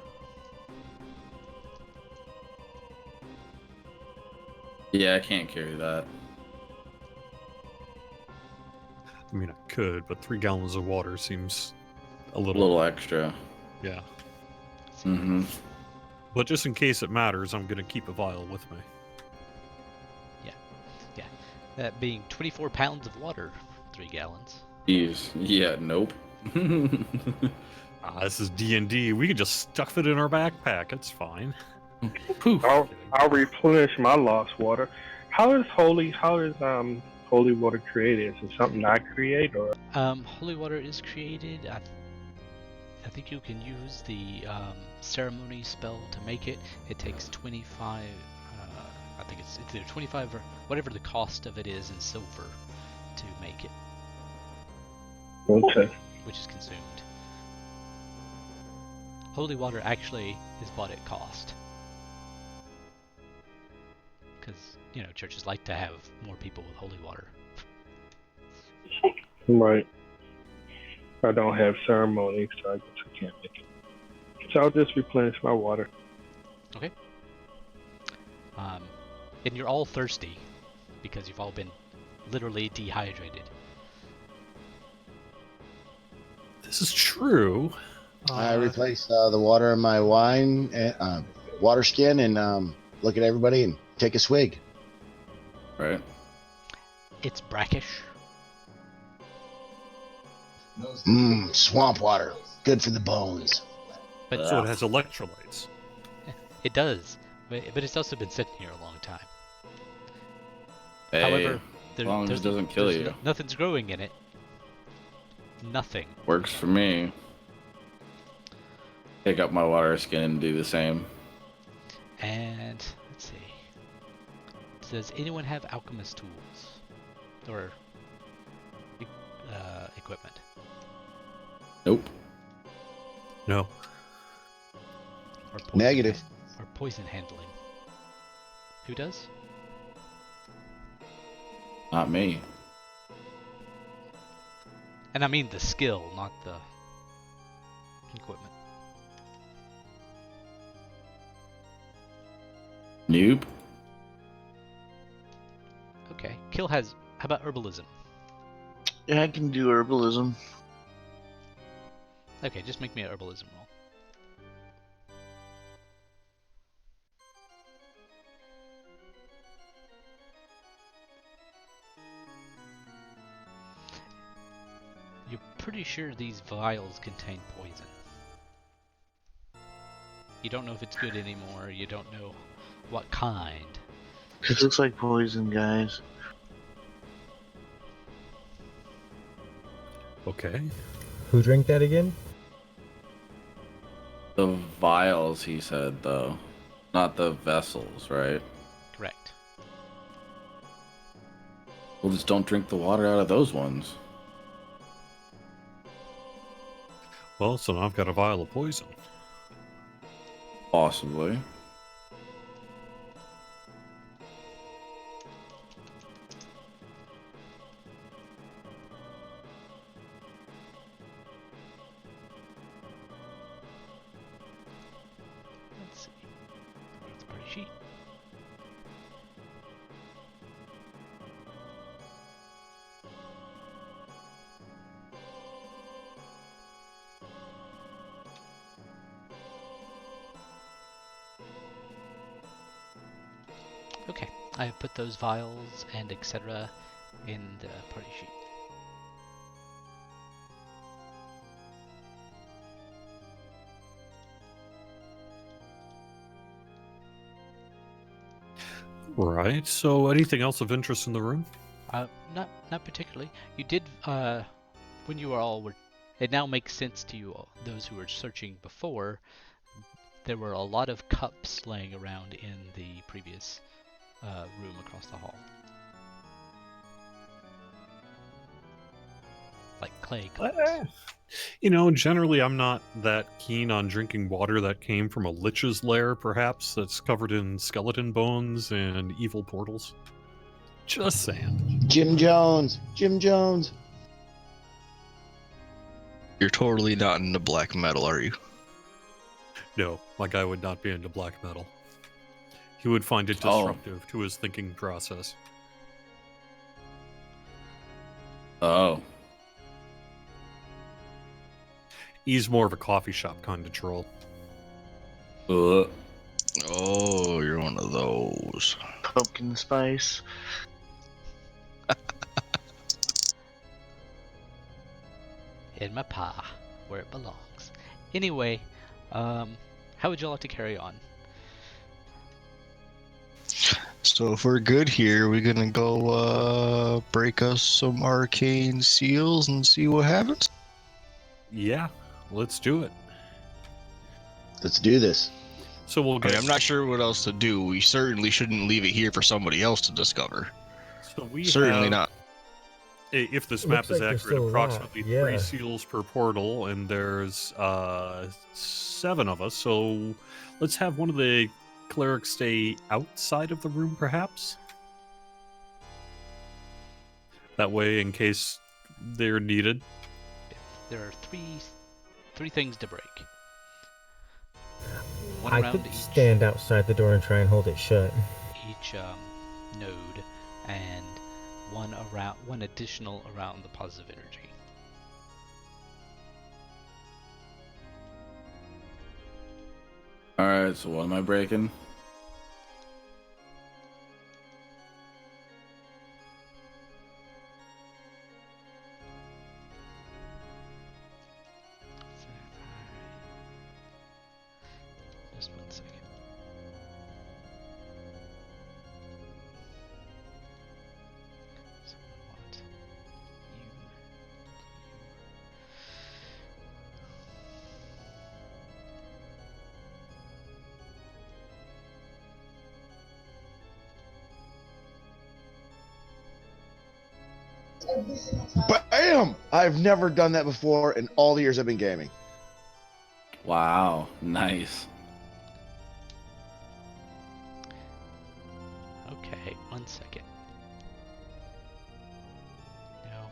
Speaker 8: Yeah, I can't carry that.
Speaker 2: I mean, I could, but 3 gallons of water seems a
Speaker 8: A
Speaker 2: little.
Speaker 8: little extra.
Speaker 2: Yeah.
Speaker 8: Mm-hmm.
Speaker 2: But just in case it matters, I'm gonna keep a vial with me.
Speaker 1: That being 24 pounds of water, 3 gallons.
Speaker 8: Jeez. Yeah, nope.
Speaker 2: This is D&D. We can just stuff it in our backpack. It's fine.
Speaker 8: Poof.
Speaker 3: I'll replenish my lost water. How is holy water created? Is it something I create or?
Speaker 1: Holy water is created. I think you can use the ceremony spell to make it. It takes 25. I think it's either 25 or whatever the cost of it is in silver to make it,
Speaker 3: Okay.
Speaker 1: which is consumed. Holy water actually is bought at cost, because churches like to have more people with holy water.
Speaker 3: Right. I don't have ceremony, so I guess I can't make it. So I'll just replenish my water.
Speaker 1: Okay. And you're all thirsty because you've all been literally dehydrated.
Speaker 2: This is true.
Speaker 5: I replace the water in my wine, water skin, and look at everybody and take a swig.
Speaker 8: Right.
Speaker 1: It's brackish.
Speaker 5: Swamp water, good for the bones.
Speaker 1: But
Speaker 2: So it has electrolytes.
Speaker 1: it does. But it's also been sitting here a long time.
Speaker 8: Hey,
Speaker 1: However,
Speaker 8: as long as it doesn't kill you.
Speaker 1: Nothing's growing in it. Nothing.
Speaker 8: Works for me. Pick up my water skin and do the same.
Speaker 1: And let's see. Does anyone have alchemist tools or equipment?
Speaker 8: Nope.
Speaker 2: No.
Speaker 1: Or poison
Speaker 5: Negative.
Speaker 1: Or poison handling. Who does?
Speaker 8: Not me.
Speaker 1: And I mean the skill, not the equipment.
Speaker 8: Noob.
Speaker 1: Okay. Kill has. How about herbalism?
Speaker 4: Yeah, I can do herbalism.
Speaker 1: Okay, just make me an herbalism roll. You're pretty sure these vials contain poison. You don't know if it's good anymore. You don't know what kind.
Speaker 4: It looks like poison, guys.
Speaker 2: Okay.
Speaker 6: Who drank that again?
Speaker 8: The vials, he said, though. Not the vessels, right?
Speaker 1: Correct.
Speaker 8: Well, just don't drink the water out of those ones.
Speaker 2: Well, so now I've got a vial of poison.
Speaker 8: Possibly.
Speaker 1: Let's see. Where's the party sheet? Okay, I have put those vials and etc. in the party sheet.
Speaker 2: Right. So anything else of interest in the room?
Speaker 1: Not particularly. You did when you were. It now makes sense to you, those who were searching before. There were a lot of cups laying around in the previous room across the hall, like clay cups.
Speaker 2: Generally I'm not that keen on drinking water that came from a lich's lair, perhaps, that's covered in skeleton bones and evil portals. Just saying.
Speaker 5: Jim Jones. Jim Jones.
Speaker 7: You're totally not into black metal, are you?
Speaker 2: No, my guy would not be into black metal. He would find it disruptive to his thinking process.
Speaker 8: Oh.
Speaker 2: He's more of a coffee shop kind of troll.
Speaker 8: Uh.
Speaker 7: Oh, you're one of those.
Speaker 4: Pumpkin spice.
Speaker 1: In my pie, where it belongs. Anyway, how would you like to carry on?
Speaker 7: So if we're good here, we're gonna go break us some arcane seals and see what happens.
Speaker 2: Yeah, let's do it.
Speaker 5: Let's do this.
Speaker 2: So we'll
Speaker 7: I
Speaker 2: get.
Speaker 7: mean, I'm not sure what else to do. We certainly shouldn't leave it here for somebody else to discover.
Speaker 2: So we
Speaker 7: Certainly
Speaker 2: have,
Speaker 7: not.
Speaker 2: if this
Speaker 6: It
Speaker 2: map
Speaker 6: looks
Speaker 2: is
Speaker 6: like there's
Speaker 2: accurate,
Speaker 6: still a lot,
Speaker 2: approximately 3
Speaker 6: yeah.
Speaker 2: seals per portal, and there's 7 of us. So let's have one of the clerics stay outside of the room, perhaps. That way, in case they're needed.
Speaker 1: There are three things to break. One
Speaker 6: I
Speaker 1: around
Speaker 6: could stand outside the door and try and hold it shut.
Speaker 1: each node, and one additional around the positive energy.
Speaker 8: Alright, so what am I breaking?
Speaker 1: Just one second. So I want you.
Speaker 5: Bam! I've never done that before in all the years I've been gaming.
Speaker 8: Wow, nice.
Speaker 1: Okay, one second. No,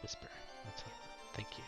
Speaker 1: whisper. That's what I want. Thank you.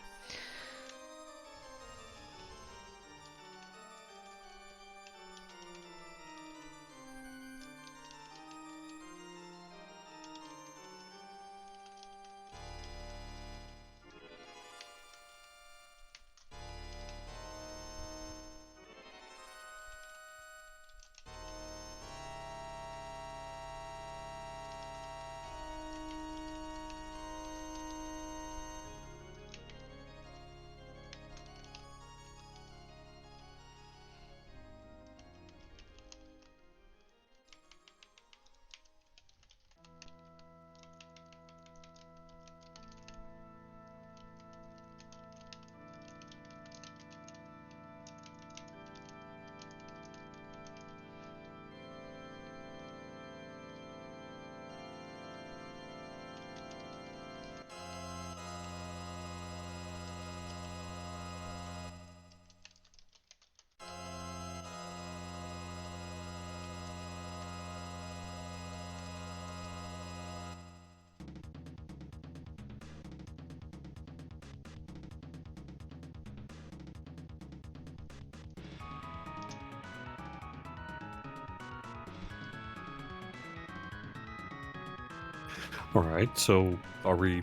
Speaker 2: All right, so are we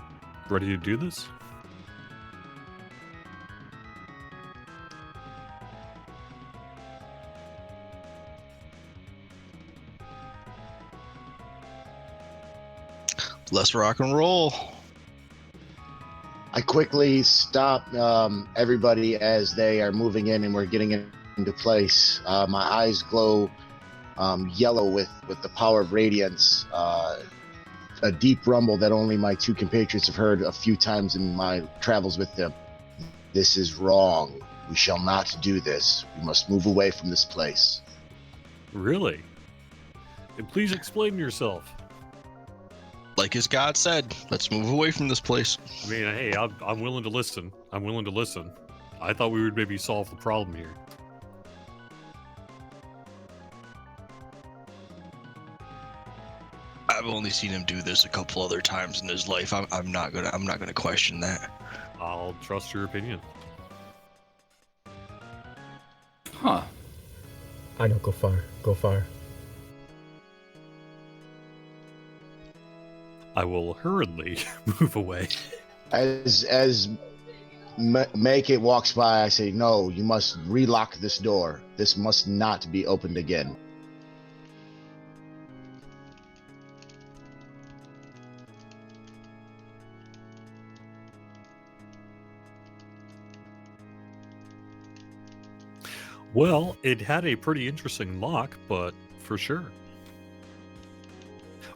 Speaker 2: ready to do this?
Speaker 7: Let's rock and roll.
Speaker 5: I quickly stop everybody as they are moving in and we're getting into place. My eyes glow yellow with the power of radiance. A deep rumble that only my 2 compatriots have heard a few times in my travels with them. This is wrong. We shall not do this. We must move away from this place.
Speaker 2: Really? And please explain yourself.
Speaker 7: Like his God said, let's move away from this place.
Speaker 2: I mean, hey, I'm willing to listen. I'm willing to listen. I thought we would maybe solve the problem here.
Speaker 7: I've only seen him do this a couple other times in his life. I'm not gonna question that.
Speaker 2: I'll trust your opinion.
Speaker 8: Huh.
Speaker 6: I don't go far. Go far.
Speaker 2: I will hurriedly move away.
Speaker 5: As Make It walks by, I say, no, you must relock this door. This must not be opened again.
Speaker 2: Well, it had a pretty interesting lock, but for sure.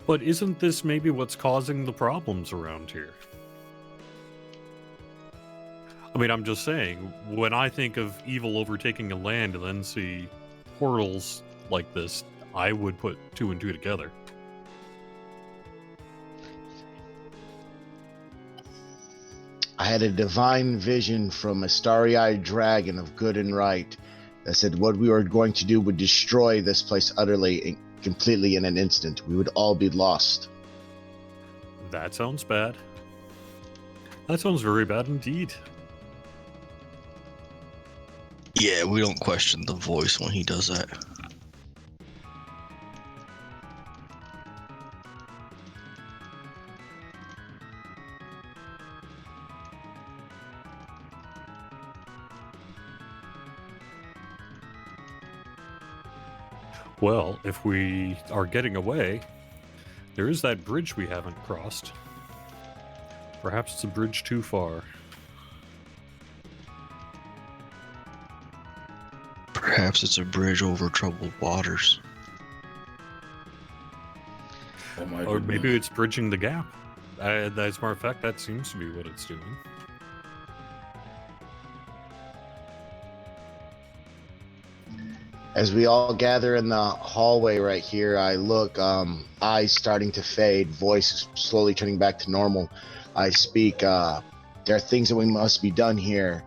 Speaker 2: But isn't this maybe what's causing the problems around here? I mean, I'm just saying, when I think of evil overtaking a land and then see portals like this, I would put 2 and 2 together.
Speaker 5: I had a divine vision from a starry-eyed dragon of good and right that said what we were going to do would destroy this place utterly and completely in an instant. We would all be lost.
Speaker 2: That sounds bad. That sounds very bad indeed.
Speaker 7: Yeah, we don't question the voice when he does that.
Speaker 2: Well, if we are getting away, there is that bridge we haven't crossed. Perhaps it's a bridge too far.
Speaker 7: Perhaps it's a bridge over troubled waters.
Speaker 8: Oh my
Speaker 2: Or
Speaker 8: goodness.
Speaker 2: maybe it's bridging the gap. As a matter of fact, that seems to be what it's doing.
Speaker 5: As we all gather in the hallway right here, I look, eyes starting to fade, voice slowly turning back to normal. I speak, there are things that we must be done here.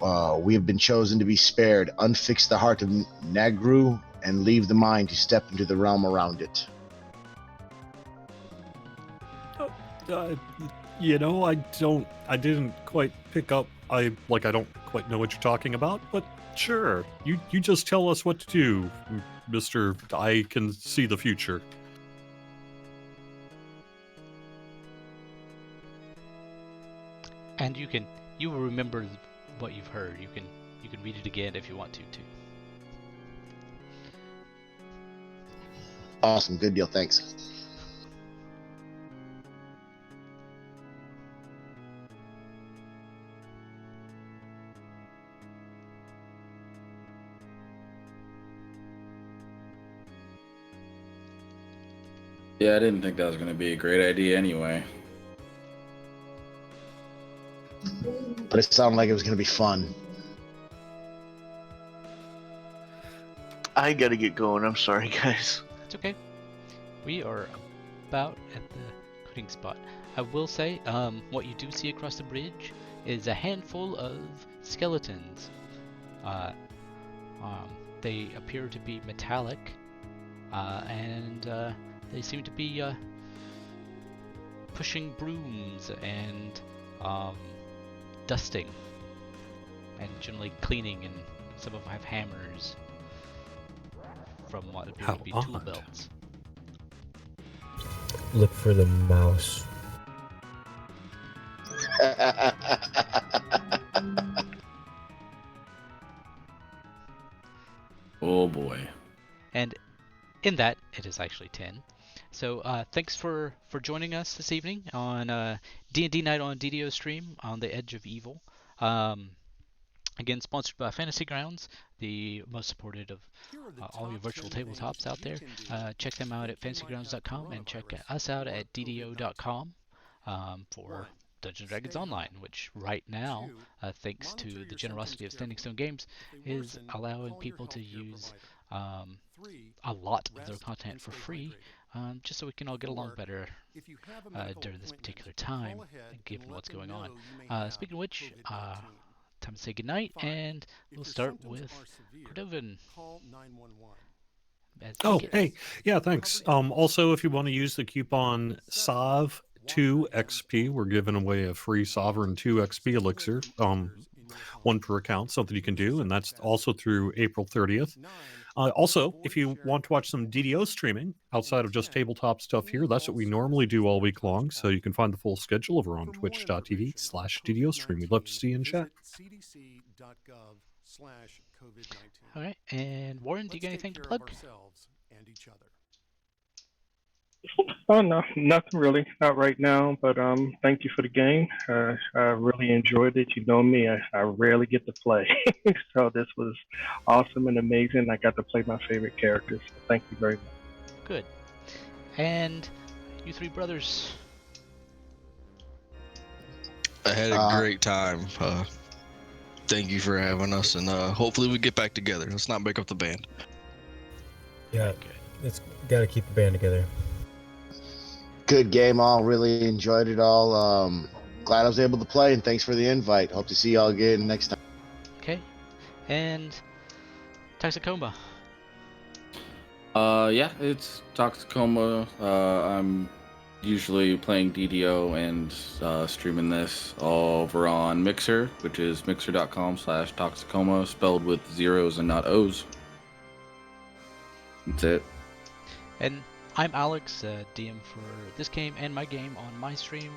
Speaker 5: We have been chosen to be spared. Unfix the heart of Nagru and leave the mind to step into the realm around it.
Speaker 2: I didn't quite pick up. I don't quite know what you're talking about, but sure. You just tell us what to do, Mr. I can see the future.
Speaker 1: And you will remember what you've heard. You can read it again if you want to too.
Speaker 5: Awesome, good deal, thanks.
Speaker 8: Yeah, I didn't think that was going to be a great idea anyway.
Speaker 5: But it sounded like it was going to be fun.
Speaker 4: I gotta get going. I'm sorry, guys.
Speaker 1: It's okay. We are about at the quitting spot. I will say, what you do see across the bridge is a handful of skeletons. They appear to be metallic, and they seem to be pushing brooms and dusting, and generally cleaning, and some of them have hammers from what appear to be
Speaker 2: How
Speaker 1: tool
Speaker 2: odd.
Speaker 1: belts.
Speaker 6: Look for the mouse.
Speaker 8: Oh boy.
Speaker 1: And in that, it is actually 10. So thanks for joining us this evening on D&D Night on DDOstream on the Edge of Evil. Again, sponsored by Fantasy Grounds, the most supported of all your virtual tabletops out there. Check them out at fantasygrounds.com and check us out at DDO.com for Dungeons & Dragons Online, which right now, thanks to the generosity of Standing Stone Games, is allowing people to use a lot of their content for free, just so we can all get along better during this particular time, given what's going on. Speaking of which, time to say goodnight, and we'll start with Cordovan.
Speaker 2: Oh, hey, yeah, thanks. Also, if you want to use the coupon SOV2XP, we're giving away a free Sovereign 2 XP elixir, one per account, something you can do, and that's also through April 30th. Also, if you want to watch some DDO streaming outside of just tabletop stuff here, that's what we normally do all week long. So you can find the full schedule over on twitch.tv/DDOstream. We'd love to see you in chat.
Speaker 1: All right, and Warren, do you got anything to plug?
Speaker 3: Oh no, nothing really, not right now. But thank you for the game. I really enjoyed it. You know me, I rarely get to play, so this was awesome and amazing. I got to play my favorite characters. So thank you very much.
Speaker 1: Good. And you three brothers.
Speaker 7: I had a
Speaker 5: Uh,
Speaker 7: great time. Thank you for having us, and hopefully we get back together. Let's not break up the band.
Speaker 6: Yeah,
Speaker 1: Good.
Speaker 6: it's got to keep the band together.
Speaker 5: Good game, all. Really enjoyed it all. Glad I was able to play, and thanks for the invite. Hope to see y'all again next time.
Speaker 1: Okay. And Taxacoma.
Speaker 8: Yeah, it's Toxicoma. I'm usually playing DDO and streaming this over on Mixer, which is mixer.com/Toxicoma, spelled with zeros and not O's. That's it.
Speaker 1: And I'm Alex, DM for this game and my game on my stream,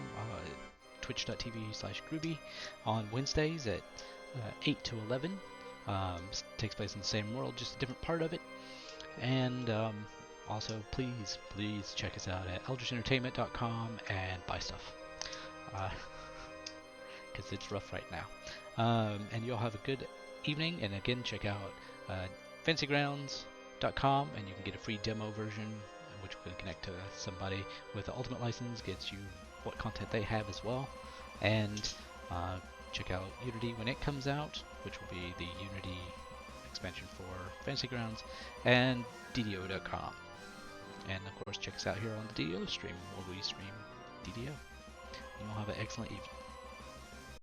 Speaker 1: twitch.tv/Gruubii, on Wednesdays at 8 to 11. Takes place in the same world, just a different part of it. And also, please check us out at eldritchentertainment.com and buy stuff. Because it's rough right now. And you'll have a good evening. And again, check out fancygrounds.com and you can get a free demo version, which will connect to somebody with the Ultimate license, gets you what content they have as well. And check out Unity when it comes out, which will be the Unity expansion for Fantasy Grounds, and DDO.com. And of course, check us out here on the DDO stream, where we stream DDO. And you'll have an excellent evening.